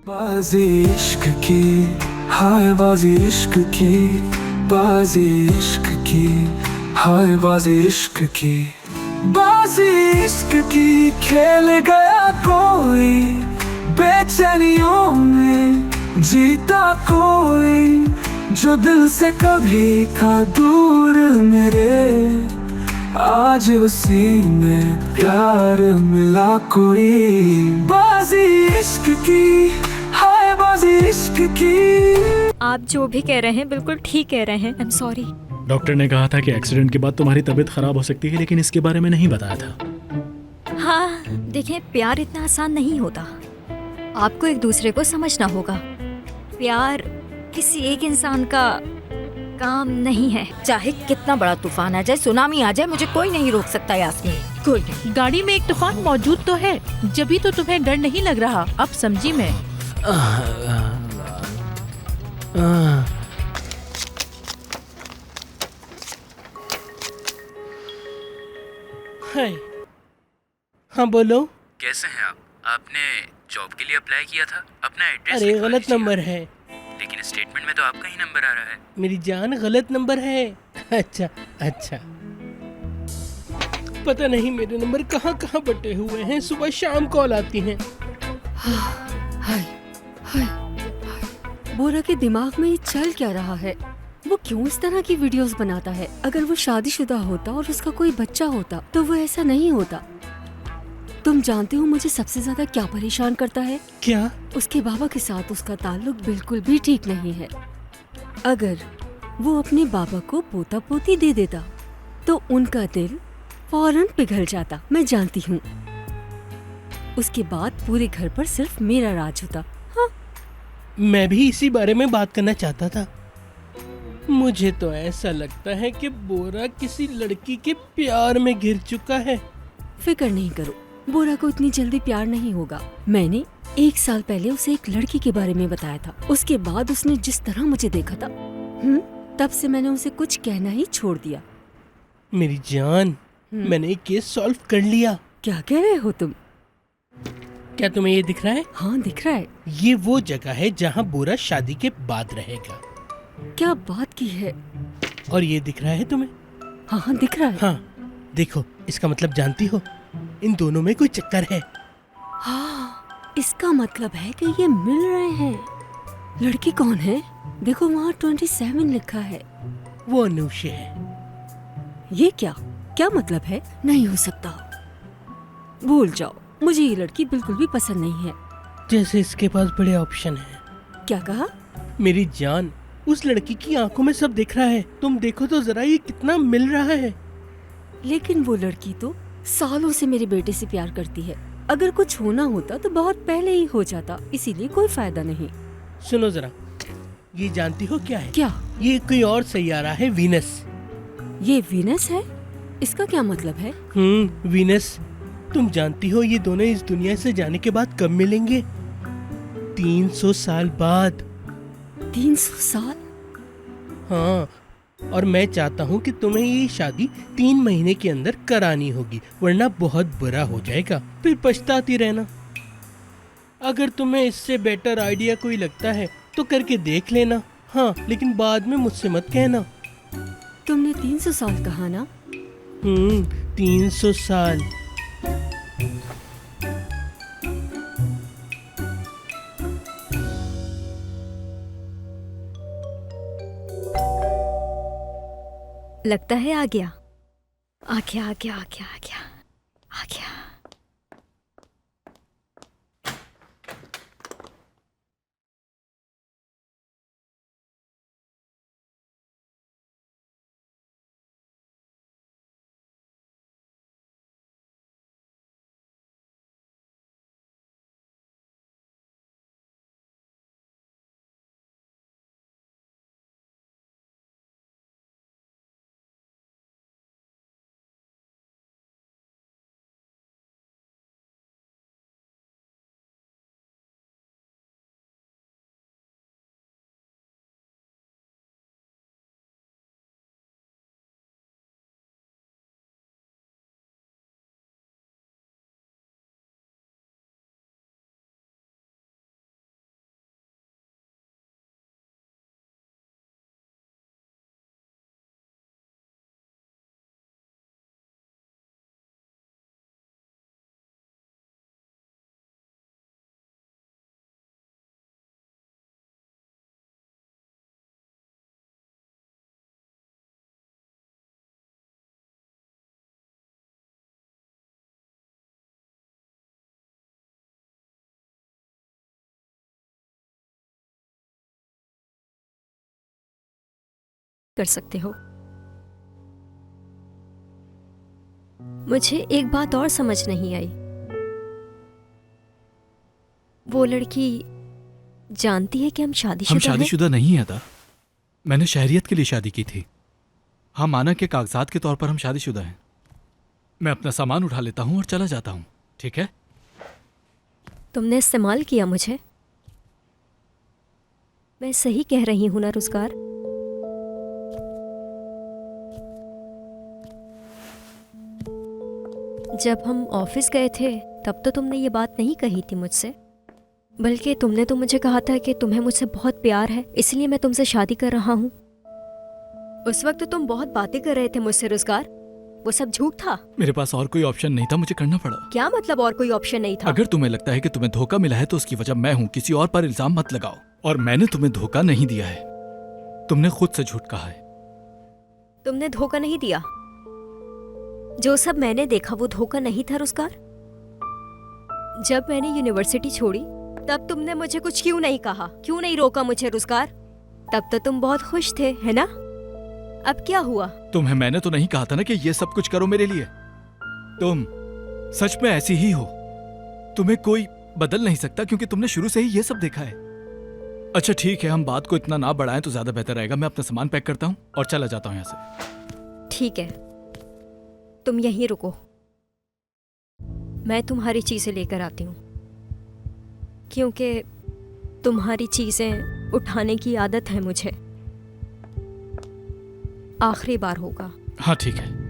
बाजी इश्क की, हाय बाजी इश्क की, बाजी इश्क की, हाय बाजी इश्क की, बाजी इश्क की खेल गया कोई, बेचैनियों में जीता कोई, जो दिल से कभी था दूर मेरे, आज उसी में प्यार मिला कोई। बाजी इश्क की, हाय बाजी इश्क की। आप जो भी कह रहे हैं बिल्कुल ठीक कह रहे हैं। I am sorry. डॉक्टर ने कहा था कि एक्सीडेंट के बाद तुम्हारी तबीयत खराब हो सकती है, लेकिन इसके बारे में नहीं बताया था। हाँ देखें, प्यार इतना आसान नहीं होता। आपको एक दूसरे को समझना होगा। प्यार किसी एक इंसान का काम नहीं है। चाहे कितना बड़ा तूफान आ जाए, सुनामी आ जाए, मुझे कोई नहीं रोक सकता यास्मीन, कोई नहीं। गाड़ी में एक तूफान मौजूद तो है, जभी तो तुम्हें डर नहीं लग रहा। अब समझी मैं। हाय। हाँ बोलो। कैसे हैं आप? आपने जॉब के लिए अप्लाई किया था? अपना एड्रेस अरे लिखवा गलत लीजिए। नंबर है लेकिन स्टेटमेंट में तो आपका ही नंबर आ रहा है। मेरी जान, गलत नंबर है। अच्छा अच्छा, पता नहीं मेरे नंबर कहाँ कहाँ बटे हुए हैं, सुबह शाम कॉल आती हैं। हाय हाय, बोरा के दिमाग में ये चल क्या रहा है? वो क्यों इस तरह की वीडियोस बनाता है? अगर वो शादीशुदा होता और उसका कोई बच्चा होता तो वो ऐसा नहीं होता। तुम जानते हो मुझे सबसे ज्यादा क्या परेशान करता है? क्या? उसके बाबा के साथ उसका ताल्लुक बिल्कुल भी ठीक नहीं है। अगर वो अपने बाबा को पोता पोती दे देता तो उनका दिल फौरन पिघल जाता। मैं जानती हूँ। उसके बाद पूरे घर पर सिर्फ मेरा राज होता। हाँ, मैं भी इसी बारे में बात करना चाहता था। मुझे तो ऐसा लगता है कि बोरा किसी लड़की के प्यार में गिर चुका है। फिक्र नहीं करो, बोरा को इतनी जल्दी प्यार नहीं होगा। मैंने 1 साल पहले उसे एक लड़की के बारे में बताया था। उसके बाद उसने जिस तरह मुझे देखा था, तब से मैंने उसे कुछ कहना ही छोड़ दिया। मेरी जान, मैंने एक केस सॉल्व कर लिया। क्या कह रहे हो तुम? क्या तुम्हें ये दिख रहा है? हाँ दिख रहा है। ये वो जगह है जहाँ बोरा शादी के बाद रहेगा। क्या बात की है? और ये दिख रहा है तुम्हें? हाँ हाँ दिख रहा है। हाँ देखो, इसका मतलब जानती हो, इन दोनों में कोई चक्कर है। हाँ, इसका मतलब है कि ये मिल रहे हैं। लड़की कौन है? देखो वहाँ 27 लिखा है। वो अनुषे है। ये क्या मतलब है? नहीं हो सकता। भूल जाओ, मुझे ये लड़की बिल्कुल भी पसंद नहीं है। जैसे इसके पास बड़े ऑप्शन हैं। क्या कहा? मेरी जान, उस लड़की की आंखों में सब दिख रहा है। तुम देखो तो जरा, ये कितना मिल रहा है। लेकिन वो लड़की तो सालों से मेरे बेटे से प्यार करती है। अगर कुछ होना होता तो बहुत पहले ही हो जाता, इसीलिए कोई फायदा नहीं। सुनो जरा, ये जानती हो क्या है? क्या? ये कोई और सैयारा है, वीनस। ये वीनस है? इसका क्या मतलब है? वीनस। तुम जानती हो ये दोनों इस दुनिया से जाने के बाद कब मिलेंगे? 300 साल बाद। 300 साल? हाँ, और मैं चाहता हूँ कि तुम्हें ये शादी 3 महीने के अंदर करानी होगी, वरना बहुत बुरा हो जाएगा, फिर पछताती रहना। अगर तुम्हें इससे बेटर आइडिया कोई लगता है तो करके देख लेना। हाँ, लेकिन बाद में मुझसे मत कहना। तुमने 300 साल कहा ना? 300 साल। लगता है आ गया आ गया आ गया आ गया आ गया आ गया। कर सकते हो। मुझे एक बात और समझ नहीं आई, वो लड़की जानती है कि हम हम शादीशुदा हैं? शादीशुदा नहीं है अदा। मैंने शहरियत के लिए शादी की थी। हाँ, माना के कागजात के तौर पर हम शादीशुदा हैं। मैं अपना सामान उठा लेता हूँ और चला जाता हूँ, ठीक है? तुमने इस्तेमाल किया मुझे। मैं सही कह रही हूं ना रुज़गार? जब हम ऑफिस गए थे तब तो तुमने ये बात नहीं कही थी मुझसे, बल्कि तुमने तो मुझे कहा था कि तुम्हें मुझसे बहुत प्यार है, इसलिए मैं तुमसे शादी कर रहा हूँ। उस वक्त तो तुम बहुत बातें कर रहे थे मुझसे रुज़गार, वो सब झूठ था। मेरे पास और कोई ऑप्शन नहीं था, मुझे करना पड़ा। क्या मतलब और कोई ऑप्शन नहीं था? अगर तुम्हें लगता है कि तुम्हें धोखा मिला है तो उसकी वजह मैं हूँ, किसी और पर इल्जाम मत लगाओ। और मैंने तुम्हें धोखा नहीं दिया है, तुमने खुद से झूठ कहा है। तुमने धोखा नहीं दिया। जो सब मैंने देखा वो धोखा नहीं था रुज़गार। जब मैंने यूनिवर्सिटी छोड़ी तब तुमने मुझे कुछ क्यों नहीं कहा, क्यों नहीं रोका मुझे रुज़गार? तब तो तुम बहुत खुश थे, है ना? अब क्या हुआ? तुम्हें मैंने तो नहीं कहा था ना कि ये सब कुछ करो मेरे लिए। तुम सच में ऐसी ही हो, तुम्हें कोई बदल नहीं सकता क्योंकि तुमने शुरू से ही ये सब देखा है। अच्छा ठीक है, हम बात को इतना ना बढ़ाएं तो ज्यादा बेहतर रहेगा। मैं अपना सामान पैक करता हूँ और चला जाता हूँ यहाँ से। ठीक है, तुम यहीं रुको, मैं तुम्हारी चीजें लेकर आती हूँ, क्योंकि तुम्हारी चीजें उठाने की आदत है मुझे। आखिरी बार होगा। हाँ ठीक है।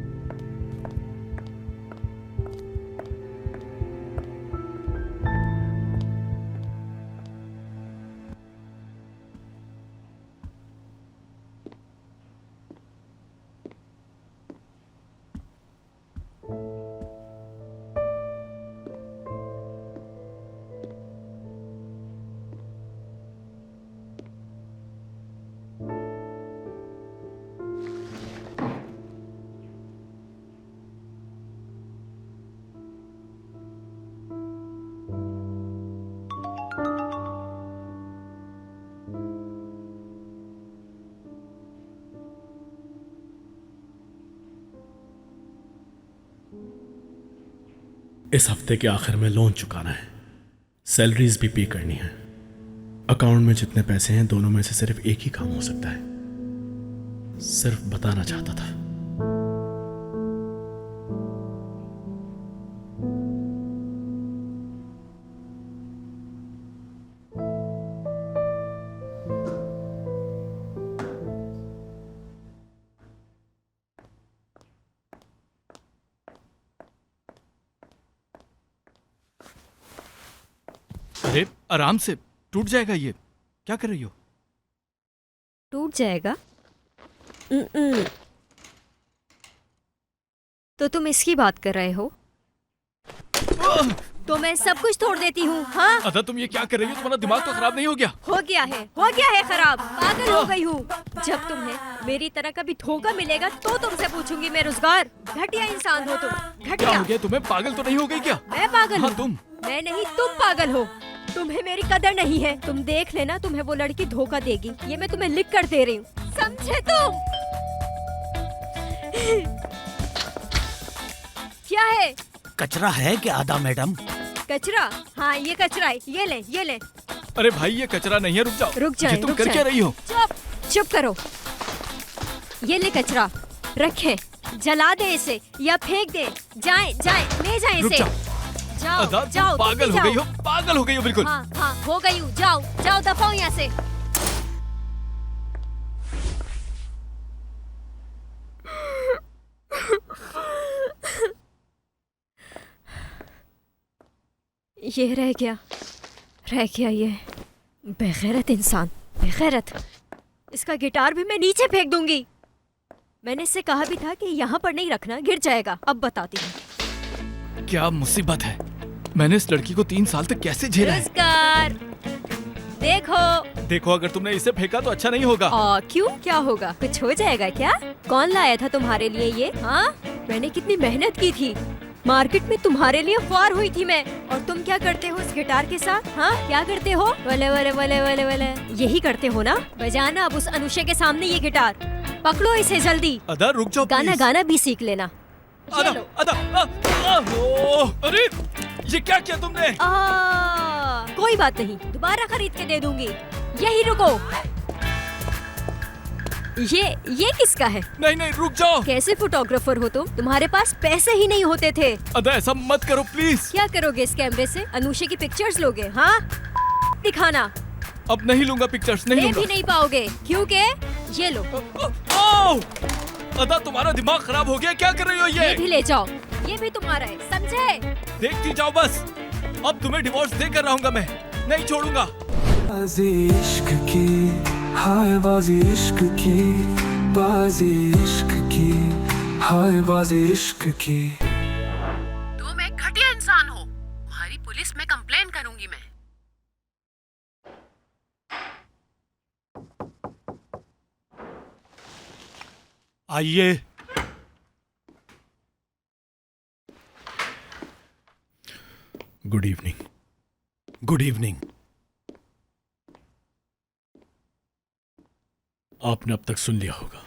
इस हफ्ते के आखिर में लोन चुकाना है, सैलरीज भी पे करनी है। अकाउंट में जितने पैसे हैं दोनों में से सिर्फ एक ही काम हो सकता है। सिर्फ बताना चाहता था। अरे आराम से, टूट जाएगा ये। क्या कर रही हो? टूट जाएगा? तो तुम इसकी बात कर रहे हो? तो मैं सब कुछ तोड़ देती हूँ। हाँ, अदा तुम ये क्या कर रही हो? तुम्हारा दिमाग तो खराब नहीं हो गया? हो गया है खराब। पागल हो गई हूँ। जब तुम्हें मेरी तरह का भी धोखा मिलेगा तो तुमसे पूछूंगी मैं रुज़गार। घटिया इंसान हो तुम, क्या घटिया। हो गया तुम्हें? पागल तो नहीं हो गई क्या? मैं पागल हाँ हूँ? तुम। मैं नहीं, तुम पागल हो। तुम्हें मेरी कदर नहीं है। तुम देख लेना, तुम्हें वो लड़की धोखा देगी। ये मैं तुम्हें लिख कर दे रही हूँ, समझे तुम? क्या है? कचरा है क्या आदा मैडम? कचरा? हाँ ये कचरा है, ये ले ये ले। अरे भाई ये कचरा नहीं है, रुक जाओ। रुक जाए, ये तुम रुक कर जाए। क्या रही हो? चुप करो। ये ले कचरा, रखे, जला दे इसे या फेंक दे। जाए ले जाए रुक इसे। जाओ। अदा तुम जाओ, पागल हो जाओ। गई हो, पागल हो गई हो बिल्कुल। हाँ हो गई हूँ। जाओ दफाओ यहाँ से। ये रह गया ये बेगैरत इंसान, बेगैरत। इसका गिटार भी मैं नीचे फेंक दूंगी। मैंने इससे कहा भी था कि यहाँ पर नहीं रखना, गिर जाएगा। अब बताती हूँ। क्या मुसीबत है। मैंने इस लड़की को 3 साल तक कैसे झेला है। रुज़गार, देखो अगर तुमने इसे फेंका तो अच्छा नहीं होगा। क्यों? क्या होगा? कुछ हो जाएगा क्या? कौन लाया था तुम्हारे लिए ये? हाँ, मैंने कितनी मेहनत की थी। मार्केट में तुम्हारे लिए ख्वार हुई थी मैं। और तुम क्या करते हो इस गिटार के साथ? हाँ, क्या करते हो? वले वले वले वले वले, यही करते हो ना? बजाना अब उस अनुषा के सामने ये गिटार। पकड़ो इसे जल्दी। अदा रुक जाओ गाना प्लीज। गाना भी सीख लेना। ये अदा लो। अदा ओह, अरे ये क्या किया तुमने? कोई बात नहीं, दोबारा खरीद के दे दूंगी। यही रुको। ये किसका है? नहीं नहीं रुक जाओ। कैसे फोटोग्राफर हो तुम? तुम्हारे पास पैसे ही नहीं होते थे। अदा ऐसा मत करो प्लीज। क्या करोगे इस कैमरे से? अनुषा की पिक्चर्स लोगे? हाँ, दिखाना। अब नहीं लूंगा पिक्चर्स, नहीं ले लूंगा। भी नहीं पाओगे क्योंकि ये लो। ओह! अदा तुम्हारा दिमाग खराब हो गया, क्या कर रही हो ये भी ले जाओ, ये भी तुम्हारा है, समझे? देखती जाओ बस। अब तुम्हें डिवोर्स देकर रहूंगा मैं, नहीं छोड़ूंगा। बाजी इश्क की, हाय बाजी इश्क की, बाजी इश्क की, हाय बाजी इश्क की। तुम एक घटिया इंसान हो, तुम्हारी पुलिस में कंप्लेन करूंगी मैं। आइए। Good evening. Good evening. आपने अब तक सुन लिया होगा।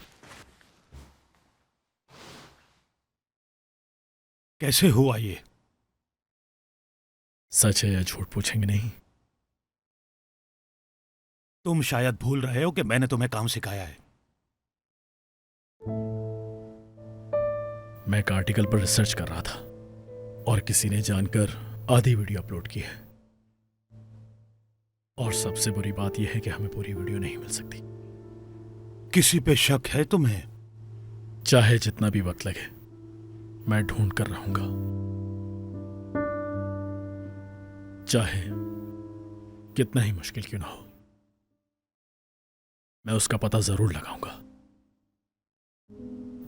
कैसे हुआ ये? सच है या झूठ पूछेंगे नहीं? तुम शायद भूल रहे हो कि मैंने तुम्हें काम सिखाया है। मैं एक आर्टिकल पर रिसर्च कर रहा था और किसी ने जानकर आधी वीडियो अपलोड की है। और सबसे बुरी बात यह है कि हमें पूरी वीडियो नहीं मिल सकती। किसी पे शक है तुम्हें? चाहे जितना भी वक्त लगे, मैं ढूंढ कर रहूंगा। चाहे कितना ही मुश्किल क्यों ना हो, मैं उसका पता जरूर लगाऊंगा,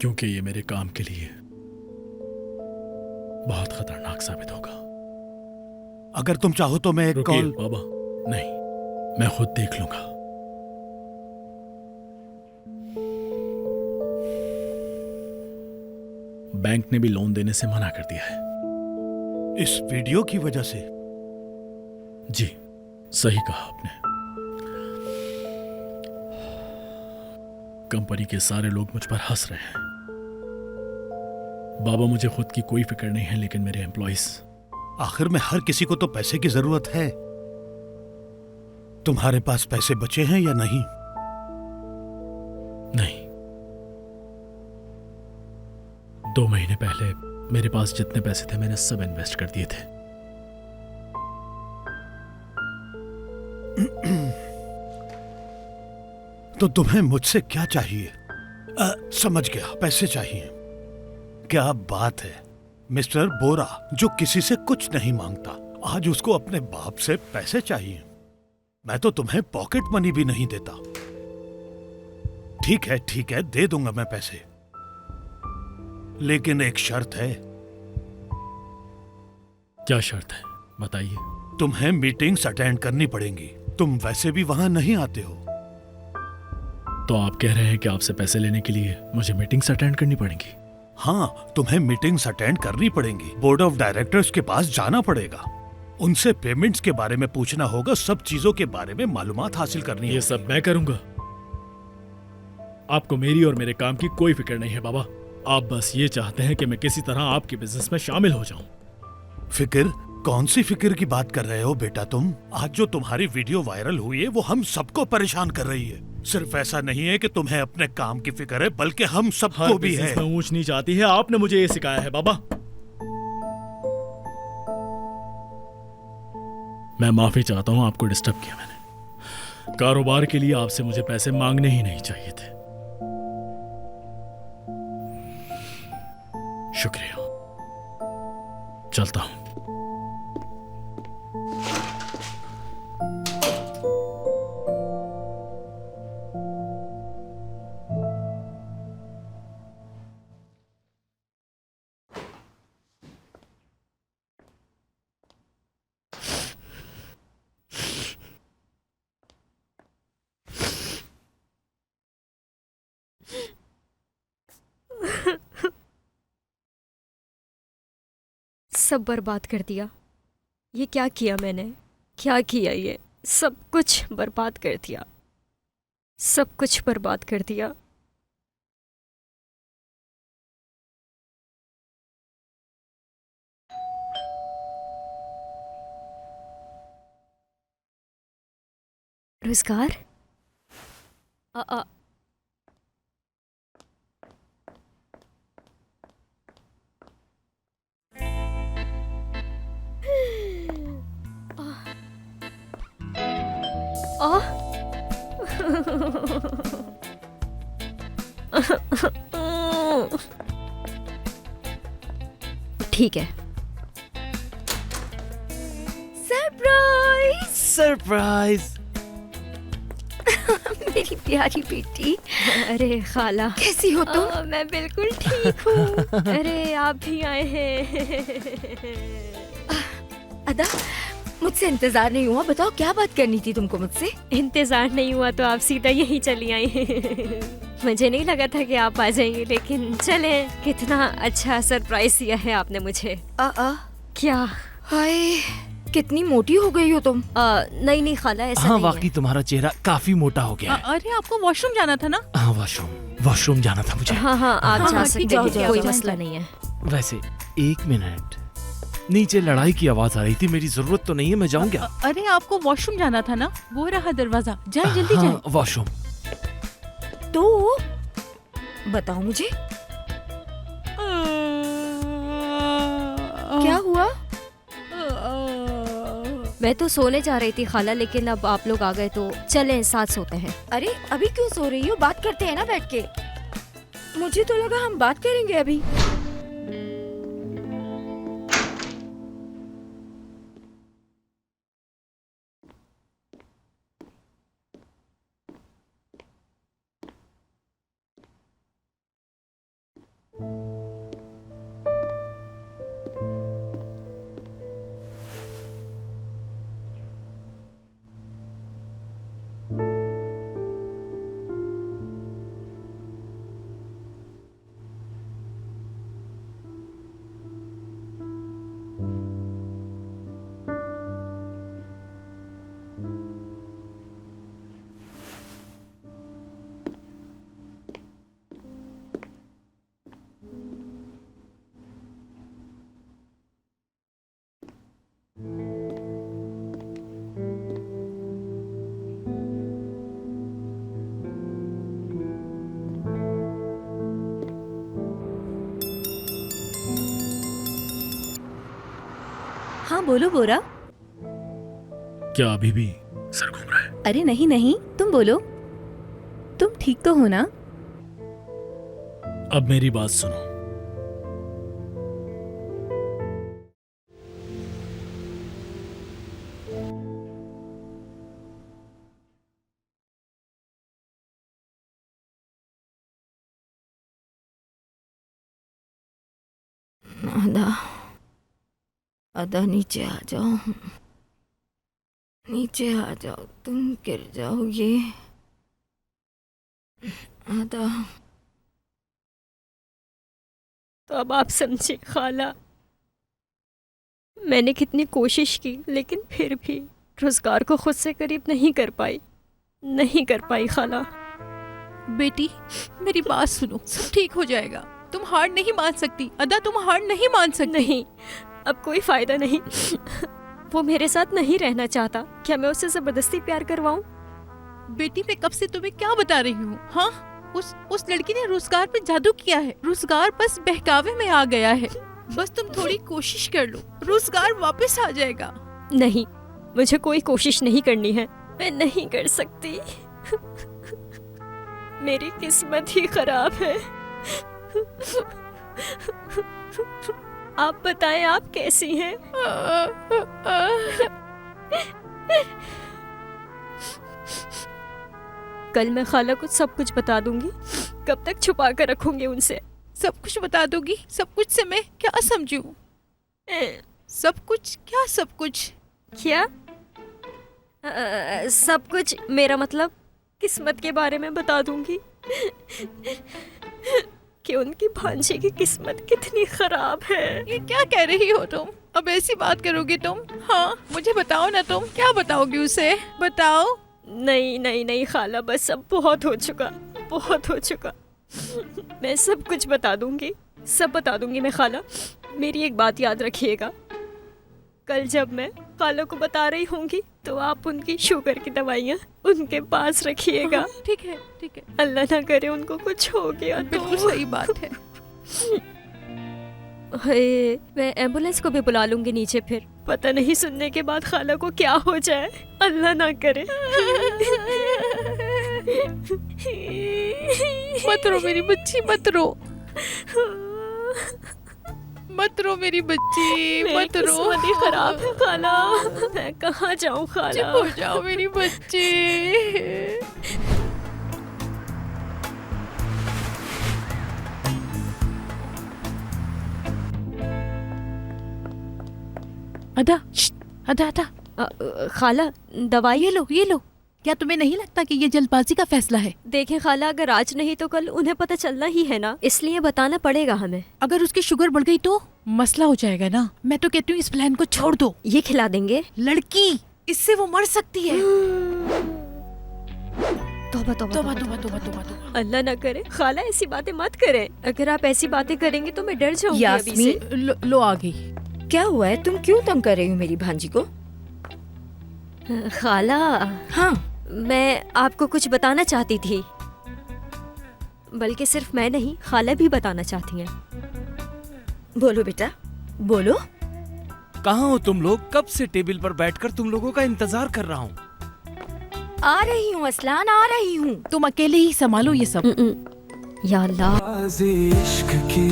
क्योंकि ये मेरे काम के लिए बहुत खतरनाक साबित होगा। अगर तुम चाहो तो मैं एक रुकिए कॉल। बाबा, नहीं, मैं खुद देख लूंगा। बैंक ने भी लोन देने से मना कर दिया है। इस वीडियो की वजह से? जी, सही कहा आपने। कंपनी के सारे लोग मुझ पर हंस रहे हैं। बाबा, मुझे खुद की कोई फिक्र नहीं है, लेकिन मेरे एम्प्लॉइज। आखिर में हर किसी को तो पैसे की जरूरत है। तुम्हारे पास पैसे बचे हैं या नहीं? नहीं, 2 महीने पहले मेरे पास जितने पैसे थे मैंने सब इन्वेस्ट कर दिए थे। तो तुम्हें मुझसे क्या चाहिए? समझ गया, पैसे चाहिए। क्या बात है। मिस्टर बोरा, जो किसी से कुछ नहीं मांगता, आज उसको अपने बाप से पैसे चाहिए। मैं तो तुम्हें पॉकेट मनी भी नहीं देता। ठीक है, दे दूंगा मैं पैसे, लेकिन एक शर्त है। क्या शर्त है, बताइए। तुम्हें मीटिंग्स अटेंड करनी पड़ेंगी। तुम वैसे भी वहां नहीं आते हो। तो आप कह रहे हैं कि आपसे पैसे लेने के लिए मुझे मीटिंग्स अटेंड करनी पड़ेंगी? हाँ, तुम्हें मीटिंग्स अटेंड करनी पड़ेंगी। बोर्ड ऑफ डायरेक्टर्स के पास जाना पड़ेगा, उनसे पेमेंट्स के बारे में पूछना होगा, सब चीजों के बारे में मालूमात हासिल करनी है। ये सब मैं करूंगा। आपको मेरी और मेरे काम की कोई फिक्र नहीं है बाबा। आप बस ये चाहते हैं कि मैं किसी तरह आपके बिजनेस में शामिल हो जाऊं। फिक्र? कौन सी फिक्र की बात कर रहे हो बेटा तुम? आज जो तुम्हारी वीडियो वायरल हुई है वो हम सबको परेशान कर रही है। सिर्फ ऐसा नहीं है कि तुम्हें अपने काम की फिक्र है, बल्कि हम सबको भी है। में ऊंच नीच आती है, आपने मुझे ये सिखाया है बाबा। मैं माफी चाहता हूं, आपको डिस्टर्ब किया मैंने। कारोबार के लिए आपसे मुझे पैसे मांगने ही नहीं चाहिए थे। शुक्रिया, चलता हूं। सब बर्बाद कर दिया। ये क्या किया मैंने? क्या किया? ये सब कुछ बर्बाद कर दिया, सब कुछ बर्बाद कर दिया। रोजगार? ठीक है। सरप्राइज! सरप्राइज! मेरी प्यारी बेटी। अरे खाला, कैसी हो तुम? मैं बिल्कुल ठीक हूँ। अरे आप भी आए हैं। अदा, मुझसे इंतजार नहीं हुआ। बताओ क्या बात करनी थी तुमको मुझसे? इंतजार नहीं हुआ तो आप सीधा यहीं चली आई। मुझे नहीं लगा था कि आप आ जाएंगे, लेकिन चले। कितना अच्छा सरप्राइज दिया है आपने मुझे। क्या? हाय, कितनी मोटी हो गई हो तुम। नहीं खाला, ऐसा हाँ, नहीं वाकई है। तुम्हारा चेहरा काफी मोटा हो गया है। अरे आपको वॉशरूम जाना था ना? हाँ, वॉशरूम जाना था मुझे। हाँ आप जा सकते जाओ, हैं, जाओ, कोई जाओ। मसला नहीं है। वैसे 1 मिनट, नीचे लड़ाई की आवाज आ रही थी। मेरी जरूरत तो नहीं है, मैं जाऊं क्या? अरे आपको वॉशरूम जाना था ना? वो रहा दरवाजा, जाए जल्दी जाए। हाँ, वॉशरूम। तो बताओ मुझे क्या हुआ? मैं तो सोने जा रही थी खाला, लेकिन अब आप लोग आ गए तो चलें साथ सोते हैं। अरे अभी क्यों सो रही हो? बात करते हैं ना बैठ के। मुझे तो लगा हम बात करेंगे अभी। हाँ बोलो बोरा। क्या अभी भी सर घूम रहा है? अरे नहीं नहीं, तुम बोलो, तुम ठीक तो हो ना? अब मेरी बात सुनो। अदा नीचे आ जाओ, नीचे आ जाओ, तुम गिर जाओगे। अदा, तो अब आप समझे खाला, मैंने कितनी कोशिश की, लेकिन फिर भी रोजगार को खुद से करीब नहीं कर पाई खाला। बेटी मेरी बात सुनो, सब ठीक हो जाएगा। तुम हार नहीं मान सकती अदा, तुम हार नहीं मान सकती। नहीं, अब कोई फायदा नहीं। वो मेरे साथ नहीं रहना चाहता। क्या मैं उससे जबरदस्ती प्यार करवाऊं? बेटी मैं कब से तुम्हें क्या बता रही हूँ? हाँ, उस लड़की ने रोजगार पे जादू किया है। रोजगार बस बहकावे में आ गया है। बस तुम थोड़ी कोशिश कर लो, रोजगार वापस आ जाएगा। नहीं, मुझे कोई कोशिश नहीं करनी है। मैं नहीं कर सकती। मेरी किस्मत ही खराब है। आप बताएं, आप कैसी हैं? कल मैं खाला को सब कुछ बता दूंगी। कब तक छुपा कर रखूंगी उनसे? सब कुछ बता दोगी? सब कुछ से मैं क्या समझूं? सब कुछ क्या? सब कुछ क्या? सब कुछ मेरा मतलब किस्मत के बारे में बता दूंगी कि उनकी भांजी की किस्मत कितनी खराब है। ये क्या कह रही हो तुम? अब ऐसी बात करोगी तुम? हाँ, मुझे बताओ ना, तुम क्या बताओगी उसे? बताओ। नहीं नहीं नहीं खाला, बस अब बहुत हो चुका। मैं सब कुछ बता दूंगी, सब बता दूंगी मैं खाला। मेरी एक बात याद रखिएगा, कल जब मैं खाला को बता रही होंगी तो आप उनकी शुगर की दवाइयाँ उनके पास रखिएगा। हाँ, ठीक है ठीक है। अल्लाह ना करे उनको कुछ हो गया बिल्कुल तो। सही बात है। हाय, मैं एम्बुलेंस को भी बुला लूंगी नीचे, फिर पता नहीं सुनने के बाद खाला को क्या हो जाए, अल्लाह ना करे। मत रो मेरी बच्ची, मत रो, मत रो मेरी बच्ची, मत रो। किस्मत ही खराब है खाला, मैं कहाँ जाऊँ खाला। चुप हो जाओ मेरी बच्ची। अदा, अदा अदा, खाला दवाई ये लो, ये लो। क्या तुम्हें नहीं लगता कि ये जल्दबाजी का फैसला है? देखें खाला, अगर आज नहीं तो कल उन्हें पता चलना ही है ना, इसलिए बताना पड़ेगा हमें। अगर उसकी शुगर बढ़ गई तो मसला हो जाएगा ना। मैं तो कहती हूँ इस प्लान को छोड़ दो। ये खिला देंगे लड़की, इससे वो मर सकती है। तौबा तौबा तौबा तौबा तौबा तौबा। अल्लाह ना करे खाला ऐसी बातें मत करें। अगर आप ऐसी बातें करेंगे तो मैं डर जाऊंगी अभी से। लो आ गई। क्या हुआ है? तुम क्यों तंग कर रही हो मेरी भांजी को? खाला, हाँ, मैं आपको कुछ बताना चाहती थी, बल्कि सिर्फ मैं नहीं, खाला भी बताना चाहती हैं। बोलो बेटा, बोलो। कहाँ हो तुम लोग? कब से टेबल पर बैठकर तुम लोगों का इंतजार कर रहा हूँ। आ रही हूँ असलान, आ रही हूँ। तुम अकेले ही संभालो ये सब। या अल्लाह। बाजी इश्क की,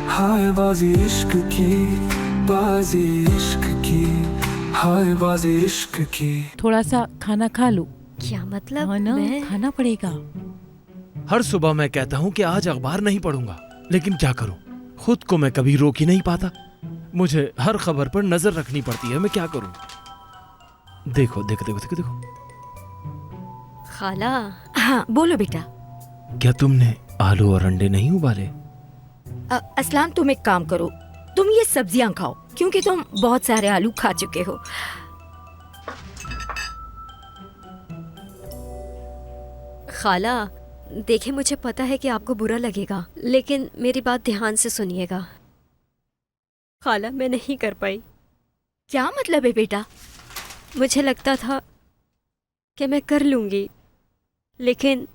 हाय बाजी इश्क की, बाजी इश्क की, हाय बाजी इश्क की। थोड़ा सा खाना खा लो। क्या मतलब? हाँ ना, खाना पड़ेगा। हर सुबह मैं कहता हूँ कि आज अखबार नहीं पढ़ूंगा, लेकिन क्या करूँ, खुद को मैं कभी रोक ही नहीं पाता। मुझे हर खबर पर नजर रखनी पड़ती है, मैं क्या करूँ। देखो देखो देखो देखो देखो। खाला। हाँ बोलो बेटा। क्या तुमने आलू और अंडे नहीं उबाले? असलान, तुम एक काम करो, तुम ये सब्जियां खाओ, क्योंकि तुम बहुत सारे आलू खा चुके हो। खाला, देखे मुझे पता है कि आपको बुरा लगेगा, लेकिन मेरी बात ध्यान से सुनिएगा। खाला, मैं नहीं कर पाई। क्या मतलब है बेटा? मुझे लगता था कि मैं कर लूंगी, लेकिन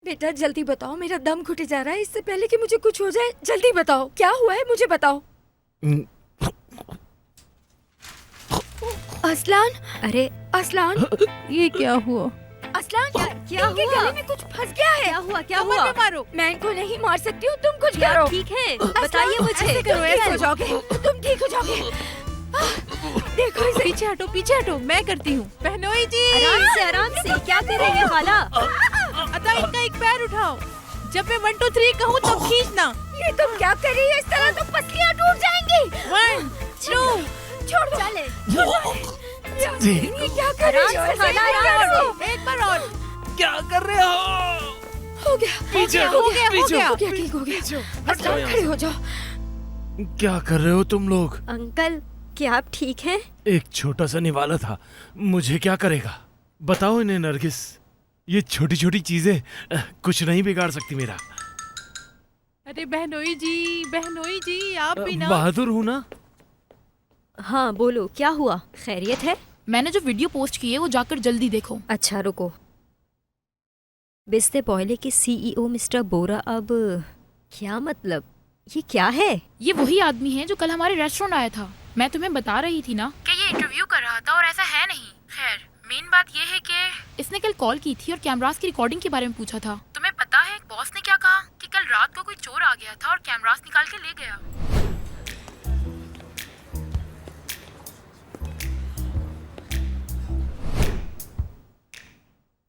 बेटा जल्दी बताओ, मेरा दम घुटे जा रहा है। इससे पहले कि मुझे कुछ हो जाए, जल्दी बताओ क्या हुआ है, मुझे बताओ। असलान, अरे असलान, ये क्या हुआ? असलान, क्या हुआ? गले में कुछ फंस गया है। क्या हुआ? क्या हुआ? मारो। मैं इनको नहीं मार सकती हूँ, तुम कुछ क्या करो। ठीक है? बताइए मुझे। ऐसे करो, ऐसे हो जाओगे, तुम ठीक हो जाओगे। देखो इसे। पीछे हटो, पीछे हटो, मैं करती हूँ। बहनोई जी, आराम से क्या कर रही है खाला? अदा इनका एक पैर उठाओ। जब मैं 1 2 3 कहूँ तब खींचना। ये तुम क्या कर रही हो? इस तरह तो पसलियाँ टूट जाएंगी। 1 2 छोड़ दो। चले। ये क्या कर रही हो? आराम से। एक बार और। क्या कर रहे हो? हो गया, पीछे हो गया, हो गया। हो गया, ठीक हो गया। असलान, खड़े हो जाओ। क्या कर रहे हो तुम लोग? अंकल, क्या आप ठीक हैं? एक छोटा सा निवाला था, मुझे क्या करेगा? बताओ इन्हें नरगिस, ये छोटी छोटी चीजें कुछ नहीं बिगाड़ सकती मेरा। अरे बहनोई जी, आप भी ना। बहादुर हूँ ना। हाँ बोलो, क्या हुआ? खैरियत है? मैंने जो वीडियो पोस्ट की है वो जाकर जल्दी देखो। अच्छा रुको। बिस्ते बॉयले के सीईओ मिस्टर बोरा अब क्या मतलब? ये क्या है? ये वही आदमी है जो कल हमारे रेस्टोरेंट आया था। मैं तुम्हें बता रही थी ना कि ये इंटरव्यू कर रहा था और ऐसा है नहीं। खैर, मेन बात ये है कि इसने कल कॉल की थी और कैमरास की रिकॉर्डिंग के बारे में पूछा था। तुम्हें पता है बॉस ने क्या कहा? कि कल रात को कोई चोर आ गया था और कैमरास निकाल के ले गया।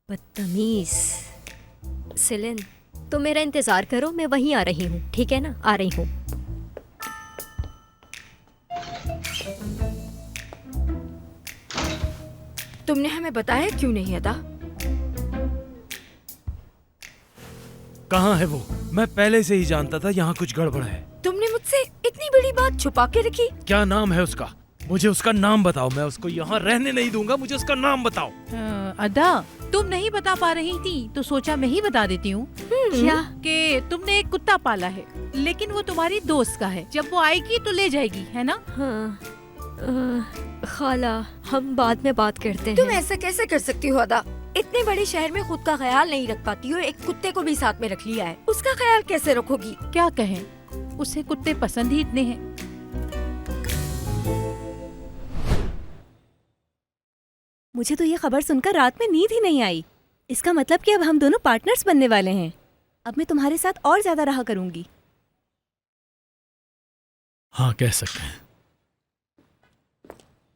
बदतमीज। सिलिन, तुम मेरा इंतजार करो, मैं वहीं आ रही हूँ, ठीक है ना? आ रही हूँ। तुमने हमें बताया क्यों नहीं अदा? कहाँ है वो? मैं पहले से ही जानता था यहाँ कुछ गड़बड़ है। तुमने मुझसे इतनी बड़ी बात छुपा के रखी। क्या नाम है उसका? मुझे उसका नाम बताओ, मैं उसको यहाँ रहने नहीं दूंगा। मुझे उसका नाम बताओ। अदा, तुम नहीं बता पा रही थी तो सोचा मैं ही बता देती हूँ। क्या? कि तुमने एक कुत्ता पाला है, लेकिन वो तुम्हारी दोस्त का है। जब वो आएगी तो ले जाएगी, है ना? हाँ, खाला, हम बाद में बात करते तुम हैं। ऐसा कैसे कर सकती हो अदा? इतने बड़े शहर में खुद का ख्याल नहीं रख पाती हो, एक कुत्ते को भी साथ में रख लिया है, उसका ख्याल कैसे रखोगी? क्या कहें, उसे कुत्ते पसंद ही इतने हैं। मुझे तो ये खबर सुनकर रात में नींद ही नहीं आई। इसका मतलब कि अब हम दोनों पार्टनर्स बनने वाले हैं। अब मैं तुम्हारे साथ और ज्यादा रहा करूंगी। हाँ, कह सकते हैं।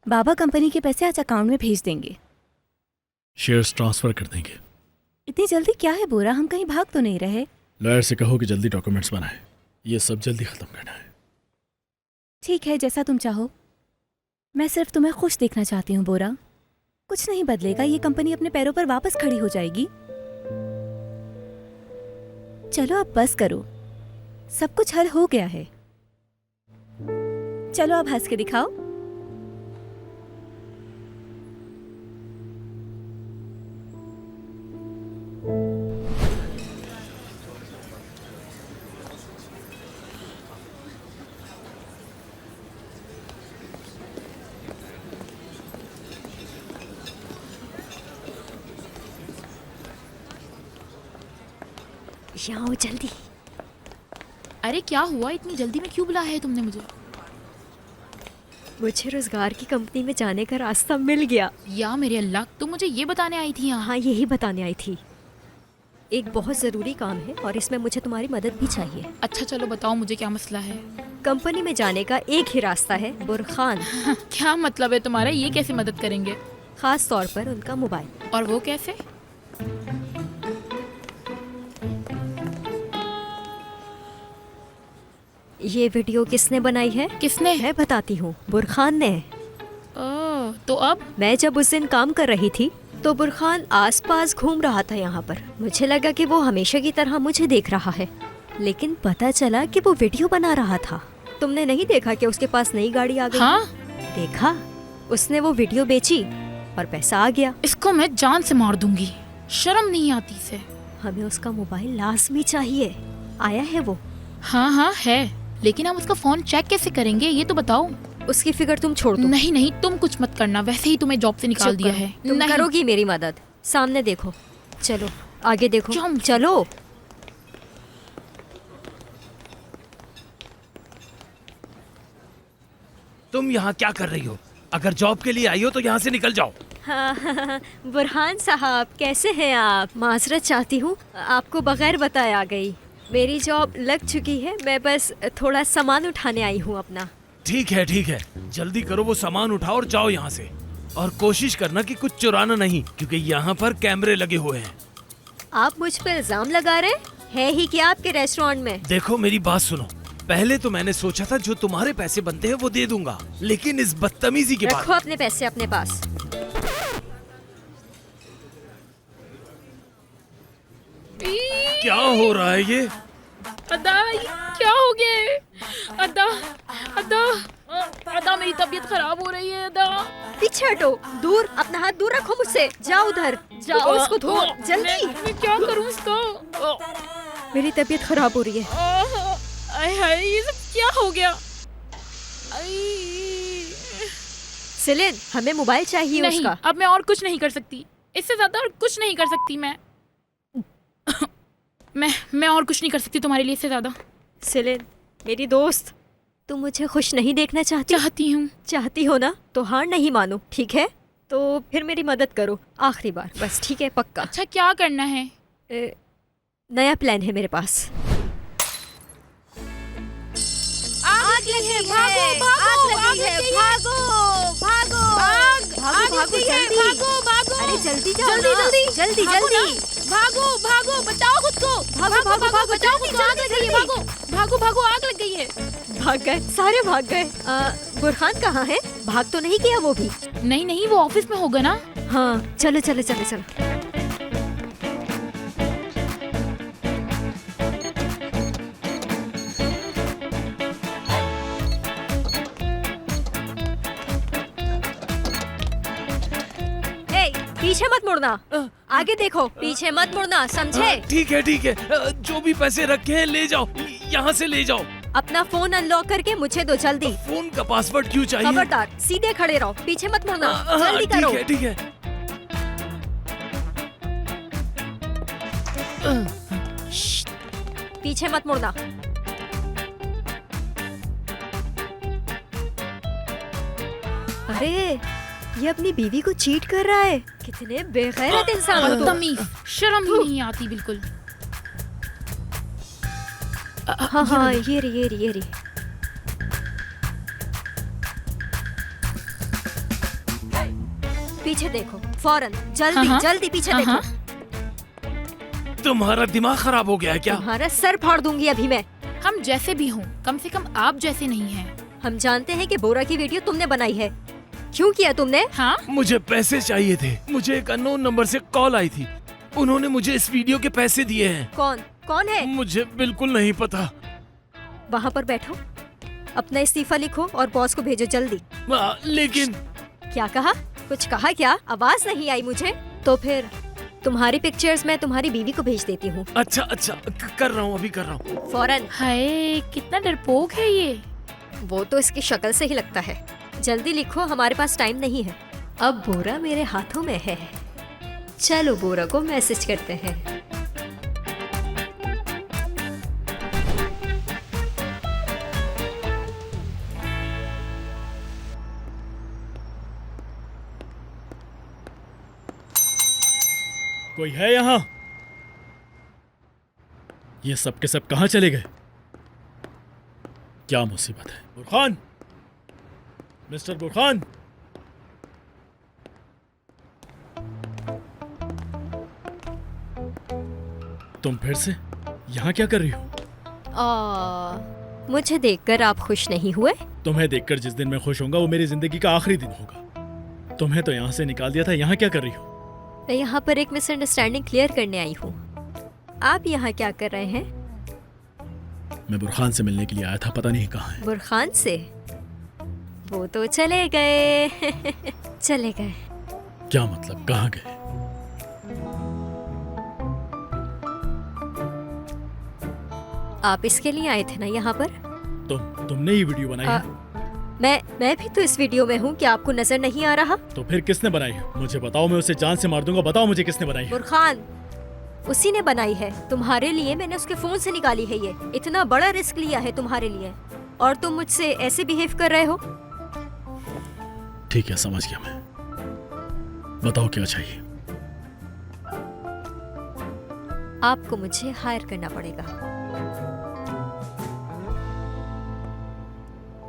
बाबा कंपनी के पैसे आज अकाउंट में भेज देंगे। शेयर्स ट्रांसफर कर देंगे। इतनी जल्दी क्या है बोरा, हम कहीं भाग तो नहीं रहे? लॉयर से कहो कि जल्दी डॉक्यूमेंट्स बनाए, ये सब जल्दी खत्म करना है। ठीक है, जैसा तुम चाहो। मैं सिर्फ तुम्हें खुश देखना चाहती हूँ बोरा। कुछ नहीं बदलेगा, ये कंपनी अपने पैरों पर वापस खड़ी हो जाएगी। चलो अब बस करो, सब कुछ हल हो गया है। चलो अब हंस के दिखाओ। यहाँ आओ जल्दी। अरे क्या हुआ, इतनी जल्दी में क्यों बुलाया है तुमने मुझे? मुझे रोजगार की कंपनी में जाने का रास्ता मिल गया। या मेरे अल्लाह, तुम मुझे ये बताने आई थी यहाँ? हाँ, यही बताने आई थी। एक बहुत ज़रूरी काम है और इसमें मुझे तुम्हारी मदद भी चाहिए। अच्छा चलो बताओ मुझे क्या मसला है। कंपनी में जाने का एक ही रास्ता है, बुरखान। क्या मतलब है तुम्हारा, ये कैसे मदद करेंगे? खास तौर पर उनका मोबाइल। और वो कैसे? ये वीडियो किसने बनाई है? किसने? है बताती हूँ, बुरखान ने। तो अब? मैं जब उस दिन काम कर रही थी तो बुरखान आसपास घूम रहा था यहाँ पर। मुझे लगा कि वो हमेशा की तरह मुझे देख रहा है, लेकिन पता चला कि वो वीडियो बना रहा था। तुमने नहीं देखा कि उसके पास नई गाड़ी आ गई? हाँ? देखा, उसने वो वीडियो बेची और पैसा आ गया। इसको मैं जान से मार दूंगी, शर्म नहीं आती इसे। हमें उसका मोबाइल लाजमी चाहिए। आया है वो? हाँ हाँ है, लेकिन हम उसका फोन चेक कैसे करेंगे ये तो बताओ। उसकी फिक्र तुम छोड़ दो। नहीं नहीं, तुम कुछ मत करना, वैसे ही तुम्हें जॉब से निकाल दिया है। तुम नहीं। करोगी मेरी मदद? सामने देखो, चलो आगे देखो, चलो। तुम यहाँ क्या कर रही हो? अगर जॉब के लिए आई हो तो यहाँ से निकल जाओ। हाँ, बुरहान साहब कैसे हैं आप? माजरत चाहती हूँ, आपको बगैर बताए आ गई। मेरी जॉब लग चुकी है, मैं बस थोड़ा सामान उठाने आई हूँ अपना। ठीक है ठीक है, जल्दी करो, वो सामान उठाओ और जाओ यहाँ से। और कोशिश करना कि कुछ चुराना नहीं, क्योंकि यहाँ पर कैमरे लगे हुए हैं। आप मुझ पर इल्जाम लगा रहे हैं ही क्या आपके रेस्टोरेंट में? देखो मेरी बात सुनो, पहले तो मैंने सोचा था जो तुम्हारे पैसे बनते हैं वो दे दूंगा, लेकिन इस बदतमीजी के बाद। रखो अपने पैसे अपने पास। क्या हो रहा है ये? अदा, क्या हो गया? अदा अदा अदा, मेरी तबीयत खराब हो रही है। अदा पीछे हटो, दूर, अपना हाथ दूर रखो मुझसे। जाओ उधर, जाओ इसको धो जल्दी। मैं क्या करूं इसको? मेरी तबीयत खराब हो रही है। आय हाय, ये सब क्या हो गया? सिलिन, हमें मोबाइल चाहिए नहीं, उसका। अब मैं और कुछ नहीं कर सकती, इससे ज्यादा और कुछ नहीं कर सकती मैं। मैं और कुछ नहीं कर सकती तुम्हारे लिए इससे ज्यादा। सिलिन, मेरी दोस्त, तुम मुझे खुश नहीं देखना चाहती? चाहती हूँ। चाहती हो ना? तो हार नहीं मानो, ठीक है? तो फिर मेरी मदद करो, आखिरी बार बस, ठीक है? पक्का। अच्छा, क्या करना है? नया प्लान है मेरे पास। आग लगी है, भागो भागो, आग लगी है, भागो भागो, आग भागो भागो जल्दी, भागो भागो। अरे जल्दी जाओ, जल्दी जल्दी जल्दी जल्दी, भागो भागो, बचाओ खुद को, भागो भागो भागो, बचाओ खुद को, आग लग गई है, भागो भागो भागो, आग लग गई है। भाग गए, सारे भाग गए। बुरहान कहाँ है? भाग तो नहीं किया वो भी? नहीं नहीं, वो ऑफिस में होगा ना। हाँ, चलो चलो चलो चलो। पीछे मत मुड़ना, आगे देखो, पीछे मत मुड़ना, समझे? ठीक है, जो भी पैसे रखे हैं ले जाओ, यहाँ से ले जाओ। अपना फोन अनलॉक करके मुझे दो जल्दी। फोन का पासवर्ड क्यों चाहिए? खबरदार, सीधे खड़े रहो, पीछे मत मुड़ना, जल्दी करो। ठीक है। पीछे मत मुड़ना। अरे ये अपनी बीवी को चीट कर रहा है। कितने बेगैरत इंसान हो तुम। बदतमीज, शर्म ही नहीं आती बिल्कुल। हाँ हाँ, ये रही। पीछे देखो फौरन, जल्दी जल्दी पीछे देखो। तुम्हारा दिमाग खराब हो गया है क्या? तुम्हारा सर फाड़ दूंगी अभी मैं। हम जैसे भी हों, कम से कम आप जैसे नहीं हैं। हम जानते हैं कि बोरा की वीडियो तुमने बनाई है। क्यों किया तुमने? हाँ? मुझे पैसे चाहिए थे। मुझे एक अननोन नंबर से कॉल आई थी। उन्होंने मुझे इस वीडियो के पैसे दिए हैं। कौन है? मुझे बिल्कुल नहीं पता। वहाँ पर बैठो, अपना इस्तीफा लिखो और बॉस को भेजो जल्दी। लेकिन क्या कहा? कुछ कहा क्या? आवाज नहीं आई मुझे। तो फिर तुम्हारी पिक्चर्स मैं तुम्हारी बीवी को भेज देती हूँ। अच्छा कर रहा हूँ, अभी कर रहा हूँ। फौरन। हाय, कितना डरपोक है ये। वो तो इसकी शक्ल से ही लगता है। जल्दी लिखो, हमारे पास टाइम नहीं है। अब बोरा मेरे हाथों में है। चलो बोरा को मैसेज करते हैं। कोई है यहाँ? ये सब के सब कहाँ चले गए? क्या मुसीबत है? बुरखान, मिस्टर बुरखान। तुम फिर से यहाँ क्या कर रही हो? मुझे देखकर आप खुश नहीं हुए? तुम्हें देखकर जिस दिन मैं खुश होऊंगा वो मेरी जिंदगी का आखिरी दिन होगा। तुम्हें तो यहाँ से निकाल दिया था, यहाँ क्या कर रही हो? मैं यहाँ पर एक मिसअंडरस्टैंडिंग क्लियर करने आई हूँ। आप यहाँ क्या कर रहे हैं? मैं बुरखान से मिलने के लिए आया था, पता नहीं कहाँ है। बुरखान से? वो तो चले गए। चले गए। क्या मतलब, कहाँ गए? आप इसके लिए आए थे ना यहाँ पर? तुमने ही वीडियो बनाई है? मैं भी तो इस वीडियो में हूँ, क्या आपको नजर नहीं आ रहा? तो फिर किसने बनाई है? मुझे बताओ, मैं उसे जान से मार दूंगा। बताओ मुझे किसने बनाई है? बुरखान, उसी ने बनाई है। तुम्हारे लिए मैंने उसके फोन से निकाली है। ये इतना बड़ा रिस्क लिया है तुम्हारे लिए, और तुम मुझसे ऐसे बिहेव कर रहे हो। ठीक है, समझ गया मैं। बताओ क्या चाहिए? आपको मुझे हायर करना पड़ेगा।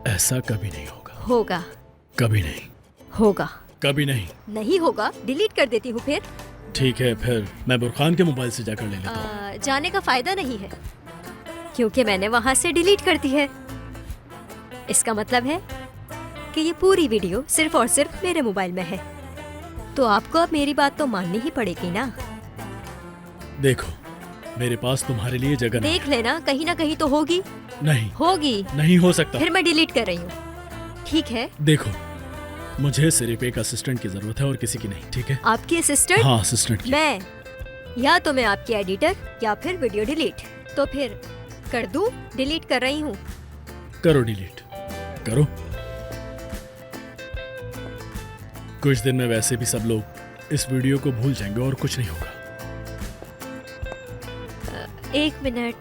ऐसा कभी नहीं होगा। होगा। कभी नहीं होगा। कभी नहीं। नहीं होगा, डिलीट कर देती हूँ फिर। ठीक है, फिर मैं बुरखान के मोबाइल से जाकर ले लेता हूँ। जाने का फायदा नहीं है, क्योंकि मैंने वहाँ से डिलीट कर दी है। इसका मतलब है कि ये पूरी वीडियो सिर्फ और सिर्फ मेरे मोबाइल में है। तो आपको अब मेरी बात तो माननी ही पड़ेगी ना। देखो, मेरे पास तुम्हारे लिए जगह नहीं। देख लेना, कहीं ना कहीं तो होगी। नहीं होगी। नहीं हो सकता। फिर मैं डिलीट कर रही हूँ। ठीक है? देखो, मुझे सिर्फ एक असिस्टेंट की जरूरत है और किसी की नहीं। ठीक है? आपकी असिस्टेंट? हाँ, असिस्टेंट की। मैं या तो मैं आपकी एडिटर या फिर वीडियो डिलीट। तो फिर कर दूं? डिलीट कर रही हूँ। करो डिलीट, करो। कुछ दिन में वैसे भी सब लोग इस वीडियो को भूल जाएंगे और कुछ नहीं होगा। एक मिनट।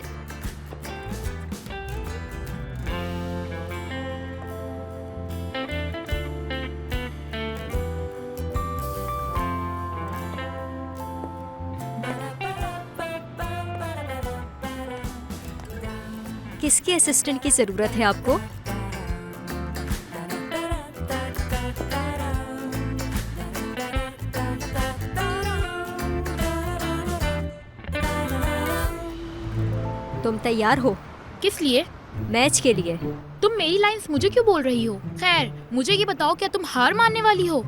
किसकी असिस्टेंट की जरूरत है आपको? तुम तैयार हो? किस लिए? मैच के लिए। तुम मेरी लाइंस मुझे क्यों बोल रही हो? खैर, मुझे ये बताओ, क्या तुम हार मानने वाली हो?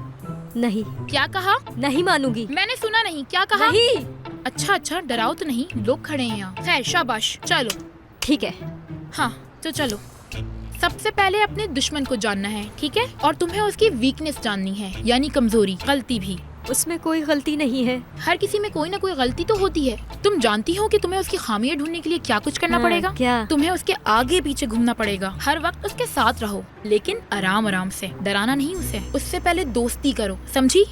नहीं। क्या कहा? नहीं मानूंगी। मैंने सुना नहीं, क्या कहा? नहीं। अच्छा, डराओ तो नहीं, लोग खड़े हैं यहाँ। खैर, शाबाश, चलो। ठीक है। हाँ, तो चलो। सबसे पहले अपने दुश्मन को जानना है, ठीक है? और तुम्हें उसकी वीकनेस जाननी है, यानी कमजोरी, गलती भी। उसमें कोई गलती नहीं है। हर किसी में कोई ना कोई गलती तो होती है। तुम जानती हो कि तुम्हें उसकी खामियां ढूंढने के लिए क्या कुछ करना पड़ेगा? क्या? तुम्हें उसके आगे पीछे घूमना पड़ेगा, हर वक्त उसके साथ रहो, लेकिन आराम आराम से, डराना नहीं उसे। उससे पहले दोस्ती करो, समझी?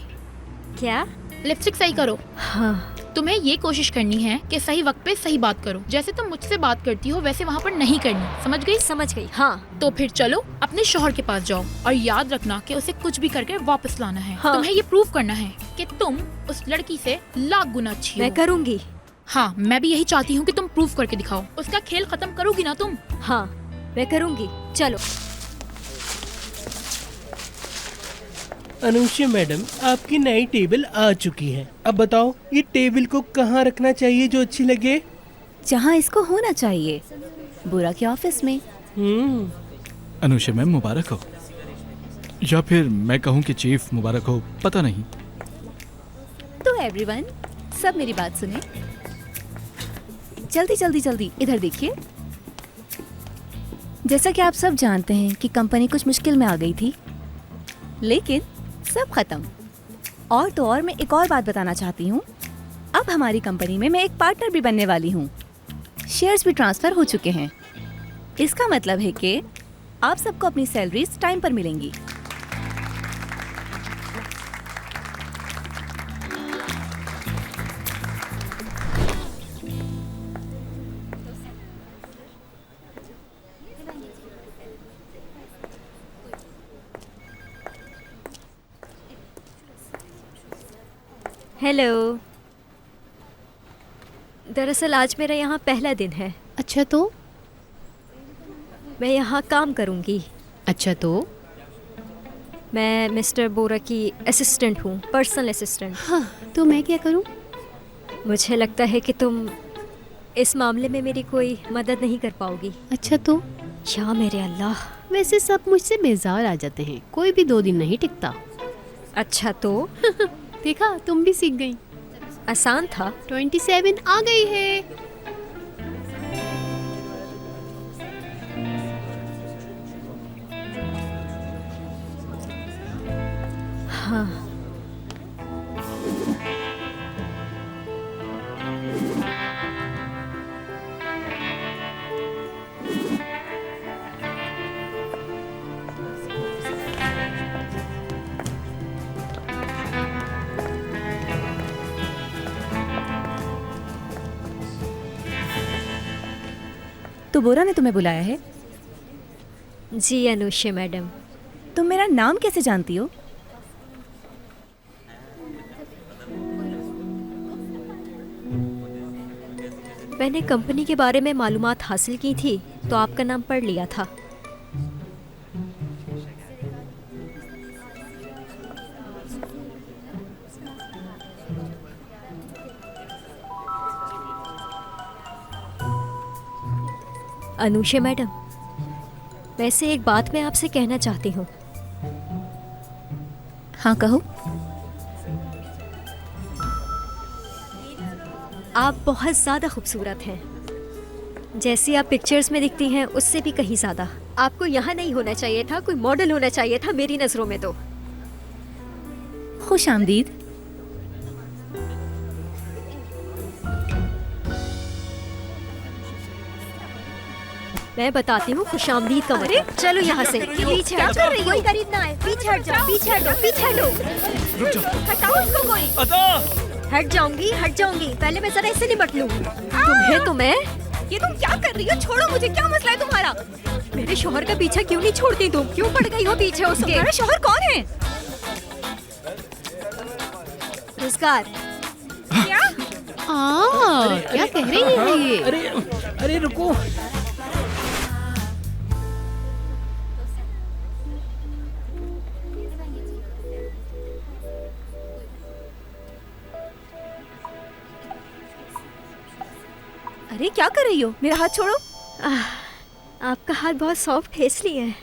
क्या? लिपस्टिक सही करो। हाँ। तुम्हें ये कोशिश करनी है कि सही वक्त पे सही बात करो। जैसे तुम मुझसे बात करती हो वैसे वहाँ पर नहीं करनी, समझ गई? समझ गई। हाँ। तो फिर चलो अपने शौहर के पास जाओ और याद रखना कि उसे कुछ भी करके वापस लाना है। हाँ। तुम्हें ये प्रूव करना है कि तुम उस लड़की से लाख गुना अच्छी हो। मैं करूँगी। हाँ, मैं भी यही चाहती हूँ कि तुम प्रूव करके दिखाओ। उसका खेल खत्म करोगी ना तुम? हाँ, मैं करूँगी। चलो। अनुषा मैडम, आपकी नई टेबल आ चुकी है। अब बताओ ये टेबल को कहाँ रखना चाहिए जो अच्छी लगे? जहाँ इसको होना चाहिए, बोरा के ऑफिस में। अनुषा मैम मुबारक हो, या फिर मैं कहूँ कि चीफ मुबारक हो, पता नहीं। तो एवरीवन, सब मेरी बात सुने। जल्दी जल्दी जल्दी इधर देखिए। जैसा कि आप सब जानते हैं कि कंपनी कुछ मुश्किल में आ गई थी, लेकिन सब खत्म। और तो और मैं एक और बात बताना चाहती हूँ, अब हमारी कंपनी में मैं एक पार्टनर भी बनने वाली हूँ। शेयर्स भी ट्रांसफर हो चुके हैं। इसका मतलब है कि आप सबको अपनी सैलरीज टाइम पर मिलेंगी। हेलो। दरअसल आज मेरा यहाँ पहला दिन है। अच्छा तो? मैं यहाँ काम करूँगी। अच्छा तो? मैं मिस्टर बोरा की असिस्टेंट हूँ, पर्सनल असिस्टेंट। हाँ, तो मैं क्या करूँ? मुझे लगता है कि तुम इस मामले में मेरी कोई मदद नहीं कर पाओगी। अच्छा तो? या मेरे अल्लाह। वैसे सब मुझसे बेजार आ जाते हैं, कोई भी 2 दिन नहीं टिकता। अच्छा तो? देखा, तुम भी सीख गई। आसान था। 27 आ गई है। हाँ। तो बोरा ने तुम्हें बुलाया है? जी अनुषा मैडम। तुम मेरा नाम कैसे जानती हो? मैंने कंपनी के बारे में मालूमात हासिल की थी तो आपका नाम पढ़ लिया था। अनुषा मैडम, वैसे एक बात मैं आपसे कहना चाहती हूँ। हाँ कहो। आप बहुत ज़्यादा खूबसूरत हैं। जैसी आप पिक्चर्स में दिखती हैं उससे भी कहीं ज़्यादा। आपको यहाँ नहीं होना चाहिए था, कोई मॉडल होना चाहिए था मेरी नज़रों में तो। खुश आमदीद। मैं बताती हूँ खुशामदीद का मतलब। चलो यहाँ से। पीछे हट जाओ, कोई करीब ना आए। पीछे हट जाओ, पीछे हटो, पीछे हटो। रुक जाओ। हटाओ इसको कोई। अदा! हट जाऊंगी, हट जाऊंगी। पहले मैं जरा इससे निपट लूँ। तुम्हें तो मैं। ये तुम क्या कर रही हो? छोड़ो मुझे, क्या मसला है तुम्हारा? मेरे शौहर का पीछा क्यों नहीं छोड़ती तुम? क्यों पड़ गई हो पीछे उसके? तुम्हारा शौहर कौन है? रुज़गार। क्या कह रही है ये? अरे रुको। अरे क्या कर रही हो? मेरा हाथ छोड़ो। आपका हाथ बहुत सॉफ्ट है इसलिए।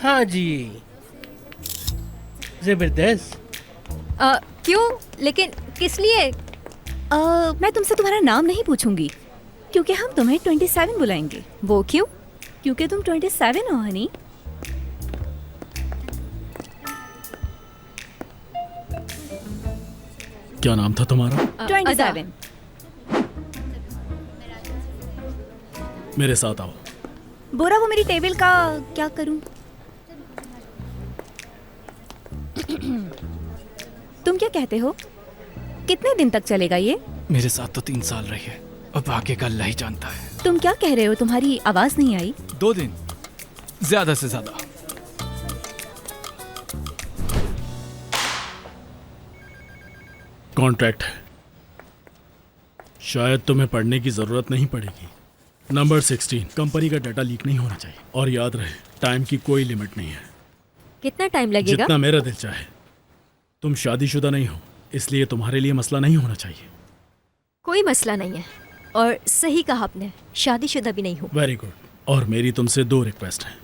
हाँ जी, जबरदस्त। क्यों? लेकिन किस लिए? मैं तुमसे तुम्हारा नाम नहीं पूछूंगी, क्योंकि हम तुम्हें 27 बुलाएंगे। वो क्यों? क्योंकि तुम 27 हो हनी। क्या नाम था तुम्हारा? 27। मेरे साथ आओ। बोरा, वो मेरी टेबल का क्या करूं? तुम क्या कहते हो? कितने दिन तक चलेगा ये? मेरे साथ तो 3 साल रही है, अब आगे का अल्लाह ही जानता है। तुम क्या कह रहे हो? तुम्हारी आवाज नहीं आई। 2 दिन, ज्यादा से ज्यादा। कॉन्ट्रैक्ट है, शायद तुम्हें पढ़ने की जरूरत नहीं पड़ेगी। नंबर 16, कंपनी का डाटा लीक नहीं होना चाहिए। और याद रहे, टाइम की कोई लिमिट नहीं है। कितना टाइम लगेगा? जितना मेरा दिल चाहे। तुम शादीशुदा नहीं हो, इसलिए तुम्हारे लिए मसला नहीं होना चाहिए। कोई मसला नहीं है, और सही कहा आपने, शादीशुदा भी नहीं हूँ। Very good. और मेरी तुमसे 2 रिक्वेस्ट हैं।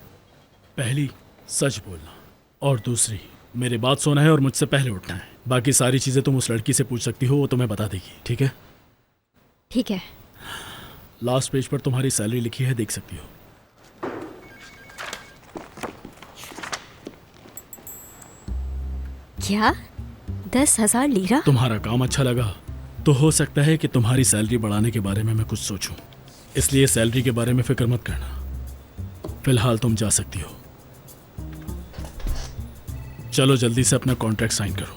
पहली, सच बोलना, और दूसरी, मेरी बात सुना है और मुझसे पहले उठना है। बाकी सारी चीजें तुम उस लड़की से पूछ सकती हो, वो तुम्हें बता देगी। ठीक है? ठीक है। लास्ट पेज पर तुम्हारी सैलरी लिखी है, देख सकती हो। क्या? 10,000 लीरा? तुम्हारा काम अच्छा लगा तो हो सकता है कि तुम्हारी सैलरी बढ़ाने के बारे में मैं कुछ सोचूं। इसलिए सैलरी के बारे में फिक्र मत करना। फिलहाल तुम जा सकती हो। चलो जल्दी से अपना कॉन्ट्रैक्ट साइन करो,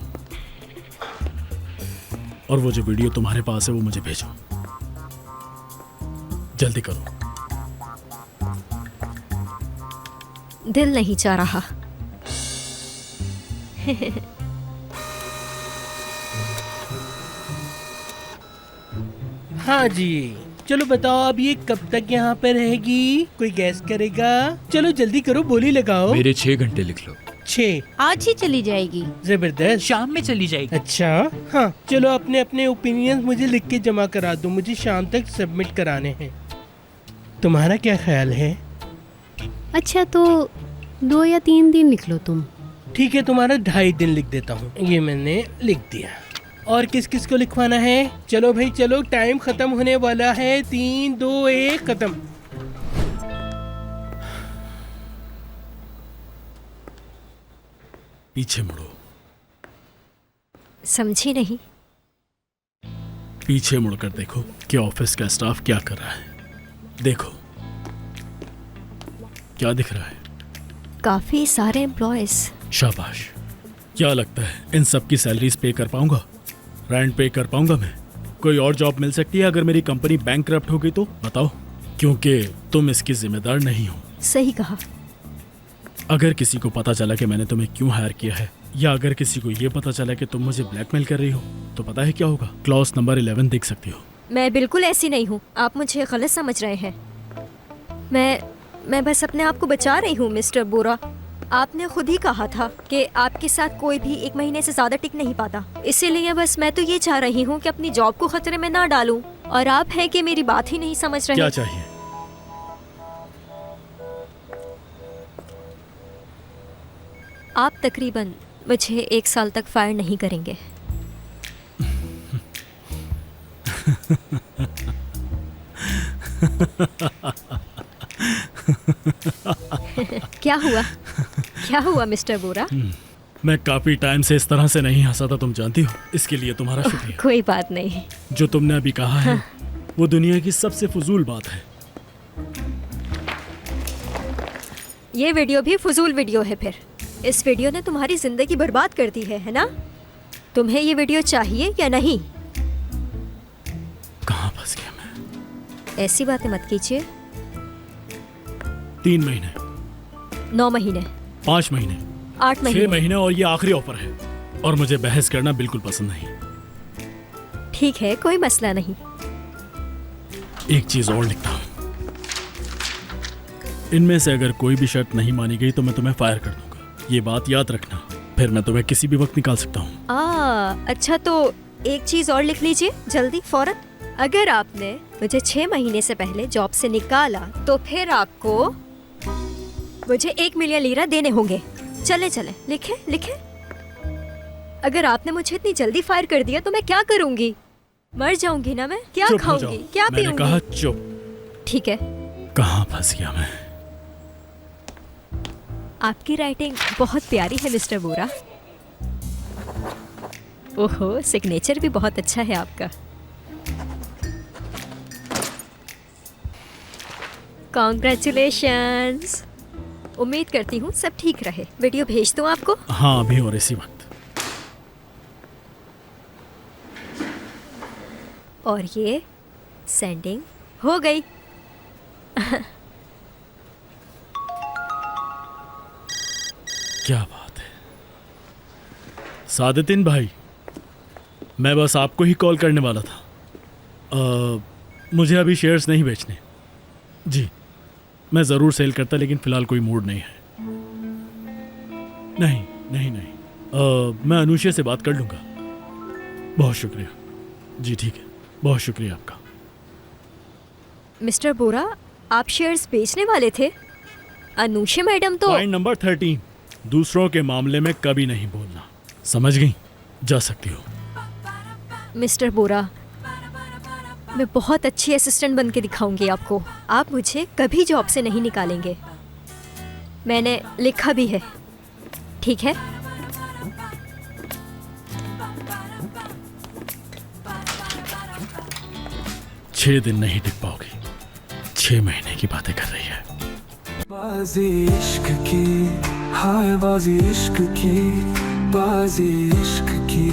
और वो जो वीडियो तुम्हारे पास है वो मुझे भेजो। जल्दी करो। दिल नहीं चाह रहा। हाँ जी, चलो बताओ अब ये कब तक यहाँ पे रहेगी? कोई गैस करेगा? चलो जल्दी करो, बोली लगाओ। मेरे 6 घंटे लिख लो। 6? आज ही चली जाएगी। जबरदस्त। शाम में चली जाएगी। अच्छा, हाँ चलो अपने अपने ओपिनियंस मुझे लिख के जमा करा दो, मुझे शाम तक सबमिट कराने हैं। तुम्हारा क्या ख्याल है? अच्छा तो 2 या 3 दिन लिख लो तुम। ठीक है, तुम्हारा 2.5 दिन लिख देता हूँ। ये मैंने लिख दिया। और किस किस को लिखवाना है? चलो भाई चलो, टाइम खत्म होने वाला है। 3, 2, 1 खत्म। पीछे मुड़ो। समझी नहीं। पीछे मुड़कर देखो कि ऑफिस का स्टाफ क्या कर रहा है। देखो, क्या दिख रहा है? काफी सारे एम्प्लॉयज। शाबाश। क्या लगता है इन सब की सैलरीज पे कर पाऊंगा? रेंट पे कर पाऊंगा मैं? कोई और जॉब मिल सकती है अगर मेरी कंपनी बैंकरप्ट हो गई तो? बताओ, क्योंकि तुम इसकी जिम्मेदार नहीं हो। सही कहा। अगर किसी को पता चला कि मैंने तुम्हें क्यों हायर किया है, या अगर किसी को ये पता चला कि तुम मुझे ब्लैकमेल कर रही हो, तो पता है क्या होगा? क्लॉज नंबर 11 देख सकती हो। मैं बिल्कुल ऐसी नहीं हूँ, आप मुझे गलत समझ रहे हैं। मैं बस अपने आप को बचा रही हूँ मिस्टर बोरा। आपने खुद ही कहा था कि आपके साथ कोई भी 1 महीने से ज्यादा टिक नहीं पाता। इसीलिए बस मैं तो ये चाह रही हूँ कि अपनी जॉब को खतरे में ना डालूं, और आप हैं कि मेरी बात ही नहीं समझ रहे। क्या चाहिए? आप तकरीबन मुझे 1 साल तक फायर नहीं करेंगे। क्या हुआ? क्या हुआ मिस्टर बोरा? मैं काफी टाइम से इस तरह से नहीं हंसा था, तुम जानती हो। इसके लिए तुम्हारा शुक्रिया। कोई बात नहीं। जो तुमने अभी कहा है वो दुनिया की सबसे फजूल बात है। ये वीडियो भी फजूल वीडियो है। फिर इस वीडियो ने तुम्हारी जिंदगी बर्बाद कर दी है ना? तुम्हें ये वीडियो चाहिए या नहीं? कहाँ फंस गया मैं? ऐसी बातें मत कीजिए। 3 महीने, 9 महीने, 5 महीने, 8 महीने, 6 महीने, और ये आखिरी ऑफर है। और मुझे बहस करना बिल्कुल पसंद नहीं। ठीक है, कोई मसला नहीं। एक चीज और लिखता हूँ, इनमें से अगर कोई भी शर्त नहीं मानी गई तो मैं तुम्हें फायर कर दूंगा। ये बात याद रखना, फिर मैं तुम्हें किसी भी वक्त निकाल सकता हूँ। अच्छा तो एक चीज और लिख लीजिए जल्दी, फौरन। अगर आपने मुझे 6 महीने से पहले जॉब से निकाला तो फिर आपको मुझे 1 मिलियन लीरा देने होंगे। चले चले लिखे लिखे। अगर आपने मुझे इतनी जल्दी फायर कर दिया तो मैं क्या करूंगी? मर जाऊंगी ना मैं? क्या खाऊंगी, क्या मैंने पीऊंगी? कहा चुप। ठीक है। कहाँ फंस गया मैं? आपकी राइटिंग बहुत प्यारी है मिस्टर बोरा। ओहो, सिग्नेचर भी बहुत अच्छा है आपका। कॉन्ग्रेचुलेशंस। उम्मीद करती हूँ सब ठीक रहे। वीडियो भेज दूँ आपको? हाँ, अभी और इसी वक्त। और ये सेंडिंग हो गई। क्या बात है सादतिन भाई, मैं बस आपको ही कॉल करने वाला था। मुझे अभी शेयर्स नहीं बेचने। जी, मैं ज़रूर सेल करता, लेकिन फ़िलहाल कोई मूड नहीं है। नहीं नहीं नहीं, मैं अनुषा से बात कर लूँगा। बहुत शुक्रिया। जी ठीक है, बहुत शुक्रिया आपका। मिस्टर बोरा, आप शेयर्स बेचने वाले थे? अनुषा मैडम तो। पॉइंट नंबर 13, दूसरों के मामले में कभी नहीं बोलना। समझ गई? जा सकती हो। मिस्टर बोरा, मैं बहुत अच्छी असिस्टेंट बन के दिखाऊंगी आपको। आप मुझे कभी जॉब से नहीं निकालेंगे। मैंने लिखा भी है, ठीक है? छह दिन नहीं टिक पाओगी। 6 महीने की बातें कर रही है। बाजी इश्क की, हाय बाजी इश्क की, बाजी इश्क की,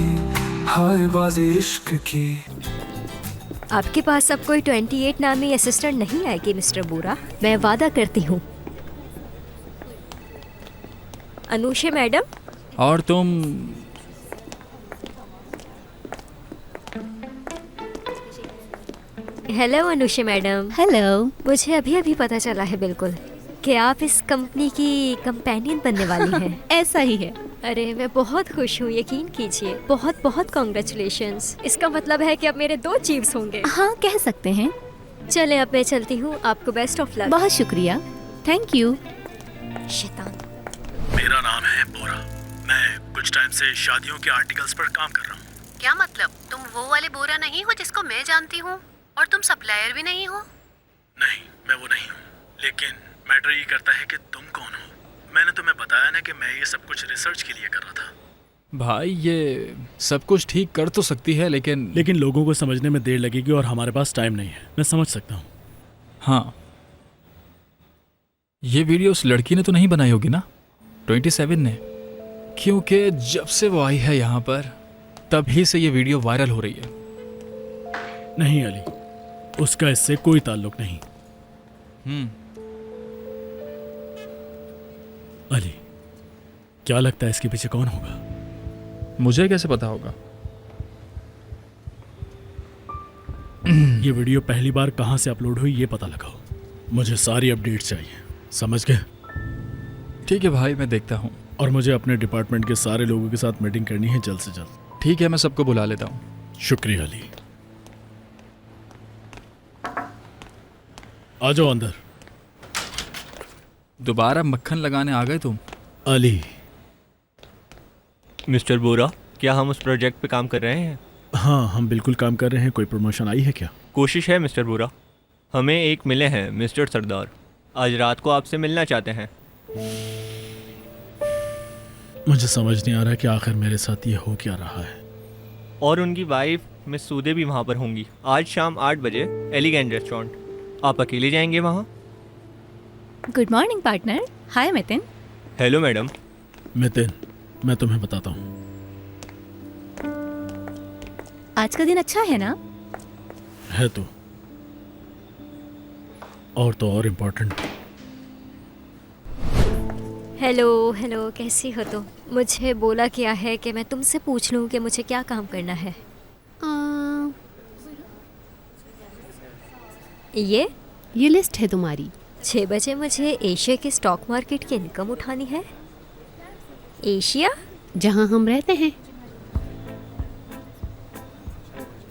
हाय बाजी इश्क की। आपके पास अब कोई 28 नामी असिस्टेंट नहीं आएगी मिस्टर बोरा, मैं वादा करती हूँ। अनुषा मैडम। और तुम? Hello Anusha madam. हेलो। मुझे अभी अभी पता चला है बिल्कुल कि आप इस कंपनी की कंपेनियन बनने वाली हैं। ऐसा ही है। अरे मैं बहुत खुश हूँ, यकीन कीजिए। बहुत बहुत कॉन्ग्रेचुलेशंस। इसका मतलब है कि अब मेरे 2 चीफ्स होंगे। हाँ, कह सकते हैं। चले अब मैं चलती हूँ, आपको बेस्ट ऑफ लक। बहुत शुक्रिया। Thank you. शैतान। मेरा नाम है बोरा। मैं कुछ टाइम से शादियों के आर्टिकल्स पर काम कर रहा हूँ। क्या मतलब? तुम वो वाले बोरा नहीं हो जिसको मैं जानती हूँ? और तुम सप्लायर भी नहीं हो? नहीं, मैं वो नहीं हूँ, लेकिन मैटर ये करता है कि तुम कौन हो। मैंने तुम्हें बताया ना कि मैं ये सब कुछ रिसर्च के लिए कर रहा था। भाई, ये सब कुछ ठीक कर तो सकती है, लेकिन लोगों को समझने में देर लगेगी और हमारे पास टाइम नहीं है। मैं समझ सकता हूँ। हाँ, ये वीडियो उस लड़की ने तो नहीं बनाई होगी ना, 27 ने? क्योंकि जब से वो आई है यहाँ पर, तभी से ये वीडियो वायरल हो रही है। नहीं अली, उसका इससे कोई ताल्लुक नहीं। अली, क्या लगता है इसके पीछे कौन होगा? मुझे कैसे पता होगा? ये वीडियो पहली बार कहाँ से अपलोड हुई ये पता लगाओ। मुझे सारी अपडेट्स चाहिए, समझ गए? ठीक है भाई, मैं देखता हूँ। और मुझे अपने डिपार्टमेंट के सारे लोगों के साथ मीटिंग करनी है जल्द से जल्द। ठीक है, मैं सबको बुला लेता हूँ। शुक्रिया अली। आ जाओ अंदर। दोबारा मक्खन लगाने आ गए तुम? अली। मिस्टर बोरा, क्या हम उस प्रोजेक्ट पे काम कर रहे हैं? हाँ, हम बिल्कुल काम कर रहे हैं। कोई प्रमोशन आई है क्या? कोशिश है मिस्टर बोरा। हमें एक मिले हैं मिस्टर सरदार, आज रात को आपसे मिलना चाहते हैं। मुझे समझ नहीं आ रहा कि आखिर मेरे साथ ये हो क्या रहा है। और उनकी वाइफ मिस सूदे भी वहाँ पर होंगी आज शाम 8 बजे एलिगेंट रेस्टोरेंट। आप अकेले जाएंगे वहाँ? Good morning partner. Hi Mitin. Hello madam. Mitin, मैं तुम्हें बताता हूँ। आज का दिन अच्छा है ना? है तो, और इम्पोर्टेंट। हेलो हेलो, कैसी हो तुम? मुझे बोला क्या है कि मैं तुमसे पूछ लूँ कि मुझे क्या काम करना है। ये लिस्ट है तुम्हारी। 6 बजे मुझे एशिया के स्टॉक मार्केट की इनकम उठानी है। एशिया? जहाँ हम रहते हैं।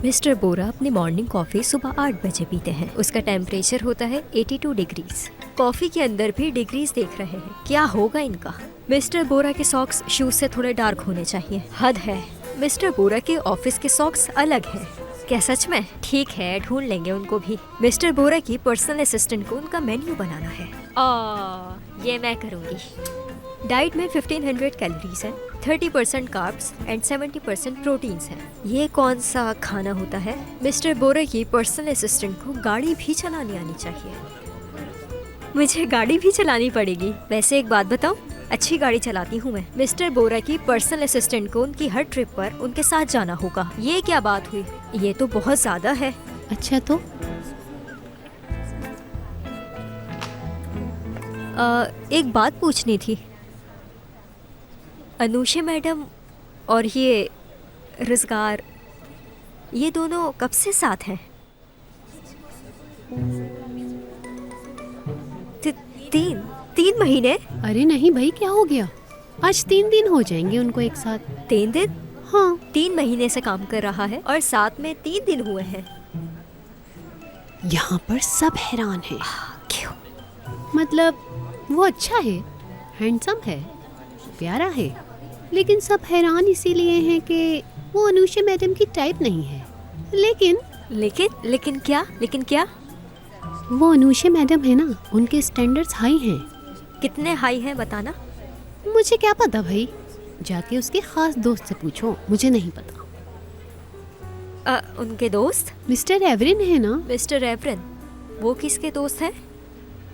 मिस्टर बोरा अपनी मॉर्निंग कॉफ़ी सुबह 8 बजे पीते हैं। उसका टेम्परेचर होता है 82 डिग्रीज। कॉफ़ी के अंदर भी डिग्रीज देख रहे हैं। क्या होगा इनका? मिस्टर बोरा के सॉक्स शूज से थोड़े डार्क होने चाहिए। हद है, मिस्टर बोरा के ऑफिस के सॉक्स अलग हैं। क्या सच में? ठीक है, ढूंढ लेंगे उनको भी। मिस्टर बोरा की पर्सनल असिस्टेंट को उनका मेन्यू बनाना है। ये मैं करूँगी। डाइट में 1500 कैलोरीज है। 30% कार्ब्स एंड 70% प्रोटीन्स हैं। ये कौन सा खाना होता है? मिस्टर बोरा की पर्सनल असिस्टेंट को गाड़ी भी चलानी आनी चाहिए। मुझे गाड़ी भी चलानी पड़ेगी। वैसे एक बात बताऊं, अच्छी गाड़ी चलाती हूँ मैं। मिस्टर बोरा की पर्सनल असिस्टेंट को उनकी हर ट्रिप पर उनके साथ जाना होगा। ये क्या बात हुई? ये तो बहुत ज्यादा है। अच्छा तो एक बात पूछनी थी। अनुषा मैडम और ये रोजगार, ये दोनों कब से साथ हैं? तीन महीने? अरे नहीं भाई, क्या हो गया? आज 3 दिन हो जाएंगे उनको एक साथ। 3 दिन? हाँ। 3 महीने से काम कर रहा है और साथ में 3 दिन हुए हैं। यहाँ पर सब हैरान हैं। क्यों? मतलब वो अच्छा है, हैंडसम है, प्यारा है, लेकिन सब हैरान इसीलिए हैं कि वो अनुषा मैडम की टाइप नहीं है। लेकिन क्या? वो अनुषा मैडम है ना, उनके स्टैंडर्ड्स हाई हैं। कितने हाई हैं बताना? मुझे क्या पता भाई, जाके उसके खास दोस्त से पूछो, मुझे नहीं पता। उनके दोस्त? मिस्टर एवरिन है ना। मिस्टर एवरिन? वो किसके दोस्त हैं?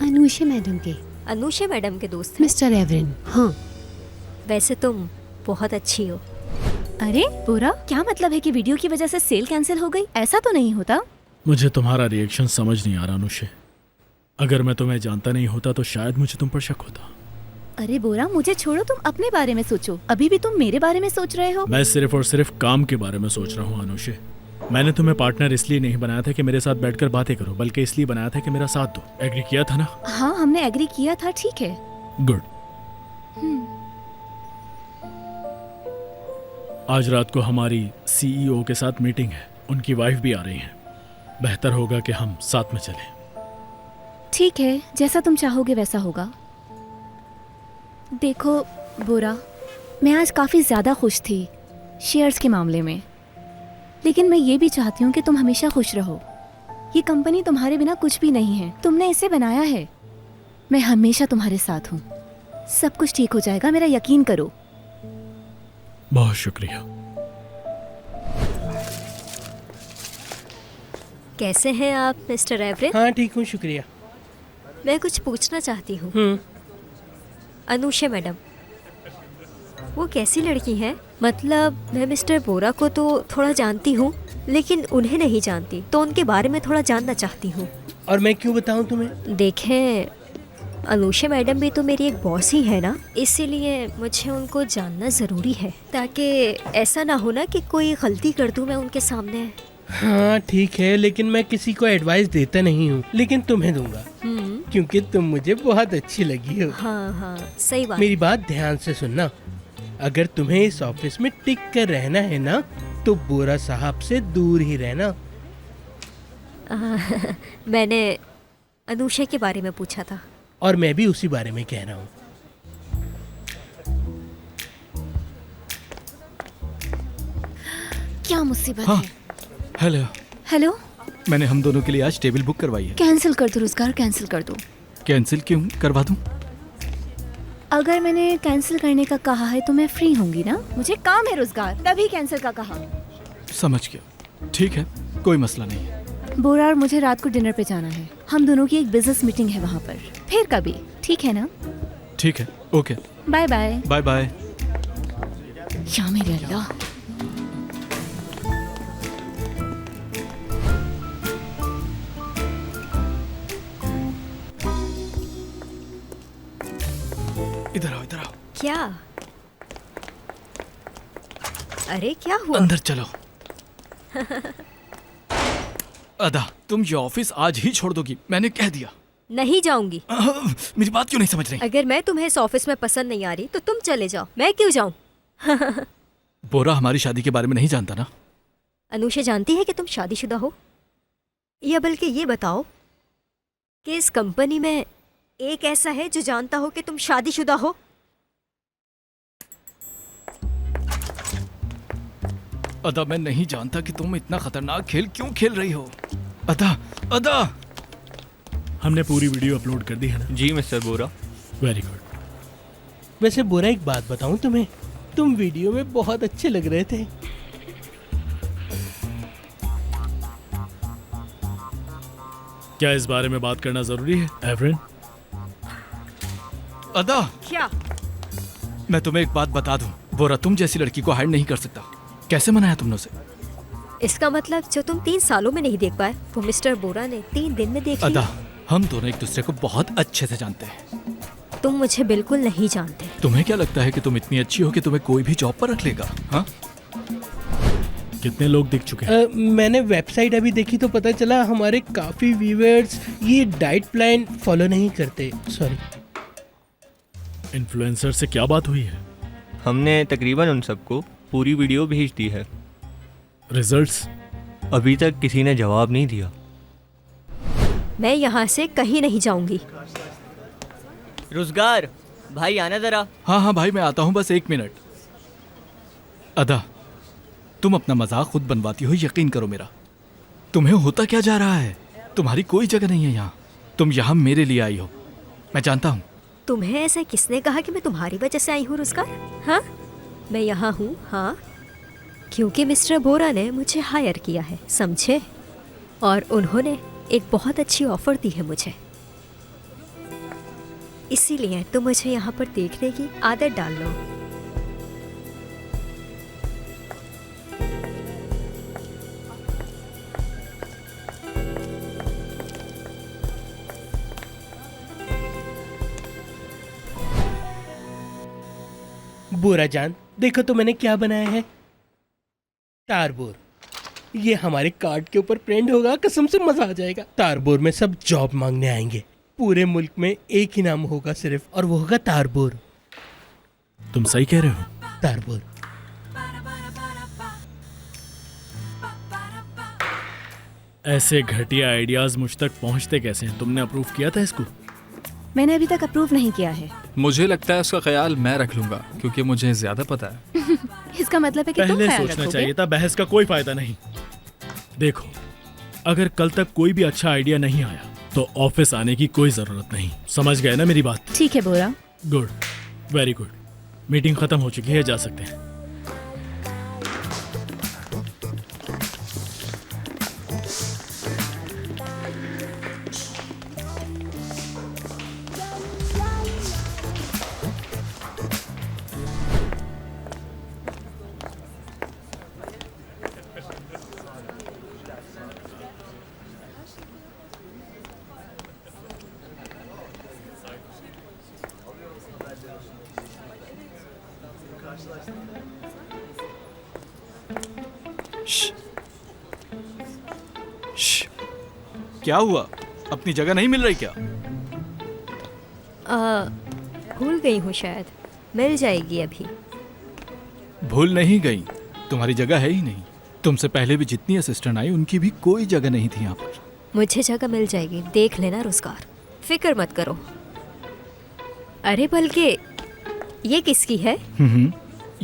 अनुषा मैडम के। अनुषा मैडम के दोस्त हैं? मिस्टर एवरिन, हाँ। वैसे तुम बहुत अच्छी हो। अरे बोरा, क्या मतलब है कि वीडियो की वजह से सेल कैंसिल हो गई? ऐसा तो नहीं होता। मुझे तुम्हारा रिएक्शन समझ नहीं आ रहा अनुषा। अगर मैं तुम्हें जानता नहीं होता तो शायद मुझे तुम पर शक होता। अरे बोरा, मुझे छोड़ो, तुम अपने बारे में सोचो। अभी भी तुम मेरे बारे में सोच रहे हो। मैं सिर्फ और सिर्फ काम के बारे में सोच रहा हूँ अनुषा। मैंने तुम्हें पार्टनर इसलिए नहीं बनाया था कि मेरे साथ बैठकर बातें करो, बल्कि इसलिए बनाया था कि मेरा साथ दो। एग्री किया था ना? हाँ, हमने एग्री किया था। ठीक है, गुड। आज रात को हमारी सीईओ के साथ मीटिंग है, उनकी वाइफ भी आ रही है। बेहतर होगा कि हम साथ में चलें। ठीक है, जैसा तुम चाहोगे वैसा होगा। देखो बोरा, मैं आज काफ़ी ज़्यादा खुश थी शेयर्स के मामले में, लेकिन मैं ये भी चाहती हूँ कि तुम हमेशा खुश रहो। ये कंपनी तुम्हारे बिना कुछ भी नहीं है, तुमने इसे बनाया है। मैं हमेशा तुम्हारे साथ हूँ। सब कुछ ठीक हो जाएगा, मेरा यकीन करो। बहुत शुक्रिया। कैसे हैं आप मिस्टर एवरिन? हाँ ठीक हूँ, शुक्रिया। मैं कुछ पूछना चाहती हूँ। अनुषा मैडम, वो कैसी लड़की है? मतलब मैं मिस्टर बोरा को तो थोड़ा जानती हूँ, लेकिन उन्हें नहीं जानती, तो उनके बारे में थोड़ा जानना चाहती हूँ। और मैं क्यों बताऊँ तुम्हें? देखें, अनुषा मैडम भी तो मेरी एक बॉस ही है ना, इसीलिए मुझे उनको जानना ज़रूरी है, ताकि ऐसा ना हो ना कि कोई गलती कर दूँ मैं उनके सामने। हाँ ठीक है, लेकिन मैं किसी को एडवाइस देता नहीं हूँ, लेकिन तुम्हें दूंगा क्योंकि तुम मुझे बहुत अच्छी लगी हो। हाँ, सही बात। मेरी बात ध्यान से सुनना। अगर तुम्हें इस ऑफिस में टिक कर रहना है ना, तो बोरा साहब से दूर ही रहना। मैंने अनुषा के बारे में पूछा था। और मैं भी उसी बारे में कह रहा हूँ। क्या मुसीबत हाँ। है? हेलो। मैंने हम दोनों के लिए आज टेबल बुक करवाई है। कैंसिल कर दो रोजगार, कैंसिल कर दो। कैंसिल क्यों करवा दूं? अगर मैंने कैंसिल करने का कहा है तो मैं फ्री होंगी ना, मुझे काम है रोजगार, तभी कैंसिल का कहा। समझ गया, ठीक है, कोई मसला नहीं है। बोरा और मुझे रात को डिनर पे जाना है, हम दोनों की एक बिजनेस मीटिंग है वहाँ पर, फिर कभी, ठीक है ना? ठीक है, okay. Bye bye. Bye bye. या मेरे अल्लाह। इधर आओ, इधर आओ। क्या? अरे क्या हुआ? अंदर चलो। अदा, तुम ये ऑफिस आज ही छोड़ दोगी, मैंने कह दिया। नहीं जाऊंगी। मेरी बात क्यों नहीं समझ रही? अगर मैं तुम्हें इस ऑफिस में पसंद नहीं आ रही तो तुम चले जाओ, मैं क्यों जाऊं? बोरा हमारी शादी के बारे में नहीं जानता ना? अनुषा जानती है कि तुम शादीशुदा हो? या बल्कि ये बताओ कि इस कंपनी में एक ऐसा है जो जानता हो कि तुम शादीशुदा हो? अदा, मैं नहीं जानता कि तुम इतना खतरनाक खेल क्यों खेल रही हो। अदा, अदा। हमने पूरी वीडियो अपलोड कर दी है ना? जी मिस्टर बोरा। Very good. वैसे बोरा, एक बात बताऊं तुम्हें? तुम वीडियो में बहुत अच्छे लग रहे थे। क्या इस बारे में बात करना जरूरी है एवरिन? अदा, क्या? मैं तुम्हें एक बात बता दूं, बोरा तुम जैसी लड़की को हायर नहीं कर सकता। कैसे मनाया तुमने उसे? इसका मतलब जो तुम 3 सालों में नहीं देख पाए वो मिस्टर बोरा ने 3 दिन में देख लिया। अदा, हम दोनों एक दूसरे को बहुत अच्छे से जानते हैं। तुम मुझे बिल्कुल नहीं जानते। तुम्हें क्या लगता है कि तुम इतनी अच्छी हो कि तुम्हें कोई भी जॉब पर रख लेगा? हाँ? कितने लोग दिख चुके हैं? मैंने वेबसाइट अभी देखी तो पता चला हमारे काफी व्यूअर्स ये डाइट प्लान फॉलो नहीं करते। सॉरी। इन्फ्लुएंसर से क्या बात हुई है? हमने तकरीबन उन सबको पूरी वीडियो भेज दी है। रिजल्ट्स? अभी तक किसी ने जवाब नहीं दिया। मैं यहाँ से कहीं नहीं जाऊंगी। रोजगार भाई आना जरा। हाँ हाँ भाई मैं आता हूँ, बस 1 मिनट। अदा, तुम अपना मजाक खुद बनवाती हो, यकीन करो मेरा। तुम्हें होता क्या जा रहा है? तुम्हारी कोई जगह नहीं है यहाँ। तुम यहाँ मेरे लिए आई हो, मैं जानता हूँ। तुम्हें ऐसा किसने कहा कि मैं तुम्हारी वजह से आई हूँ रोजगार? हाँ, मैं यहाँ हूँ हाँ क्योंकि मिस्टर बोरा ने मुझे हायर किया है, समझे? और उन्होंने एक बहुत अच्छी ऑफर दी है मुझे, इसीलिए तुम मुझे यहाँ पर देखने की आदत डाल लो। बोरा जान, देखो तो मैंने क्या बनाया है। तारबोर। ये हमारे कार्ड के ऊपर प्रिंट होगा, कसम से मजा आ जाएगा। तारबोर में सब जॉब मांगने आएंगे। पूरे मुल्क में एक ही नाम होगा सिर्फ, और वो होगा तारबोर। तुम सही कह रहे हो। तारबोर। ऐसे घटिया आइडियाज मुझ तक पहुंचते कैसे हैं? तुमने अप्रूव किया था इसको? मैंने अभी तक अप्रूव नहीं किया है। मुझे लगता है उसका ख्याल मैं रख लूंगा, क्योंकि मुझे ज्यादा पता है। इसका मतलब है कि तुम पहले ख्याल सोचना रखोगे? चाहिए था, बहस का कोई फायदा नहीं। देखो, अगर कल तक कोई भी अच्छा आइडिया नहीं आया तो ऑफिस आने की कोई जरूरत नहीं। समझ गए ना मेरी बात? ठीक है Bora. Good, very good. Meeting खत्म हो चुकी है, जा सकते हैं। क्या हुआ? अपनी जगह नहीं मिल रही क्या? भूल गई हूँ शायद, मिल जाएगी अभी। भूल नहीं गई, तुम्हारी जगह है ही नहीं। तुमसे पहले भी जितनी असिस्टेंट आई उनकी भी कोई जगह नहीं थी यहाँ पर। मुझे जगह मिल जाएगी, देख लेना रोजगार, फिक्र मत करो। अरे बल्कि ये किसकी है?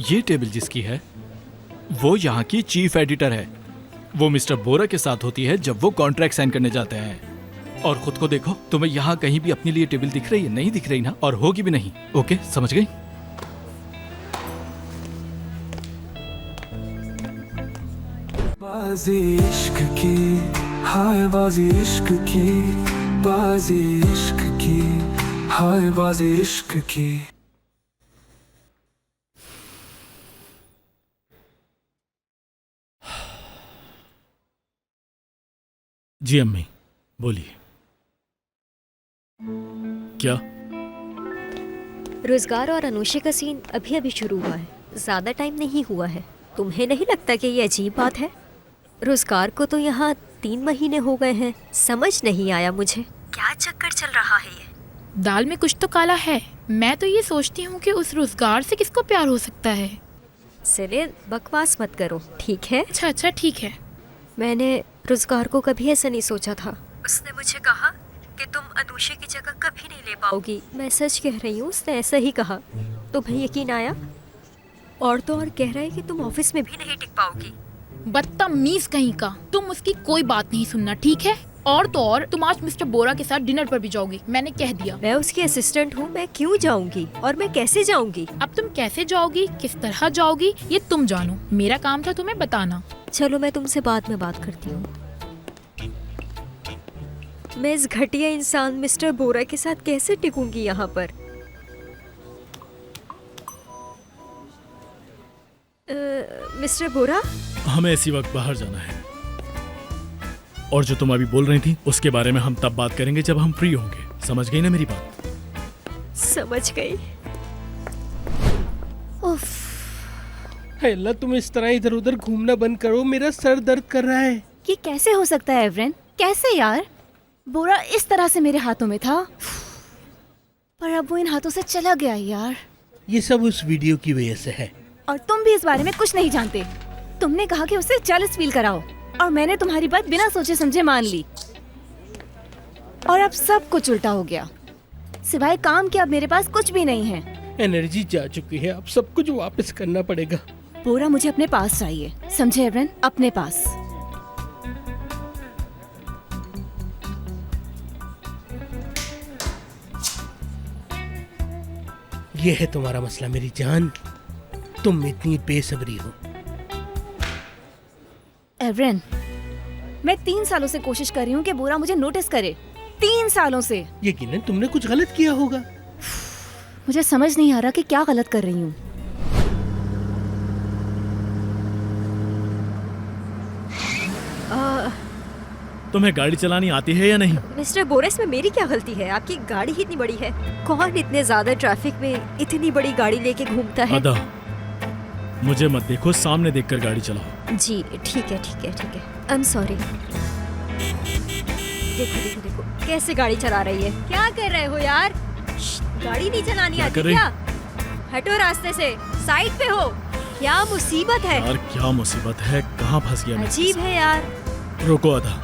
ये टेबल जिसकी है वो यहाँ की चीफ एडिटर है। वो मिस्टर बोरा के साथ होती है जब वो कॉन्ट्रैक्ट साइन करने जाते हैं। और खुद को देखो, तुम्हें यहाँ कहीं भी अपने लिए टेबल दिख रही है? नहीं दिख रही ना, और होगी भी नहीं। ओके, समझ गई? बाजी इश्क की, हाय बाजी इश्क की, बाजी इश्क की, हाय बाजी इश्क की। जी अम्मी, बोलिए। क्या? रोजगार और अनुष्का का सीन अभी अभी शुरू हुआ है, ज्यादा टाइम नहीं हुआ है। तुम्हें नहीं लगता कि ये अजीब बात है? रोजगार को तो यहाँ 3 महीने हो गए हैं। समझ नहीं आया मुझे, क्या चक्कर चल रहा है ये? दाल में कुछ तो काला है। मैं तो ये सोचती हूँ कि उस रोजगार से किसको प्यार हो सकता है। सिले, बकवास मत करो, ठीक है? अच्छा ठीक है। मैंने रोजगार को कभी ऐसा नहीं सोचा था। उसने मुझे कहा कि तुम अनुष्का की जगह कभी नहीं ले पाओगी। मैं सच कह रही हूँ, उसने ऐसा ही कहा। तुम्हें यकीन आया? और तो और कह रहा है कि तुम ऑफिस में भी नहीं टिक पाओगी। बदतमीज कहीं का। तुम उसकी कोई बात नहीं सुनना, ठीक है? और तो और तुम आज मिस्टर बोरा के साथ डिनर पर भी जाओगी, मैंने कह दिया। मैं उसकी असिस्टेंट हूँ, मैं क्यों जाऊंगी और मैं कैसे जाऊंगी? अब तुम कैसे जाओगी, किस तरह जाओगी, ये तुम जानो। मेरा काम था तुम्हें बताना। चलो मैं तुमसे बाद में बात करती हूँ। मैं इस घटिया इंसान मिस्टर बोरा के साथ कैसे टिकूंगी यहाँ पर? मिस्टर बोरा, हमें इसी वक्त बाहर जाना है और जो तुम अभी बोल रही थी उसके बारे में हम तब बात करेंगे जब हम फ्री होंगे। समझ गई ना मेरी बात? समझ गई। अल्लाह, तुम इस तरह इधर उधर घूमना बंद करो, मेरा सर दर्द कर रहा है। ये कैसे हो सकता है एवरेन? कैसे यार? बोरा इस तरह से मेरे हाथों में था, पर अब वो इन हाथों से चला गया यार। ये सब उस वीडियो की वजह से है। और तुम भी इस बारे में कुछ नहीं जानते। तुमने कहा कि उसे जेलस फील कराओ और मैंने तुम्हारी बात बिना सोचे समझे मान ली। और अब सब कुछ उल्टा हो गया। सिवाय काम के अब मेरे पास कुछ भी नहीं है। एनर्जी जा चुकी है, अब सब कुछ वापस करना पड़ेगा। बोरा मुझे अपने पास चाहिए, समझे एवरेन? अपने पास। ये है तुम्हारा मसला मेरी जान, तुम इतनी बेसब्री हो। एवरेन, मैं 3 सालों से कोशिश कर रही हूँ कि बोरा मुझे नोटिस करे। 3 सालों से। यकीनन तुमने कुछ गलत किया होगा। मुझे समझ नहीं आ रहा कि क्या गलत कर रही हूँ। तुम्हें गाड़ी चलानी आती है या नहीं? मिस्टर बोरा, इसमें मेरी क्या गलती है? आपकी गाड़ी ही इतनी बड़ी है। कौन इतने ज्यादा ट्रैफिक में इतनी बड़ी गाड़ी लेके घूमता है? अदा, मुझे मत देखो, सामने देखकर गाड़ी चलाओ। जी ठीक है ठीक है ठीक है। I am sorry. देखो देखो देखो कैसे गाड़ी चला रही है। क्या कर रहे हो यार? गाड़ी नहीं चलानी आती क्या? हटो रास्ते से, साइड पे हो। क्या मुसीबत है यार? क्या मुसीबत है? कहाँ फंस गया मैं? अजीब है यार। रुको अदा,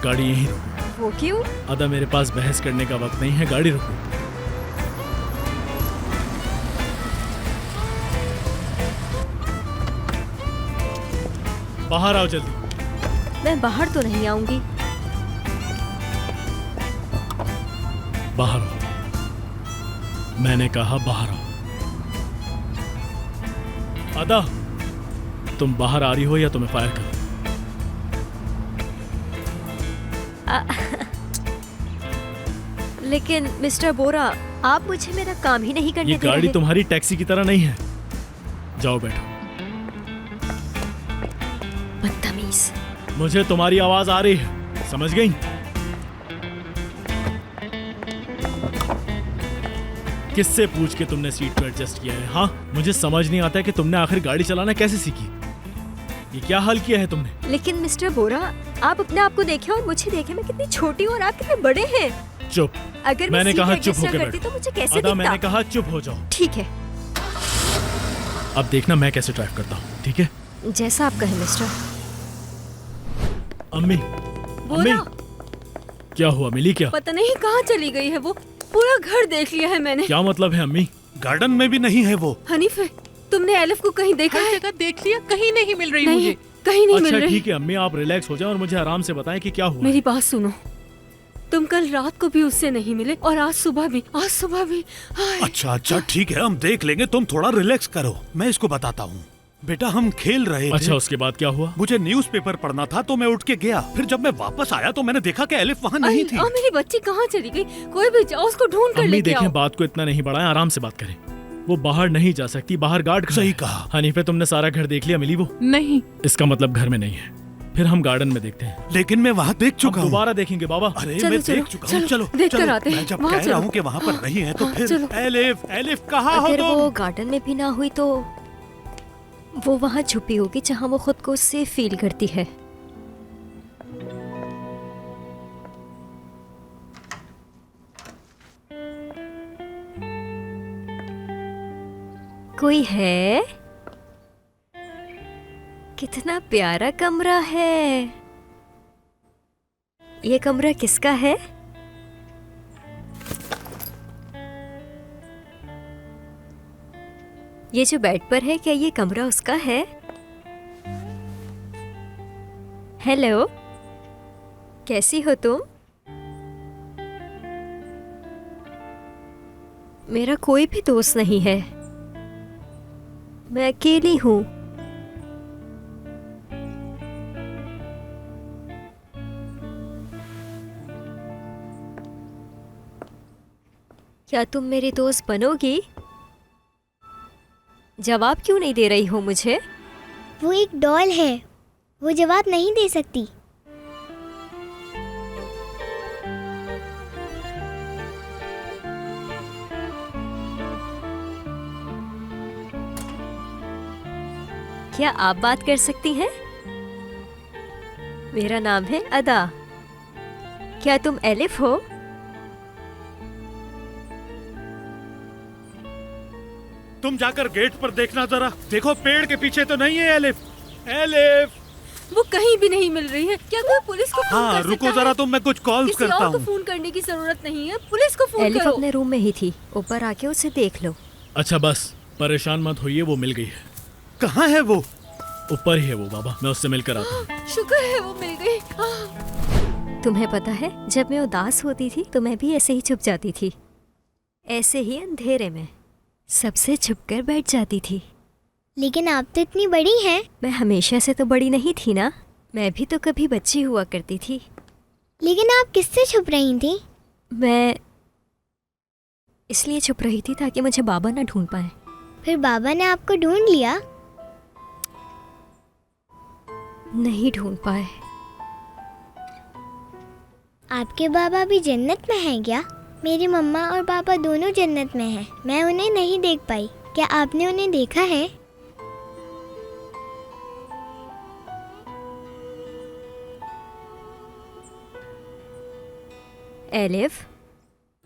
गाड़ी यहीं रोको। वो क्यों? अदा, मेरे पास बहस करने का वक्त नहीं है, गाड़ी रोको। बाहर आओ जल्दी। मैं बाहर तो नहीं आऊंगी। बाहर आओ, मैंने कहा बाहर आओ। अदा, तुम बाहर आ रही हो या तुम्हें फायर करूं? लेकिन मिस्टर बोरा, आप मुझे मेरा काम ही नहीं करने ये दे रहे। गाड़ी तुम्हारी टैक्सी की तरह नहीं है। जाओ बैठो। बदतमीज। मुझे तुम्हारी आवाज आ रही है, समझ गई? किससे पूछ के तुमने सीट को एडजस्ट किया है? हाँ, मुझे समझ नहीं आता है कि तुमने आखिर गाड़ी चलाना कैसे सीखी। ये क्या हाल किया है तुमने? लेकिन मिस्टर बोरा, आप अपने आप को देखें और मुझे देखें। मैं कितनी छोटी हूँ और आप कितने बड़े हैं। चुप। अगर मैंने कहा चुप होके करती बैठो। तो मुझे कैसे अदा, दिखता? मैंने कहा चुप हो जाओ। ठीक है, अब देखना मैं कैसे ड्राइव करता हूँ, ठीक है? जैसा आप कहें मिस्टर। अम्मी, अम्मी, क्या हुआ? मिली क्या? पता नहीं कहाँ चली गई है वो। पूरा घर देख लिया है मैंने। क्या मतलब है अम्मी? गार्डन में भी नहीं है वो। हनीफे, तुमने एलिफ को कहीं देखा है? जगह देख लिया, कहीं नहीं मिल रही नहीं, मुझे। कहीं नहीं मिल अच्छा रही। ठीक है अम्मी, आप रिलैक्स हो जाएं और मुझे आराम से बताएं कि क्या हुआ। मेरी बात सुनो, तुम कल रात को भी उससे नहीं मिले और आज सुबह भी। अच्छा अच्छा ठीक है, हम देख लेंगे, तुम थोड़ा रिलैक्स करो, मैं इसको बताता हूँ। बेटा, हम खेल रहे थे। अच्छा, उसके बाद क्या हुआ? मुझे न्यूज़पेपर पढ़ना था तो मैं उठ के गया। फिर जब मैं वापस आया तो मैंने देखा कि एलिफ वहाँ नहीं थी। मेरी बच्ची कहाँ चली गई? कोई भी जाओ, उसको ढूंढ कर अम्मी लेके देखें, आओ। बात को इतना नहीं बढ़ाएं, आराम से बात करें। वो बाहर नहीं जा सकती, बाहर गार्ड खड़ा है। सही कहा। हनीफे, तुमने सारा घर देख लिया? मिली वो? नहीं। इसका मतलब घर में नहीं है। फिर हम गार्डन में देखते हैं। लेकिन मैं वहाँ देख चुका हूँ। दोबारा देखेंगे बाबा। अरे मैं देख चुका हूँ। चलो देख कर आते हैं। मैं जब वहाँ कह रहा चलो। हूँ कि वहाँ पर नहीं है तो फिर चलो। एलिफ, एलिफ कहाँ हो अगर तुम? वो गार्डन में भी ना हुई तो वो वहाँ छुपी होगी जहाँ वो खुद को सेफ फील करती है। कोई है? कितना प्यारा कमरा है। ये कमरा किसका है? ये जो बेड पर है, क्या ये कमरा उसका है? हेलो, कैसी हो तुम? मेरा कोई भी दोस्त नहीं है, मैं अकेली हूँ। क्या तुम मेरी दोस्त बनोगी? जवाब क्यों नहीं दे रही हो मुझे? वो एक डॉल है, वो जवाब नहीं दे सकती। क्या आप बात कर सकती हैं? मेरा नाम है अदा। क्या तुम एलिफ हो? तुम जाकर गेट पर देखना जरा, देखो पेड़ के पीछे तो नहीं है एलिफ। एलिफ वो कहीं भी नहीं मिल रही है। क्या कोई पुलिस को फोन हाँ कर रुको सकता जरा, है? तुम मैं कुछ कॉल्स किसी करता और को हूँ। फोन करने की जरूरत नहीं है, पुलिस को फोन एलिफ करो। अपने रूम में ही थी, ऊपर आके उसे देख लो। अच्छा बस परेशान मत होइए, वो मिल गई है। कहाँ है वो? ऊपर ही है वो बाबा, मैं उससे मिलकर आता हूँ। शुक्र है वो मिल गई। तुम्हें पता है, जब मैं उदास होती थी तो मैं भी ऐसे ही छुप जाती थी, ऐसे ही अंधेरे में सबसे छुपकर बैठ जाती थी। लेकिन आप तो इतनी बड़ी हैं। मैं हमेशा से तो बड़ी नहीं थी ना, मैं भी तो कभी बच्ची हुआ करती थी। लेकिन आप किससे छुप रही थी? मैं इसलिए छुप रही थी ताकि मुझे बाबा ना ढूंढ पाए। फिर बाबा ने आपको ढूंढ लिया? नहीं ढूंढ पाए। आपके बाबा भी जन्नत में हैं क्या? मेरी मम्मा और पापा दोनों जन्नत में हैं, मैं उन्हें नहीं देख पाई। क्या आपने उन्हें देखा है? एलिफ,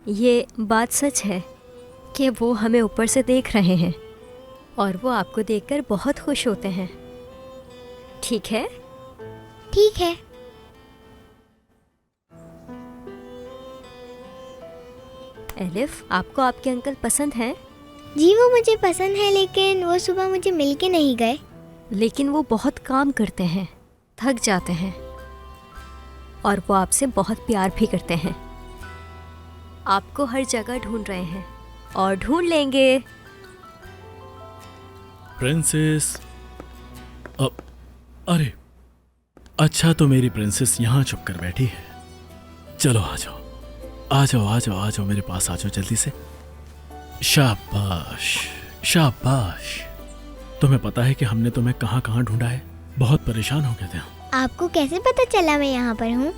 ये बात सच है कि वो हमें ऊपर से देख रहे हैं और वो आपको देखकर बहुत खुश होते हैं, ठीक है? ठीक है। एलिफ, आपको आपके अंकल पसंद हैं? जी वो मुझे पसंद है, लेकिन वो सुबह मुझे मिल के नहीं गए। लेकिन वो बहुत काम करते हैं, थक जाते हैं और वो आपसे बहुत प्यार भी करते हैं। आपको हर जगह ढूंढ रहे हैं और ढूंढ लेंगे। प्रिंसेस, अरे अच्छा तो मेरी प्रिंसेस यहाँ छुप कर बैठी है। चलो आ जाओ आ जाओ आ जाओ आ जाओ, मेरे पास आ जाओ जल्दी से। शाबाश शाबाश। तुम्हें पता है कि हमने तुम्हें कहाँ कहाँ ढूंढा है, बहुत परेशान हो गए थे हम। आपको कैसे पता चला मैं यहाँ पर हूँ?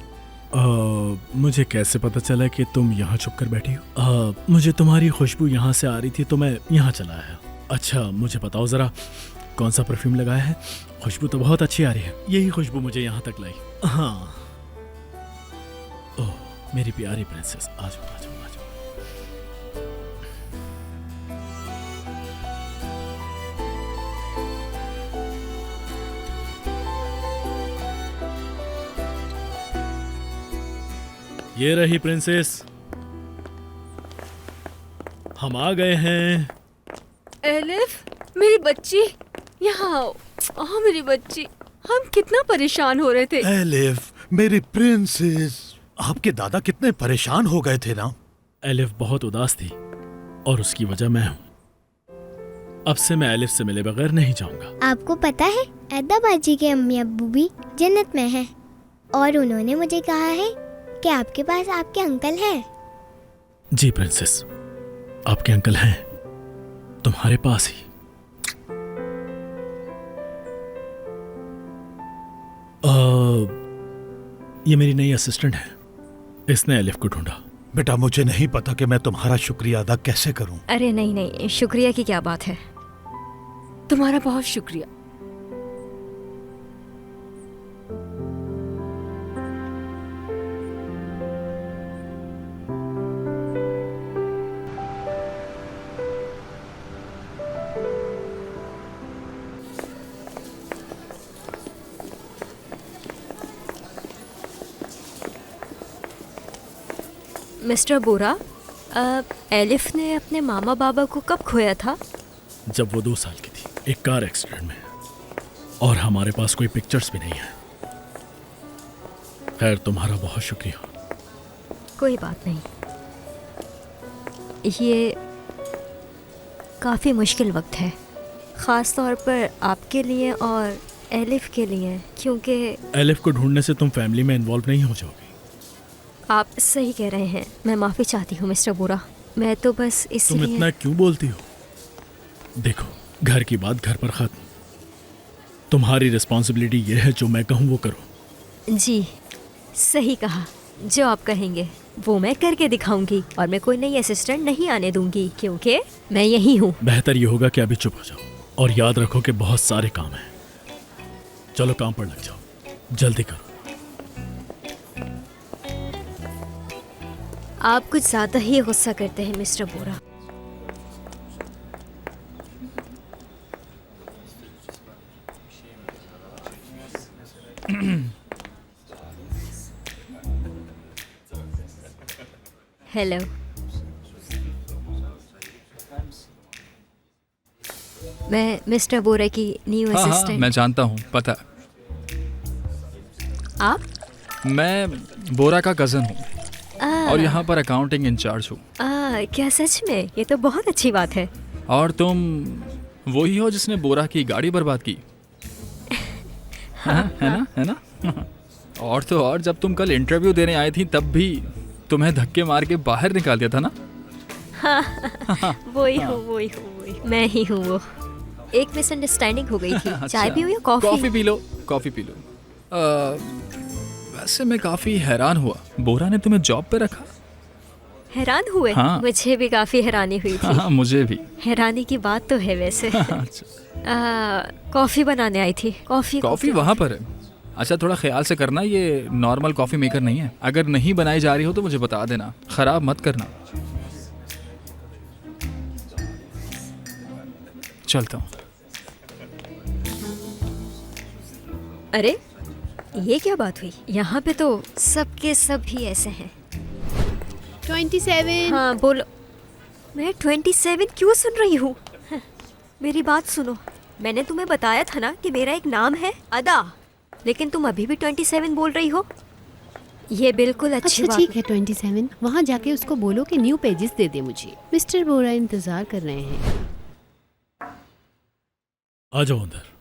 मुझे कैसे पता चला कि तुम यहाँ छुप कर बैठी हो? मुझे तुम्हारी खुशबू यहाँ से आ रही थी तो मैं यहाँ चला आया। अच्छा मुझे बताओ जरा, कौन सा परफ्यूम लगाया है? खुशबू तो बहुत अच्छी आ रही है, यही खुशबू मुझे यहाँ तक लाई। हाँ, ओह मेरी प्यारी प्रिंसेस, आ जाओ आ जाओ आ जाओ। ये रही प्रिंसेस, हम आ गए हैं। एलिफ, मेरी बच्ची, यहाँ आओ। आओ मेरी बच्ची, हम कितना परेशान हो रहे थे। एलिफ मेरी प्रिंसेस, आपके दादा कितने परेशान हो गए थे ना। एलिफ बहुत उदास थी और उसकी वजह मैं हूँ। अब से मैं एलिफ से मिले बगैर नहीं जाऊंगा। आपको पता है अदा बाजी के अम्मी अब्बू भी जन्नत में हैं और उन्होंने मुझे कहा है कि आपके पास आपके अंकल हैं। जी प्रिंसेस, आपके अंकल हैं तुम्हारे पास ही। ये मेरी नई असिस्टेंट है, इसने एलिफ को ढूंढा। बेटा मुझे नहीं पता कि मैं तुम्हारा शुक्रिया अदा कैसे करूं। अरे नहीं नहीं, शुक्रिया की क्या बात है। तुम्हारा बहुत शुक्रिया। मिस्टर बोरा, एलिफ ने अपने मामा बाबा को कब खोया था? जब वो 2 साल की थी, एक कार एक्सीडेंट में। और हमारे पास कोई पिक्चर्स भी नहीं है। खैर, तुम्हारा बहुत शुक्रिया। कोई बात नहीं। ये काफ़ी मुश्किल वक्त है, ख़ास तौर पर आपके लिए और एलिफ के लिए, क्योंकि एलिफ को ढूंढने से तुम फैमिली में इन्वॉल्व नहीं हो जाओगी। आप सही कह रहे हैं। मैं माफ़ी चाहती हूँ मिस्टर बोरा। मैं तो बस इसलिए। तुम इतना क्यों बोलती हो? देखो, घर की बात घर पर ख़त्म। तुम्हारी रिस्पॉन्सिबिलिटी ये है, जो मैं कहूँ वो करो। जी सही कहा। जो आप कहेंगे वो मैं करके दिखाऊंगी, और मैं कोई नई असिस्टेंट नहीं आने दूंगी, क्योंकि मैं यही हूँ। बेहतर ये होगा कि अभी चुप हो जाओ, और याद रखो कि बहुत सारे काम हैं। चलो काम पर लग जाओ, जल्दी करो। आप कुछ ज़्यादा ही गुस्सा करते हैं मिस्टर बोरा। हेलो। मैं मिस्टर बोरा की न्यू असिस्टेंट। मैं जानता हूँ, पता। आप? मैं बोरा का कज़न हूँ और यहाँ पर अकाउंटिंग इंचार्ज हूँ। क्या सच में? ये तो बहुत अच्छी बात है। और तुम वही हो जिसने बोरा की गाड़ी बर्बाद की? हाँ, है ना? और तो और, जब तुम कल इंटरव्यू देने आई थी तब भी तुम्हें धक्के मार के बाहर निकाल दिया था ना? हाँ, वही हूँ, मैं ही हूँ वो। एक मिसअंडरस्टैंडिंग हो गई थी। चाय पियो या कॉफी? Coffee P low. वैसे मैं काफी हैरान हुआ, बोरा ने तुम्हें जॉब पे रखा। हैरान हुए? हाँ। मुझे भी काफी हैरानी हुई थी। हाँ, मुझे भी। हैरानी की बात तो है वैसे। कॉफी बनाने आई थी। कॉफी वहाँ पर है। अच्छा, थोड़ा ख्याल से करना, ये नॉर्मल कॉफी मेकर नहीं है। अगर नहीं बनाई जा रही हो तो मुझे बता देना, खराब मत करना। चलता हूँ। अरे ये क्या बात हुई? यहाँ पे तो सबके सब ही ऐसे हैं। 27। हाँ बोलो। मैं 27 क्यों सुन रही हूँ? मेरी बात सुनो। मैंने तुम्हें बताया था ना कि मेरा एक नाम है अदा, लेकिन तुम अभी भी 27 बोल रही हो। ये बिल्कुल अच्छी बात। ठीक है 27। वहाँ जाके उसको बोलो कि न्यू पेजेस दे दे मुझे। मिस्टर बोरा इंतजार कर रहे हैं। आ जाओ अंदर।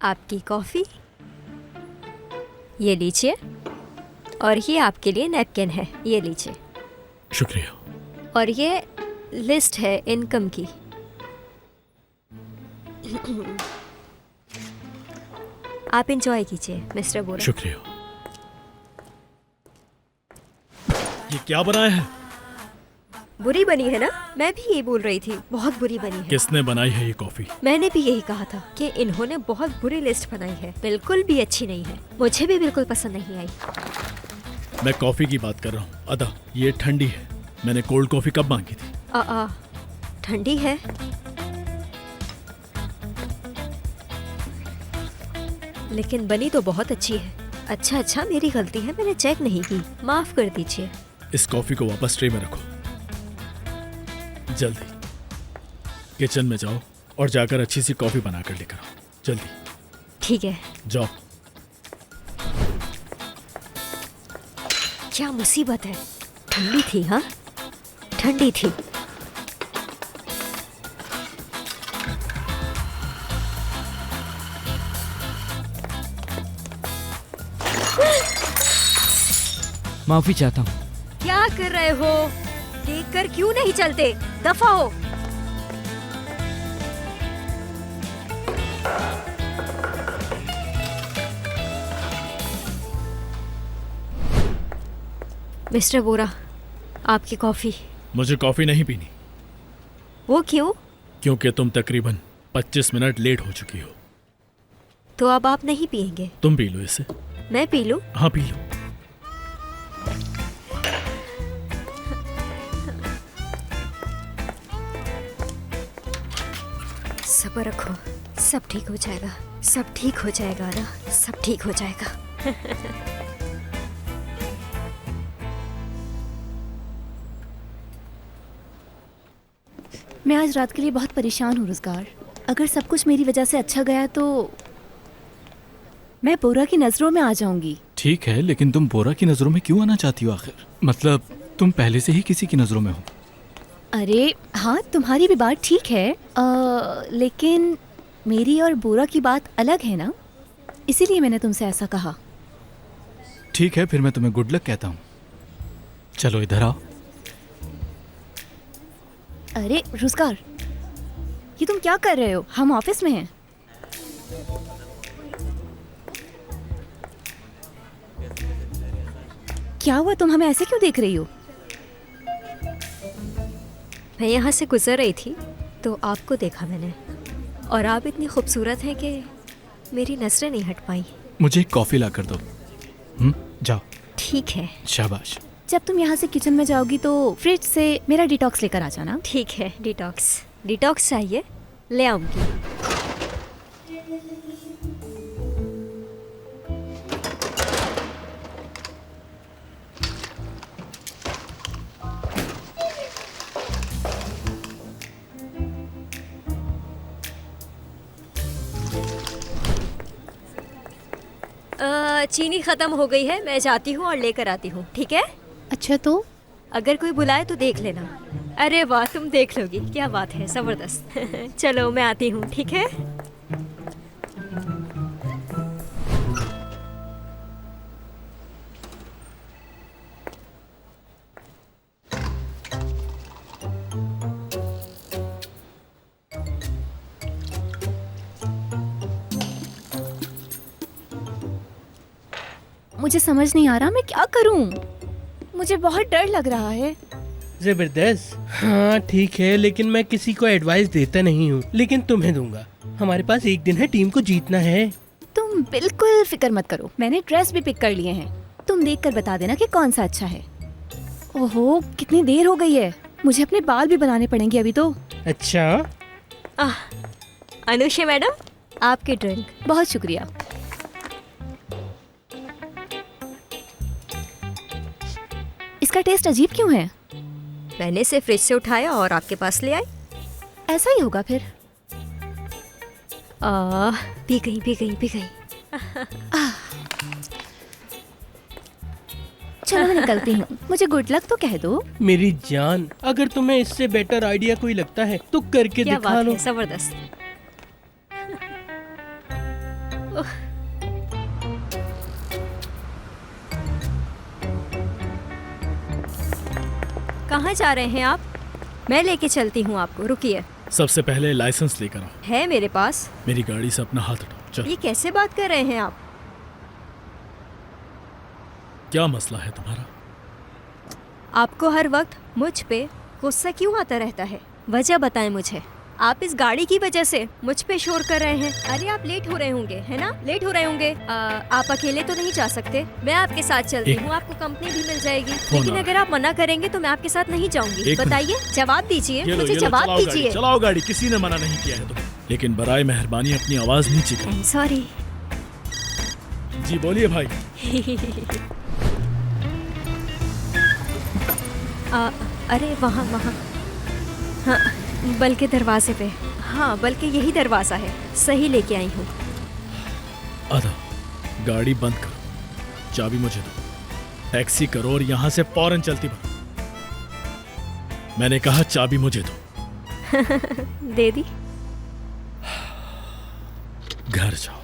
आपकी कॉफी ये लीजिए, और ये आपके लिए नैपकिन है, ये लीजिए। शुक्रिया। और ये लिस्ट है इनकम की। आप इंजॉय कीजिए मिस्टर बोरा। शुक्रिया। ये क्या बनाया है? बुरी बनी है ना? मैं भी यही बोल रही थी, बहुत बुरी बनी है। किसने बनाई है ये कॉफी? मैंने भी यही कहा था कि इन्होंने बहुत बुरी लिस्ट बनाई है, बिल्कुल भी अच्छी नहीं है। मुझे भी बिल्कुल पसंद नहीं आई। मैं कॉफी की बात कर रहा हूँ। अदा, ये ठंडी है। मैंने कोल्ड कॉफी कब मांगी थी? ठंडी है। लेकिन बनी तो बहुत अच्छी है। अच्छा, मेरी गलती है, मैंने चेक नहीं की, माफ कर दीजिए। इस कॉफी को वापस ट्रे में रखो। जल्दी किचन में जाओ और जाकर अच्छी सी कॉफी बनाकर लेकर आओ। जल्दी। ठीक है, जाओ। क्या मुसीबत है? ठंडी थी। हाँ, ठंडी थी। माफी चाहता हूँ। क्या कर रहे हो? देखकर क्यों नहीं चलते? दफा हो। मिस्टर बोरा, आपकी कॉफी। मुझे कॉफी नहीं पीनी। वो क्यों? क्योंकि तुम तकरीबन 25 मिनट लेट हो चुकी हो। तो अब आप नहीं पियेंगे? तुम पी लो इसे। मैं पी लूं? हाँ, पी लो। सब्र रखो, सब ठीक हो जाएगा, सब ठीक हो जाएगा ना, सब ठीक हो जाएगा। मैं आज रात के लिए बहुत परेशान हूँ रोजगार। अगर सब कुछ मेरी वजह से अच्छा गया तो मैं बोरा की नजरों में आ जाऊंगी। ठीक है, लेकिन तुम बोरा की नजरों में क्यों आना चाहती हो आखिर? मतलब तुम पहले से ही किसी की नजरों में हो। अरे हाँ, तुम्हारी भी बात ठीक है, लेकिन मेरी और बोरा की बात अलग है ना, इसीलिए मैंने तुमसे ऐसा कहा। ठीक है, फिर मैं तुम्हें गुड लक कहता हूँ। चलो इधर आओ। अरे रोजगार, ये तुम क्या कर रहे हो? हम ऑफिस में हैं। क्या हुआ, तुम हमें ऐसे क्यों देख रही हो? मैं यहाँ से गुजर रही थी तो आपको देखा मैंने, और आप इतनी खूबसूरत हैं कि मेरी नजरें नहीं हट पाई। मुझे एक कॉफी ला कर दो। जाओ। ठीक है। शाबाश। जब तुम यहाँ से किचन में जाओगी तो फ्रिज से मेरा डिटॉक्स लेकर आ जाना। ठीक है। डिटॉक्स चाहिए, ले आऊंगी। चीनी खत्म हो गई है, मैं जाती हूँ और लेकर आती हूँ। ठीक है? अच्छा, तो अगर कोई बुलाए तो देख लेना। अरे वाह, तुम देख लोगी, क्या बात है, जबरदस्त। चलो मैं आती हूँ। ठीक है? मुझे समझ नहीं आ रहा मैं क्या करूं। मुझे बहुत डर लग रहा है। जबरदस्त। हाँ ठीक है, लेकिन मैं किसी को एडवाइस देता नहीं हूँ, लेकिन तुम्हें दूंगा। हमारे पास एक दिन है, टीम को जीतना है। तुम बिल्कुल फिक्र मत करो, मैंने ड्रेस भी पिक कर लिए हैं। तुम देखकर बता देना कि कौन सा अच्छा है। ओहो, कितनी देर हो गई है, मुझे अपने बाल भी बनाने पड़ेंगे अभी तो। अच्छा। अनुषा मैडम, आपकी ड्रिंक। बहुत शुक्रिया। इसका टेस्ट अजीब क्यों है? मैंने इसे फ्रिज से उठाया और आपके पास ले आई। ऐसा ही होगा फिर। पी गई। चलो मैं निकलती हूँ, मुझे गुड लक तो कह दो। मेरी जान, अगर तुम्हें इससे बेटर आइडिया कोई लगता है तो करके दिखा लो। जबरदस्त। कहाँ जा रहे हैं आप? मैं लेके चलती हूँ आपको, रुकिए। सबसे पहले लाइसेंस लेकर आओ। है मेरे पास। मेरी गाड़ी से अपना हाथ हटाओ। चल। ये कैसे बात कर रहे हैं आप? क्या मसला है तुम्हारा? आपको हर वक्त मुझ पे गुस्सा क्यों आता रहता है? वजह बताएं मुझे। आप इस गाड़ी की वजह से मुझ पे शोर कर रहे हैं। अरे आप लेट हो रहे होंगे, है ना? लेट हो रहे होंगे। आप अकेले तो नहीं जा सकते, मैं आपके साथ चलती हूँ, आपको कंपनी भी मिल जाएगी। लेकिन अगर आप मना करेंगे तो मैं आपके साथ नहीं जाऊंगी। बताइए, जवाब दीजिए, मुझे जवाब दीजिए। चलाओ गाड़ी, किसी ने मना नहीं किया है तुम्हें, लेकिन बराए मेहरबानी अपनी आवाज नीचे करो। सॉरी। जी बोलिए भाई। अरे वहाँ। हाँ, बल्कि दरवाजे पे। हाँ, बल्कि यही दरवाजा है, सही लेके आई हूँ। आधा गाड़ी बंद करो, चाबी मुझे दो, टैक्सी करो और यहाँ से फौरन चलती भागो। मैंने कहा चाबी मुझे दो। दे दी। घर जाओ।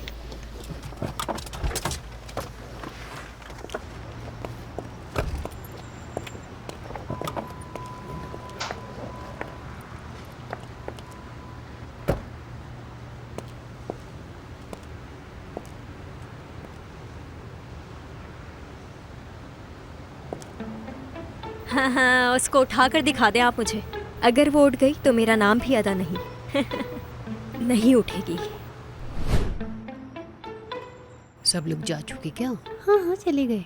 हाँ, उसको उठा कर दिखा दें आप मुझे। अगर वो उठ गई तो मेरा नाम भी अदा नहीं। नहीं उठेगी। सब लोग जा चुके क्या? हाँ, चले गए।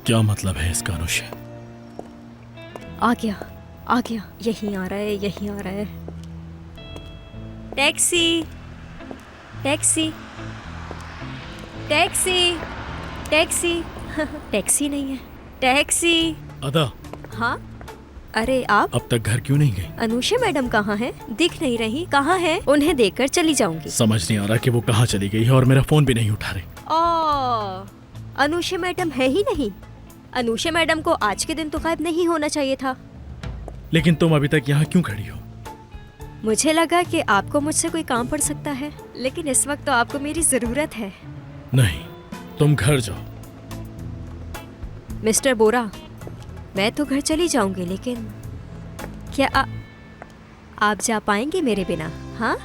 क्या मतलब है इसका अनुष्य? आ गया, यहीं आ रहा है, यहीं आ रहा है। Taxi taxi taxi taxi taxi नहीं है, टैक्सी। अदा, हाँ, अरे आप अब तक घर क्यों नहीं गई? अनुषा मैडम कहाँ है? दिख नहीं रही। कहाँ है? उन्हें देखकर चली जाऊंगी। समझ नहीं आ रहा कि वो कहाँ चली गई है और मेरा फोन भी नहीं उठा रही। अनुषा मैडम है ही नहीं। अनुषा मैडम को आज के दिन तो गायब नहीं होना चाहिए था। लेकिन तुम अभी तक यहाँ क्यों खड़ी हो? मुझे लगा कि आपको मुझसे कोई काम पड़ सकता है, लेकिन इस वक्त तो आपको मेरी जरूरत है। नहीं, तुम घर जाओ। मिस्टर बोरा, मैं तो घर चली जाऊंगी, लेकिन क्या आप जा पाएंगे मेरे बिना? हाँ,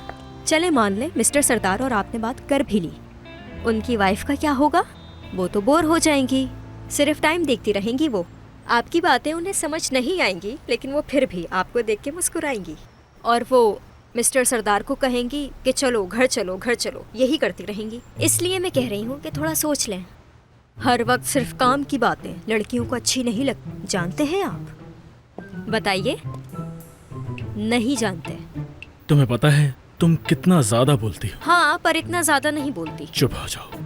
चले मान ले मिस्टर सरदार और आपने बात कर भी ली। उनकी वाइफ का क्या होगा? वो तो बोर हो जाएंगी, सिर्फ टाइम देखती रहेंगी। वो आपकी बातें उन्हें समझ नहीं आएंगी, लेकिन वो फिर भी आपको देख के मुस्कुराएंगी और वो मिस्टर सरदार को कहेंगी कि चलो घर चलो, घर चलो, यही करती रहेंगी। इसलिए मैं कह रही हूँ कि थोड़ा सोच लें। हर वक्त सिर्फ काम की बातें लड़कियों को अच्छी नहीं लगती, जानते हैं आप? बताइए। नहीं जानते? तुम्हें पता है तुम कितना ज्यादा बोलती हो। हाँ, पर इतना ज्यादा नहीं बोलती। चुप हो जाओ।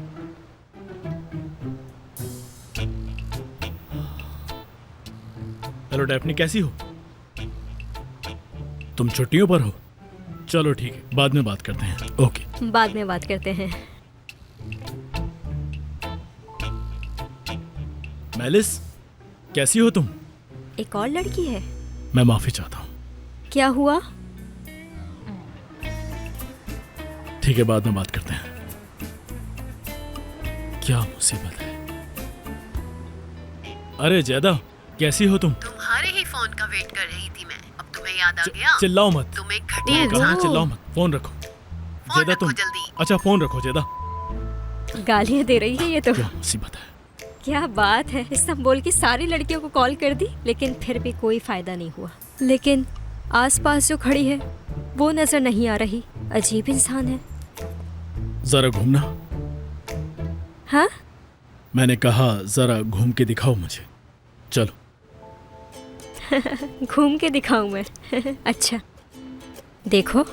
हेलो डैफ्नी, कैसी हो? तुम छुट्टियों पर हो? चलो ठीक है, बाद में बात करते हैं। ओके, बाद में बात करते हैं। मेलिस, कैसी हो तुम? एक और लड़की है? मैं माफी चाहता हूँ। क्या हुआ? ठीक है, बाद में बात करते हैं। क्या मुसीबत है। अरे जैदा, कैसी हो तुम? तुम्हारे ही फोन का वेट कर रही थी मैं। अब तुम्हें याद आ गया? चिल्लाओ मत। तुम एक घटिया इंसान हो। चिल्लाओ मत, फोन रखो। जैदा तुम जल्दी। अच्छा, फोन रखो जैदा। गालियाँ दे रही है ये तो। क्या मुसीबत है। क्या बात है, इस्तांबुल की सारी लड़कियों को कॉल कर दी, लेकिन फिर भी कोई फायदा नहीं हुआ। लेकिन आसपास जो खड़ी है वो नजर नहीं आ रही। अजीब इंसान है। जरा घूमना। हाँ, मैंने कहा जरा घूम के दिखाओ मुझे। चलो। घूम के दिखाऊं मैं? अच्छा, देखो।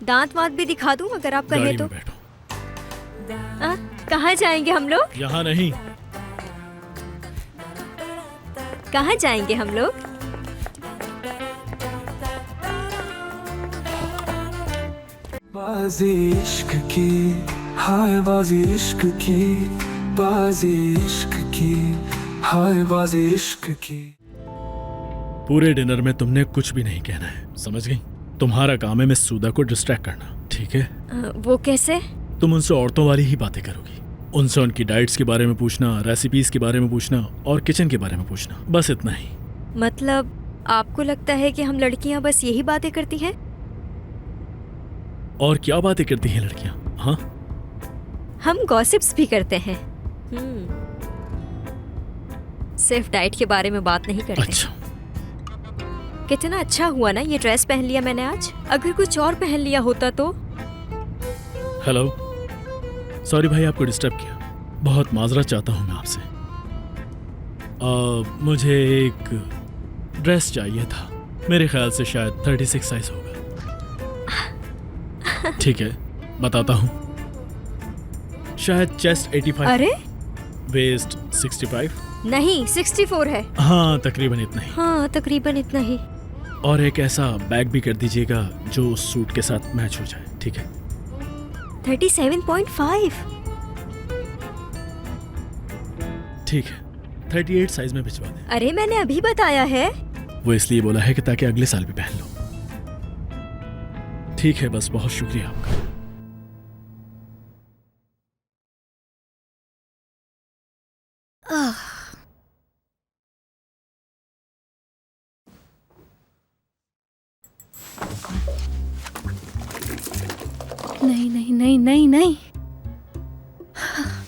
दांत वांत भी दिखा दूं अगर आप कहें तो। कहाँ जाएंगे हम लोग? यहाँ नहीं। कहाँ जाएंगे हम लोग? बाजी इश्क की, हाय बाजी इश्क की, बाजी इश्क की, हाय बाजी इश्क की। पूरे डिनर में तुमने कुछ भी नहीं कहना है, समझ गई? तुम्हारा काम है मिस सूदा को डिस्ट्रैक्ट करना, ठीक है? वो कैसे? तुम उनसे औरतों वाली ही बातें करोगी। उनसे उनकी डाइट्स के बारे में पूछना, रेसिपीज के बारे में पूछना और किचन के बारे में पूछना, बस इतना ही। मतलब आपको लगता है कि हम लड़कियां बस यही बातें करती हैं? और क्या बातें करती हैं लड़कियां? हाँ, हम गॉसिप्स भी करते हैं। सिर्फ डाइट के बारे में बात नहीं करते। अच्छा। कितना अच्छा हुआ ना ये ड्रेस पहन लिया मैंने आज। अगर कुछ और पहन लिया होता तो। हेलो, सॉरी भाई आपको डिस्टर्ब किया। बहुत माजरत चाहता हूँ मैं आपसे। मुझे एक ड्रेस चाहिए था, मेरे ख्याल से शायद 36 साइज होगा। ठीक है, बताता हूँ। शायद चेस्ट 85। अरे, वेस्ट 65। नहीं, 64 है। हाँ, तकरीबन इतना ही। हाँ, तकरीबन इतना ही। और एक ऐसा बैग भी कर दीजिएगा जो उस सूट के साथ मैच हो जाए, ठीक है? 37.5। ठीक है, 38 साइज में भिजवा दें। अरे मैंने अभी बताया है। वो इसलिए बोला है कि ताकि अगले साल भी पहन लो। ठीक है, बस बहुत शुक्रिया आपका। नहीं नहीं नहीं नहीं नहीं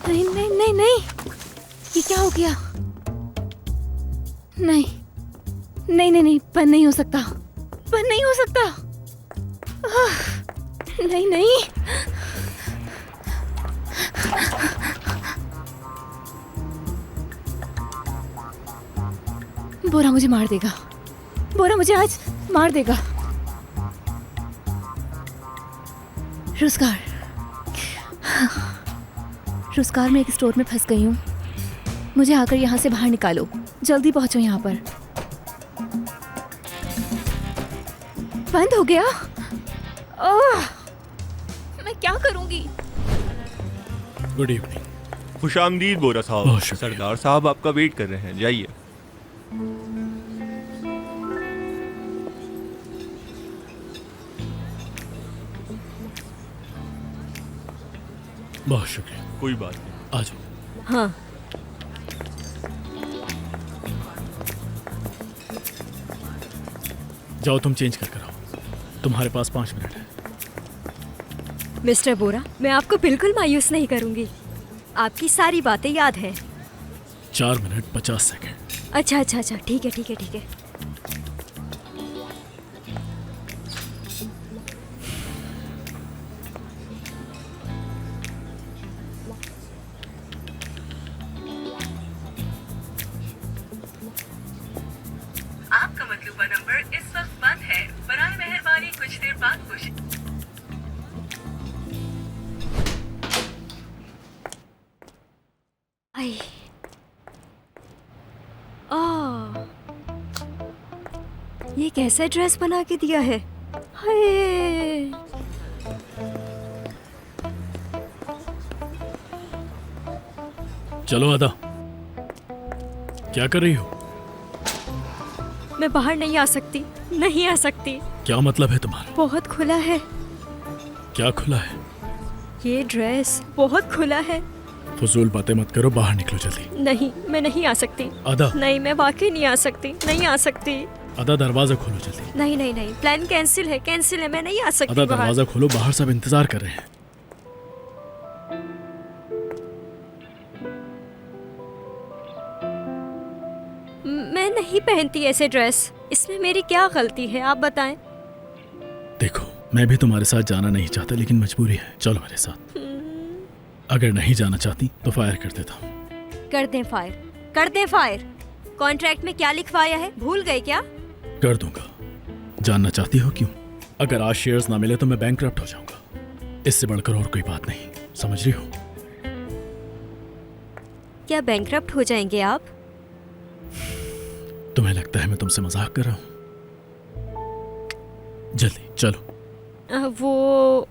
नहीं नहीं नहीं नहीं, ये क्या हो गया? नहीं नहीं नहीं नहीं, बंद नहीं हो सकता, बंद नहीं हो सकता। नहीं नहीं बोरा मुझे मार देगा, बोरा मुझे आज मार देगा। रोजगार, रोजगार में एक स्टोर में फंस गई हूँ। मुझे आकर यहाँ से बाहर निकालो, जल्दी पहुँचो यहाँ पर। बंद हो गया। ओह, मैं क्या करूँगी? Good evening. खुशामदीद बोरा साहब। सरदार साहब आपका वेट कर रहे हैं, जाइए। बहुत शुक्रिया। कोई बात नहीं, आ जाओ। हाँ, जाओ तुम चेंज कर आओ, तुम्हारे पास 5 मिनट है। मिस्टर बोरा, मैं आपको बिल्कुल मायूस नहीं करूंगी। आपकी सारी बातें याद है। 4 मिनट 50 सेकंड। अच्छा अच्छा अच्छा, ठीक है ठीक है ठीक है। आपका मतलूबा नंबर इस वक्त बंद है। बराए मेहरबानी कुछ देर बाद कोशिश। आई, ये कैसा ड्रेस बना के दिया है? हाय, चलो आदा, क्या कर रही हो? मैं बाहर नहीं आ सकती, नहीं आ सकती। क्या मतलब है तुम्हारा? बहुत खुला है। क्या खुला है? ये ड्रेस बहुत खुला है। फजूल बातें मत करो, बाहर निकलो जल्दी। नहीं, मैं नहीं आ सकती। आदा। नहीं, मैं वाकई नहीं आ सकती, नहीं आ सकती। आदा दरवाजा खोलो जल्दी। नहीं नहीं नहीं, प्लान कैंसिल है, कैंसिल है, मैं नहीं आ सकती आदा बाहर। दरवाजा खोलो, बाहर सब इंतजार कर रहे हैं। मैं नहीं पहनती ऐसे ड्रेस, इसमें मेरी क्या गलती है, आप बताएं। देखो, मैं भी तुम्हारे साथ जाना नहीं चाहता, लेकिन मजबूरी है। चलो मेरे साथ। अगर नहीं जाना चाहती तो फायर कर देता हूँ। कर दें फायर, कर दें फायर। कॉन्ट्रैक्ट में क्या लिखवाया है, भूल गए क्या? कर दूंगा। जानना चाहती हो क्यों? अगर आज शेयर्स ना मिले तो मैं बैंकरप्ट हो जाऊंगा। इससे बढ़कर और कोई बात नहीं, समझ रही हो? क्या बैंकरप्ट हो जाएंगे आप? तुम्हें लगता है मैं तुमसे मजाक कर रहा हूँ? जल्दी चलो। वो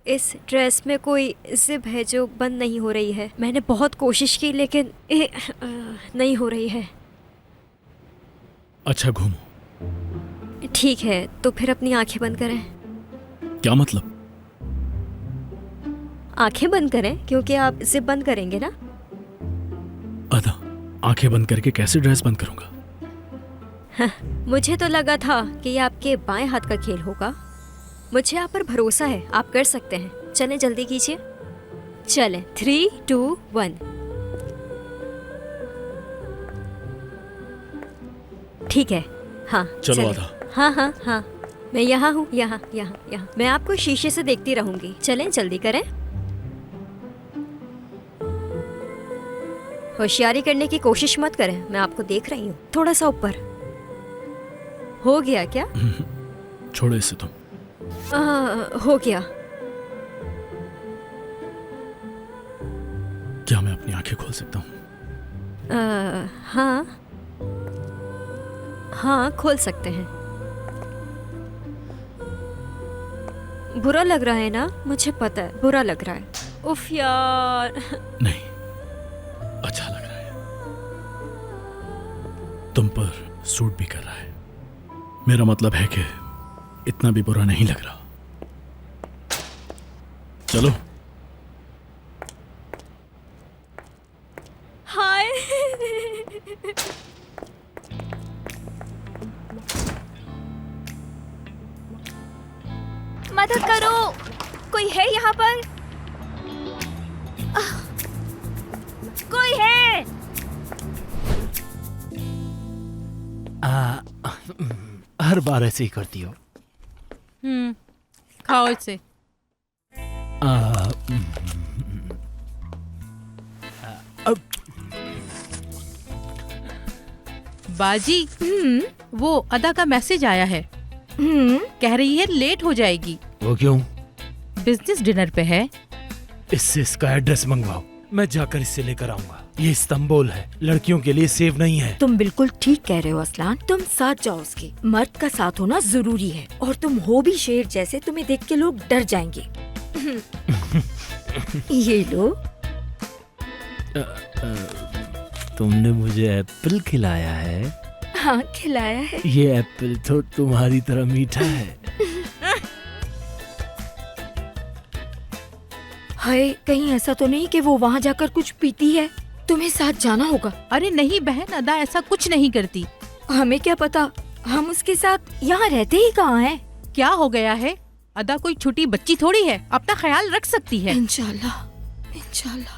इस ड्रेस में कोई जिप है जो बंद नहीं हो रही है। मैंने बहुत कोशिश की लेकिन नहीं हो रही है। अच्छा घूमो। ठीक है, तो फिर अपनी आंखें बंद करें। क्या मतलब? आंखें बंद करें क्योंकि आप जिप बंद करेंगे ना। आदा, आंखें बंद करके कैसे ड्रेस बंद करूंगा? हाँ, मुझे तो लगा था कि ये आपके बाएं हाथ का खेल होगा। मुझे आप पर भरोसा है, आप कर सकते हैं। चलें जल्दी कीजिए। चलें, 3, 2, 1। ठीक है, हाँ चलो चलें। आधा। हाँ हाँ हाँ, मैं यहाँ हूँ, यहाँ यहाँ यहाँ। मैं आपको शीशे से देखती रहूंगी। चलें जल्दी करें। होशियारी करने की कोशिश मत करें, मैं आपको देख रही हूँ। थोड़ा सा ऊपर। हो गया क्या? छोड़ो इसे तुम। हो गया। क्या मैं अपनी आंखें खोल सकता हूँ? हाँ हाँ, खोल सकते हैं। बुरा लग रहा है ना? मुझे पता है बुरा लग रहा है। उफ यार। नहीं, अच्छा लग रहा है। तुम पर सूट भी कर रहा है। मेरा मतलब है कि इतना भी बुरा नहीं लग रहा। चलो। हाय। मदद करो, कोई है यहाँ पर? कोई है? हर बार ऐसे ही करती हो। खाओ इसे। बाजी, वो अदा का मैसेज आया है। कह रही है लेट हो जाएगी। वो क्यों? बिजनेस डिनर पे है। इससे इसका एड्रेस मंगवाओ, मैं जाकर इससे लेकर आऊंगा। ये इस्तांबुल है, लड़कियों के लिए सेफ नहीं है। तुम बिल्कुल ठीक कह रहे हो असलान, तुम साथ जाओ उसके। मर्द का साथ होना जरूरी है, और तुम हो भी शेर जैसे, तुम्हें देख के लोग डर जाएंगे। ये लो। तुमने मुझे एप्पल खिलाया है? हाँ, खिलाया है। ये एप्पल तो तुम्हारी तरह मीठा है। हाय, कहीं ऐसा तो नहीं कि वो वहाँ जाकर कुछ पीती है? तुम्हें साथ जाना होगा। अरे नहीं बहन, अदा ऐसा कुछ नहीं करती। हमें क्या पता, हम उसके साथ यहाँ रहते ही कहाँ हैं। क्या हो गया है? अदा कोई छोटी बच्ची थोड़ी है, अपना ख्याल रख सकती है। इंशाल्लाह, इंशाल्लाह।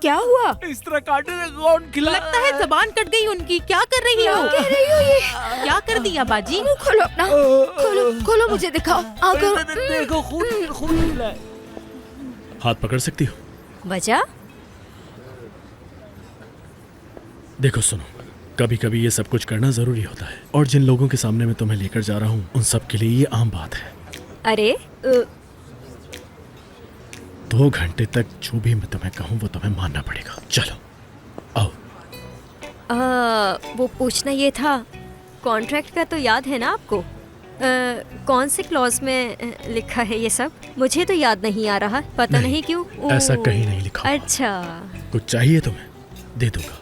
क्या हुआ? इस तरह काटने कौन खिला? लगता है जबान कट गई उनकी। क्या कर रही हो? क्या कह रही हो ये? क्या कर दिया बाजी? मुंह खोलो अपना, खोलो खोलो, मुझे दिखाओ। देखो खून मिला है। हाथ पकड़ सकती हो? वजह? देखो सुनो, कभी कभी ये सब कुछ करना जरूरी होता है, और जिन लोगों के सामने मैं तुम्हें लेकर जा रहा हूँ उन सब के लिए ये आम बात है। अरे 2 घंटे तक जो भी मैं तुम्हें कहूँ वो तुम्हें मानना पड़ेगा। चलो आओ। वो पूछना ये था, कॉन्ट्रैक्ट का तो याद है ना आपको? कौन से क्लॉज में लिखा है ये सब? मुझे तो याद नहीं आ रहा, पता नहीं क्यों। ऐसा कहीं नहीं लिखा। अच्छा, कुछ चाहिए तुम्हें? दे दूंगा।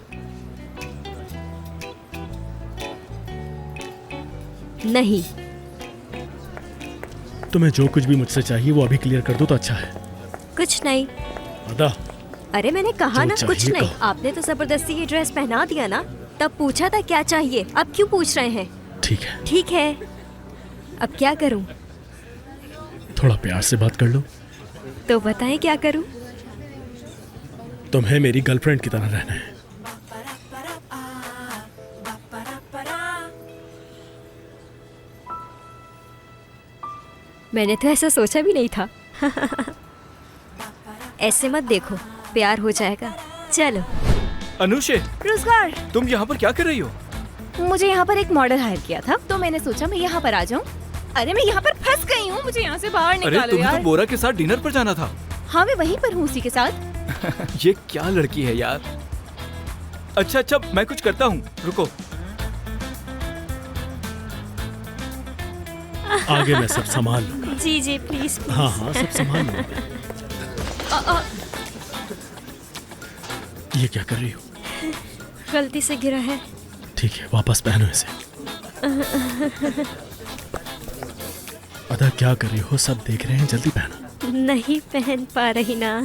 नहीं, तुम्हें जो कुछ भी मुझसे चाहिए वो अभी क्लियर कर दो तो अच्छा है। कुछ नहीं। अदा, अरे मैंने कहा ना कुछ नहीं। कहो। आपने तो जबरदस्ती ये ड्रेस पहना दिया ना, तब पूछा था क्या चाहिए, अब क्यों पूछ रहे हैं? ठीक है। ठीक है, अब क्या करूं? थोड़ा प्यार से बात कर लो। तो बताएं क्या करूं? तुम्हें मेरी गर्लफ्रेंड की तरह रहना है। मैंने तो ऐसा सोचा भी नहीं था। ऐसे मत देखो, प्यार हो जाएगा। चलो। अनुषे, रोजगार, तुम यहाँ पर क्या कर रही हो? मुझे यहाँ पर एक मॉडल हायर किया था, तो मैंने सोचा मैं यहाँ पर आ जाऊँ। अरे मैं यहाँ पर फंस गई हूँ, मुझे यहाँ से बाहर अरे निकालो तुम्हें यार। तो बोरा के साथ डिनर पर जाना था। हाँ, मैं वहीं पर हूँ उसी के साथ। ये क्या लड़की है यार। अच्छा, मैं कुछ करता हूँ, रुको। आगे मैं सब संभाल लूंगा। जी जी, प्लीज। हाँ हाँ, सब संभाल लूंगा। ये क्या कर रही हो? गलती से गिरा है। ठीक है, वापस पहनो इसे। अदा क्या कर रही हो? सब देख रहे हैं, जल्दी पहनो। नहीं पहन पा रही ना।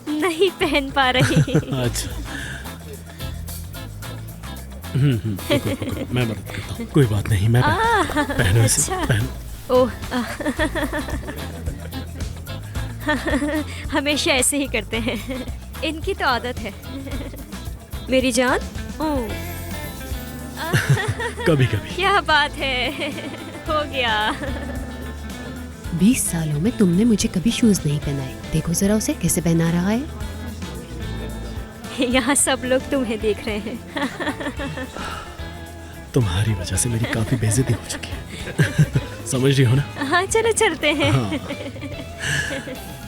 नहीं पहन पा रही। अच्छा। रुको, मैं मदद करता हूँ। कोई बात नहीं, मैं पहनो इसे। अच्छा। पहनो। ओह, हमेशा ऐसे ही करते हैं, इनकी तो आदत है। मेरी जान। कभी कभी। क्या बात है, हो गया। 20 सालों में तुमने मुझे कभी शूज नहीं पहनाए। देखो जरा उसे कैसे पहना रहा है। यहाँ सब लोग तुम्हें देख रहे हैं। तुम्हारी वजह से मेरी काफी बेइज्जती हो चुकी है। समझ रही हो ना? हाँ, चलो चलते हैं। हाँ।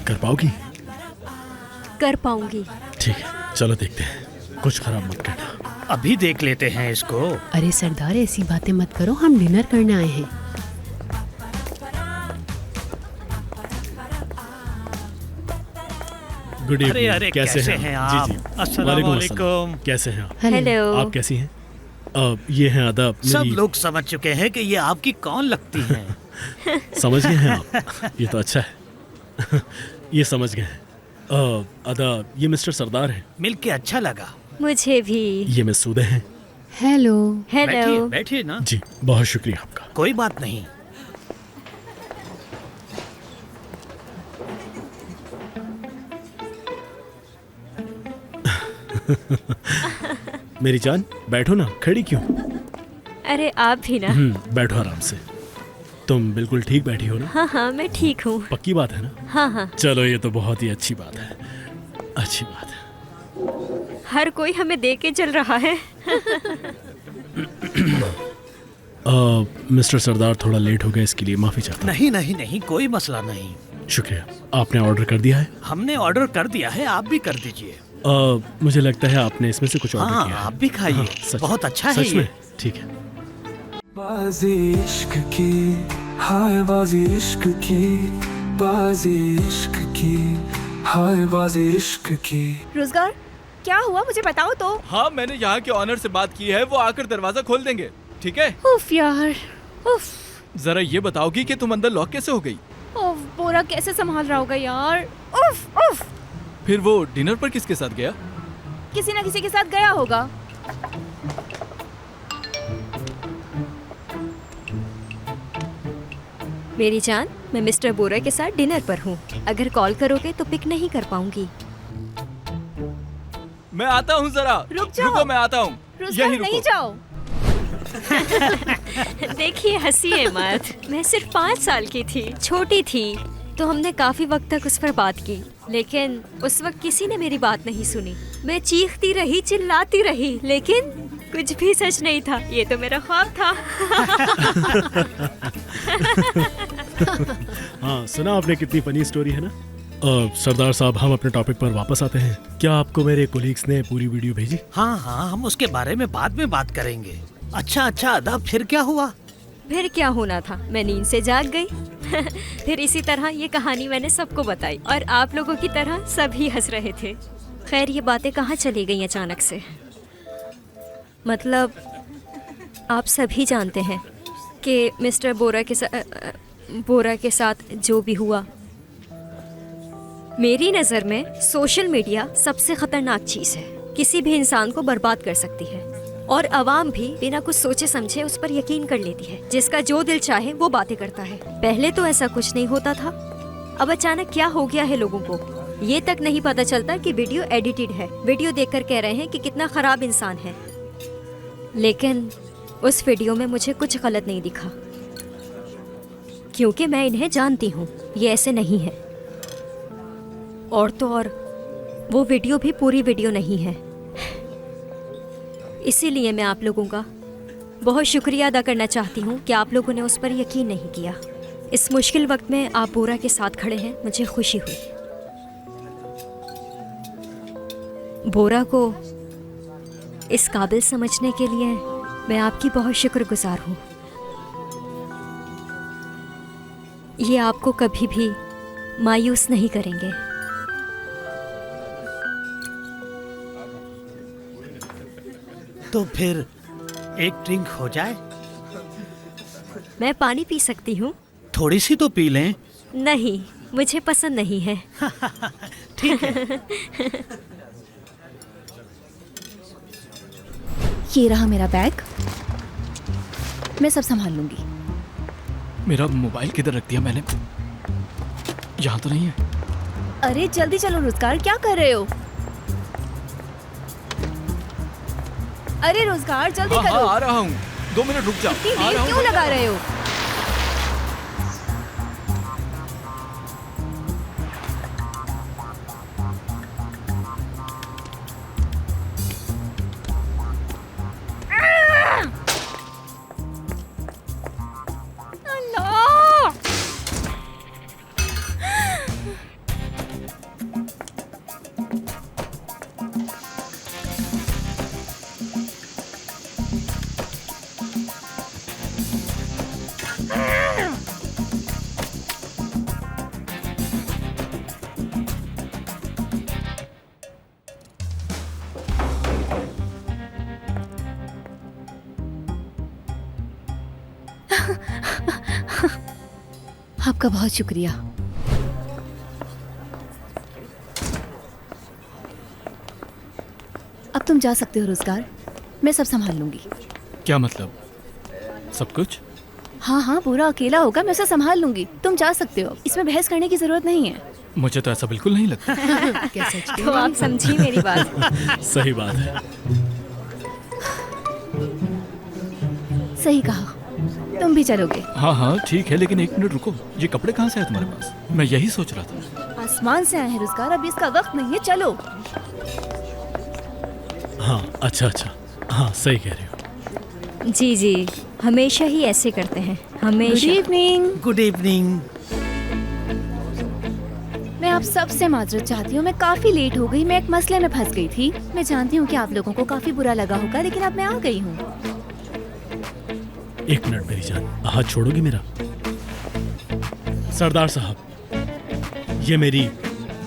कर पाओगी? कर पाऊंगी। ठीक है, चलो देखते हैं। कुछ खराब मत करना। अभी देख लेते हैं इसको। अरे सरदार, ऐसी बातें मत करो, हम डिनर करने आए हैं। Good evening. अरे कैसे हैं आप? जी जी, अस्सलाम वालेकुम वालेकुम। कैसे हैं आप? हेलो। आप कैसी हैं? ये हैं अदा। सब लोग समझ चुके हैं कि ये आपकी कौन लगती हैं। समझ गए हैं आप? ये तो अच्छा है। ये समझ गए हैं। अदा, ये मिस्टर सरदार हैं। मिलके अच्छा लगा। मुझे भी। ये मिस सूदे हैं। हेलो। हेलो। बैठिए ना। जी, बहुत शुक्रिया आपका। कोई बात नहीं। मेरी जान, बैठो ना, खड़ी क्यों? अरे आप भी ना। बैठो आराम से। तुम बिल्कुल ठीक बैठी हो ना? हाँ हाँ, मैं ठीक हूँ। पक्की बात है ना? हाँ हाँ। चलो, ये तो बहुत ही अच्छी बात है। अच्छी बात है। हर कोई हमें देख के चल रहा है। मिस्टर सरदार थोड़ा लेट हो गया, इसके लिए माफी चाहता नहीं नहीं नहीं, कोई मसला नहीं। हूँ। शुक्रिया। आपने ऑर्डर कर दिया है? हमने ऑर्डर कर दिया है, आप भी कर दीजिए। मुझे लगता है आपने इसमें से कुछ ऑर्डर किया है। आप भी खाइए। हाँ, सच बहुत अच्छा है सच ये। में? ठीक है। बाजी इश्क की, हाय बाजी इश्क की, बाजी इश्क की, हाय बाजी इश्क की। रोजगार क्या हुआ, मुझे बताओ तो। हाँ, मैंने यहाँ के ऑनर से बात की है, वो आकर दरवाजा खोल देंगे। ठीक है? उफ यार, उफ। जरा ये बताओगी कि तुम अंदर लॉक कैसे हो गई? उफ, बोरा कैसे संभाल रहा होगा यार। उफ उफ। फिर वो डिनर पर किसके साथ गया? किसी ना किसी के साथ गया होगा। मेरी जान, मैं मिस्टर बोरा के साथ डिनर पर हूँ। अगर कॉल करोगे तो पिक नहीं कर पाऊंगी। मैं आता हूँ जरा। रुक जाओ। रुको, मैं आता हूँ। रोजगार नहीं जाओ। देखिए, हंसिए मत। मैं सिर्फ 5 साल की थी, छोटी थी, तो हमने काफी वक्त तक उस पर बात की, लेकिन उस वक्त किसी ने मेरी बात नहीं suनी। मैं चीखती रही, चिल्लाती रही, लेकिन कुछ भी सच नहीं था। ये तो मेरा ख्वाब था। हाँ, सुना आपने कितनी फनी स्टोरी है ना। सरदार साहब, हम अपने टॉपिक पर वापस आते हैं। क्या आपको मेरे कोलीग्स ने पूरी वीडियो भेजी? हाँ हाँ, हम उसके बारे में बाद में बात करेंगे। अच्छा अच्छा अदब, फिर क्या हुआ? फिर क्या होना था, मैं नींद से जाग गई। फिर इसी तरह ये कहानी मैंने सबको बताई और आप लोगों की तरह सभी हंस रहे थे। खैर, ये बातें कहाँ चली गई अचानक से। मतलब आप सभी जानते हैं कि मिस्टर बोरा के साथ जो भी हुआ, मेरी नज़र में सोशल मीडिया सबसे खतरनाक चीज़ है। किसी भी इंसान को बर्बाद कर सकती है और अवाम भी बिना कुछ सोचे समझे उस पर यकीन कर लेती है। जिसका जो दिल चाहे वो बातें करता है। पहले तो ऐसा कुछ नहीं होता था, अब अचानक क्या हो गया है लोगों को ये तक नहीं पता चलता कि वीडियो एडिटेड है। वीडियो देखकर कह रहे हैं कि कितना खराब इंसान है, लेकिन उस वीडियो में मुझे कुछ गलत नहीं दिखा, क्योंकि मैं इन्हें जानती हूँ। ये ऐसे नहीं है। और तो और वो वीडियो भी पूरी वीडियो नहीं है। इसीलिए मैं आप लोगों का बहुत शुक्रिया अदा करना चाहती हूँ कि आप लोगों ने उस पर यकीन नहीं किया। इस मुश्किल वक्त में आप बोरा के साथ खड़े हैं, मुझे खुशी हुई। बोरा को इस काबिल समझने के लिए मैं आपकी बहुत शुक्रगुजार हूँ। ये आपको कभी भी मायूस नहीं करेंगे। तो फिर एक ड्रिंक हो जाए? मैं पानी पी सकती हूँ? थोड़ी सी तो पी लें। नहीं, मुझे पसंद नहीं है। ठीक है। ये रहा मेरा बैग, मैं सब संभाल लूंगी। मेरा मोबाइल किधर रख दिया मैंने? यहाँ तो नहीं है। अरे जल्दी चलो रोजगार, क्या कर रहे हो? अरे रोजगार जल्दी हाँ, करो। हाँ, आ रहा हूँ। 2 मिनट रुक जाओ। इतनी देर क्यों लगा रहे हो? आपका बहुत शुक्रिया। अब तुम जा सकते हो रोजगार, मैं सब संभाल लूंगी। क्या मतलब? सब कुछ? हाँ हाँ, पूरा अकेला होगा, मैं उसे संभाल लूंगी। तुम जा सकते हो, इसमें बहस करने की जरूरत नहीं है। मुझे तो ऐसा बिल्कुल नहीं लगता। क्या सच? तो आप समझी मेरी बात। सही बात है। सही कहा, तुम भी चलोगे? हाँ हाँ ठीक है, लेकिन 1 मिनट रुको। ये कपड़े कहाँ से है तुम्हारे पास? मैं यही सोच रहा था। आज आसमान से आए हैं रुज़गार, अभी इसका वक्त नहीं है, चलो। हाँ अच्छा अच्छा, हाँ सही कह रही हो। जी जी, हमेशा ही ऐसे करते हैं, हमेशा। Good evening. Good evening. मैं आप सबसे माजरत चाहती हूँ, मैं काफी लेट हो गई, मैं एक मसले में फंस गई थी। मैं जानती हूँ कि आप लोगों को काफी बुरा लगा होगा, लेकिन अब मैं आ गई हूँ। एक मिनट मेरी जान, हाथ छोड़ोगी मेरा? सरदार साहब, ये मेरी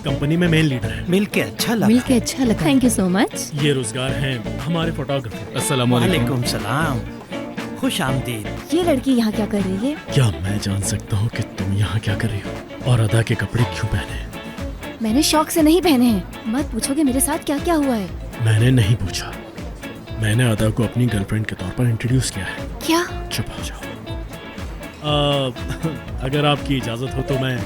कंपनी में मेन लीडर है। मिलके अच्छा लगा। Thank you so much. ये रुज़गार हैं हमारे फोटोग्राफर। अस्सलाम वालेकुम सलाम, खुश आमदीद। ये लड़की यहाँ क्या कर रही है? क्या मैं जान सकता हूँ कि तुम यहाँ क्या कर रही हो और अदा के कपड़े क्यों पहने? मैंने शौक से नहीं पहने हैं। मत पूछोगे मेरे साथ क्या क्या हुआ है। मैंने नहीं पूछा, मैंने अदा को अपनी गर्लफ्रेंड के तौर पर इंट्रोड्यूस किया है। क्या? चुप हो जाओ। अगर आपकी इजाज़त हो तो मैं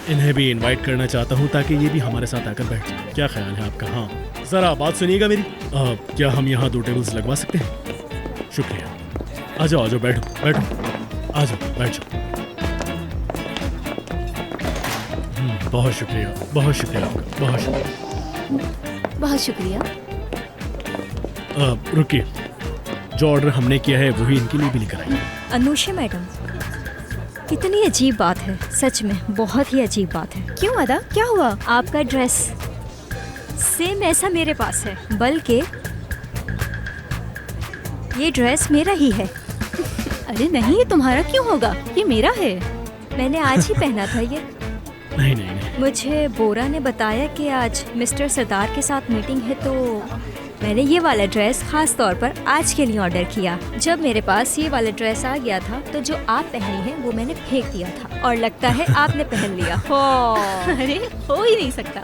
इन्हें भी इनवाइट करना चाहता हूँ ताकि ये भी हमारे साथ आकर बैठ जाए। क्या ख्याल है आपका? हाँ ज़रा बात सुनिएगा मेरी। क्या हम यहाँ 2 टेबल्स लगवा सकते हैं? शुक्रिया। आ जाओ बैठो बैठो, आ जाओ बैठ जाओ। बहुत शुक्रिया आपका, बहुत शुक्रिया। बहुत शुक्रिया। रुकिए, जो ऑर्डर हमने किया है वही इनके लिए भी लेकर आइए। अनुषा मैडम, कितनी अजीब बात है, सच में बहुत ही अजीब बात है। क्यों अदा, क्या हुआ? आपका ड्रेस सेम ऐसा मेरे पास है, बल्कि ये ड्रेस मेरा ही है। अरे नहीं, ये तुम्हारा क्यों होगा? ये मेरा है। मैंने आज ही पहना था ये। नहीं। मुझे बोरा ने बताया कि आज मिस्टर सरदार के साथ मीटिंग है, तो मैंने ये वाला ड्रेस खास तौर पर आज के लिए ऑर्डर किया। जब मेरे पास ये वाला ड्रेस आ गया था तो जो आप पहनी है वो मैंने फेंक दिया था और लगता है आपने पहन लिया। अरे हो ही नहीं सकता।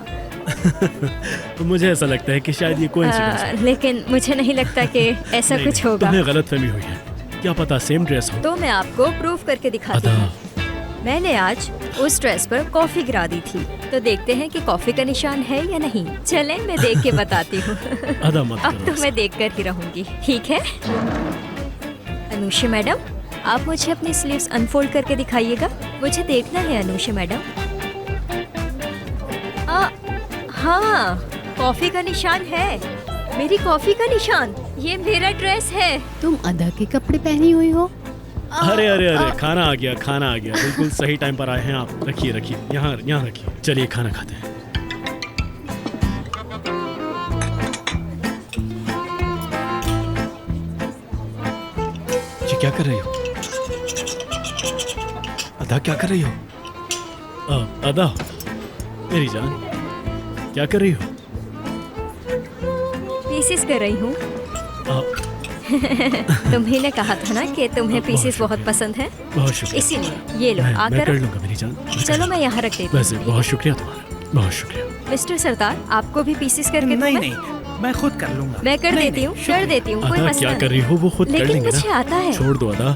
तो मुझे ऐसा लगता है कि शायद ये कोइंसिडेंस है। लेकिन मुझे नहीं लगता कि ऐसा कुछ होगा। तुम्हें गलतफहमी हुई है, क्या पता सेम ड्रेस हो। तो मैं आपको प्रूफ करके दिखाती हूँ। मैंने आज उस ड्रेस पर कॉफी गिरा दी थी, तो देखते हैं कि कॉफी का निशान है या नहीं। चलें, मैं देख के बताती हूँ। अब तो मैं देख कर ही रहूंगी, ठीक है? अनुषा मैडम, आप मुझे अपनी स्लीव्स अनफोल्ड करके दिखाइएगा, मुझे देखना है। अनुषा मैडम, हाँ, कॉफी का निशान है, मेरी कॉफी का निशान। ये मेरा ड्रेस है। तुम अदा के कपड़े पहनी हुई हो? अरे खाना आ गया, बिल्कुल सही टाइम पर आए हैं आप। रखिए यहाँ रखिए। चलिए खाना खाते हैं। जी क्या कर रही हो अदा? क्या कर रही हो? अदा मेरी जान, क्या कर रही हो? पीसेस कर रही हूँ। तुम्ही ने कहा था ना कि तुम्हें पीसेस बहुत पसंद हैं, बहुत शुक्रिया। इसीलिए ये लो, आकर मैं कर लूंगा मेरी जान। चलो मैं यहाँ रख देती हूँ। वैसे बहुत शुक्रिया तुम्हारा, बहुत शुक्रिया। मिस्टर सरदार, आपको भी पीसेस करके दूं? नहीं, मैं खुद कर लूंगा। मैं कर देती हूँ, कोई अदा मसला क्या कर रही हो वो खुद कर लेकिन लेंगे मुझे ना। आता है। छोड़ दो अदा।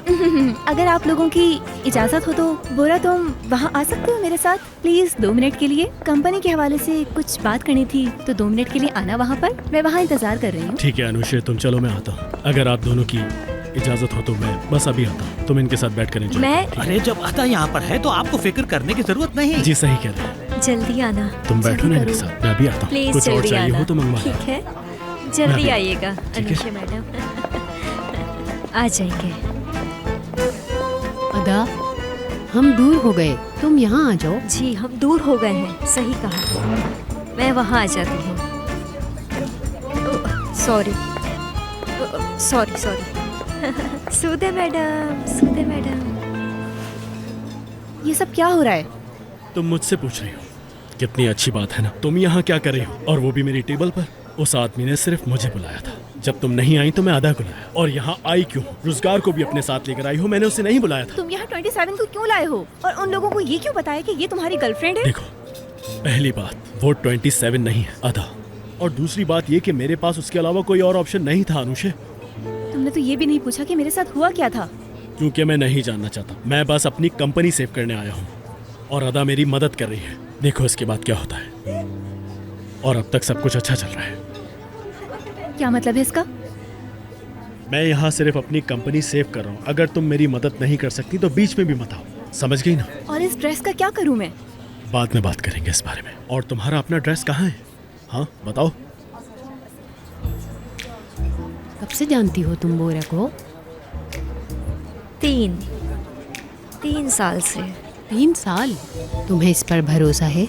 अगर आप लोगों की इजाजत हो तो बोरा, तुम वहाँ आ सकते हो मेरे साथ प्लीज 2 मिनट के लिए। कंपनी के हवाले से कुछ बात करनी थी, तो 2 मिनट के लिए आना वहाँ पर। मैं वहाँ इंतजार कर रही हूँ। ठीक है अनुषा, तुम चलो, मैं आता हूँ। अगर आप दोनों की इजाजत हो तो मैं बस अभी आता हूँ। तुम इनके साथ बैठ कर एंजॉय करो। अरे जब अदा यहाँ पर है तो आपको फिक्र करने की जरूरत नहीं। जी सही कह रहे हैं। जल्दी आना। तुम बैठो ना इनके साथ, मैं भी आता हूँ। प्लीज कुछ और जल्दी चाहिए आना। हो तो मंगवा लो। ठीक है, जल्दी मैं आइएगा अनुषा मैडम। आ जाएंगे। अदा, हम दूर हो गए, तुम यहाँ आ जाओ। जी हम दूर हो गए हैं, सही कहा। मैं वहाँ आ जाती हूँ। सॉरी। सूदे मैडम। ये सब क्या हो रहा है? तुम मुझसे पूछ रही हो, कितनी अच्छी बात है ना। तुम यहाँ क्या कर रही हो, और वो भी मेरी टेबल पर। उस आदमी ने सिर्फ मुझे बुलाया था। जब तुम नहीं आई तो मैं अदा को लाया, और यहाँ आई क्यों? रुज़गार को भी अपने साथ लेकर आई हो, मैंने उसे नहीं बुलाया था। तुम यहाँ 27 को क्यों लाए हो, और उन लोगों को ये क्यों बताया कि ये तुम्हारी गर्लफ्रेंड है? देखो, पहली बात वो 27 नहीं है अदा, और दूसरी बात ये कि मेरे पास उसके अलावा कोई और ऑप्शन नहीं था। अनुषा, तुमने तो ये भी नहीं पूछा कि मेरे साथ हुआ क्या था। क्योंकि मैं नहीं जानना चाहता। मैं बस अपनी कंपनी सेव करने आया हूँ, और अदा मेरी मदद कर रही है। देखो इसके बाद क्या होता है। और अब तक सब कुछ अच्छा चल रहा है। क्या मतलब है इसका? मैं यहाँ सिर्फ अपनी कंपनी सेव कर रहा हूँ। अगर तुम मेरी मदद नहीं कर सकती तो बीच में भी मत आओ, समझ गई ना? और इस ड्रेस का क्या करूँ मैं? बाद में बात करेंगे इस बारे में। और तुम्हारा अपना ड्रेस कहाँ है? हाँ बताओ। कब से जानती हो तुम बोरा को? 3 साल से। 3 साल? तुम्हें इस पर भरोसा है?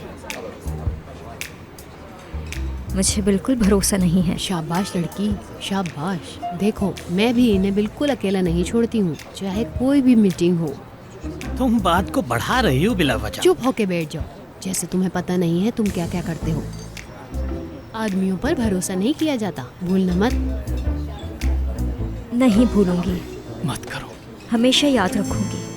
मुझे बिल्कुल भरोसा नहीं है। शाबाश लड़की, शाबाश। देखो, मैं भी इन्हें बिल्कुल अकेला नहीं छोड़ती हूँ, चाहे कोई भी मीटिंग हो। तुम बात को बढ़ा रही हो बिला वजह। चुप होके बैठ जाओ, जैसे तुम्हें पता नहीं है तुम क्या क्या करते हो। आदमियों पर भरोसा नहीं किया जाता, भूलना मत। नहीं भूलूंगी। मत करो। हमेशा याद रखूंगी।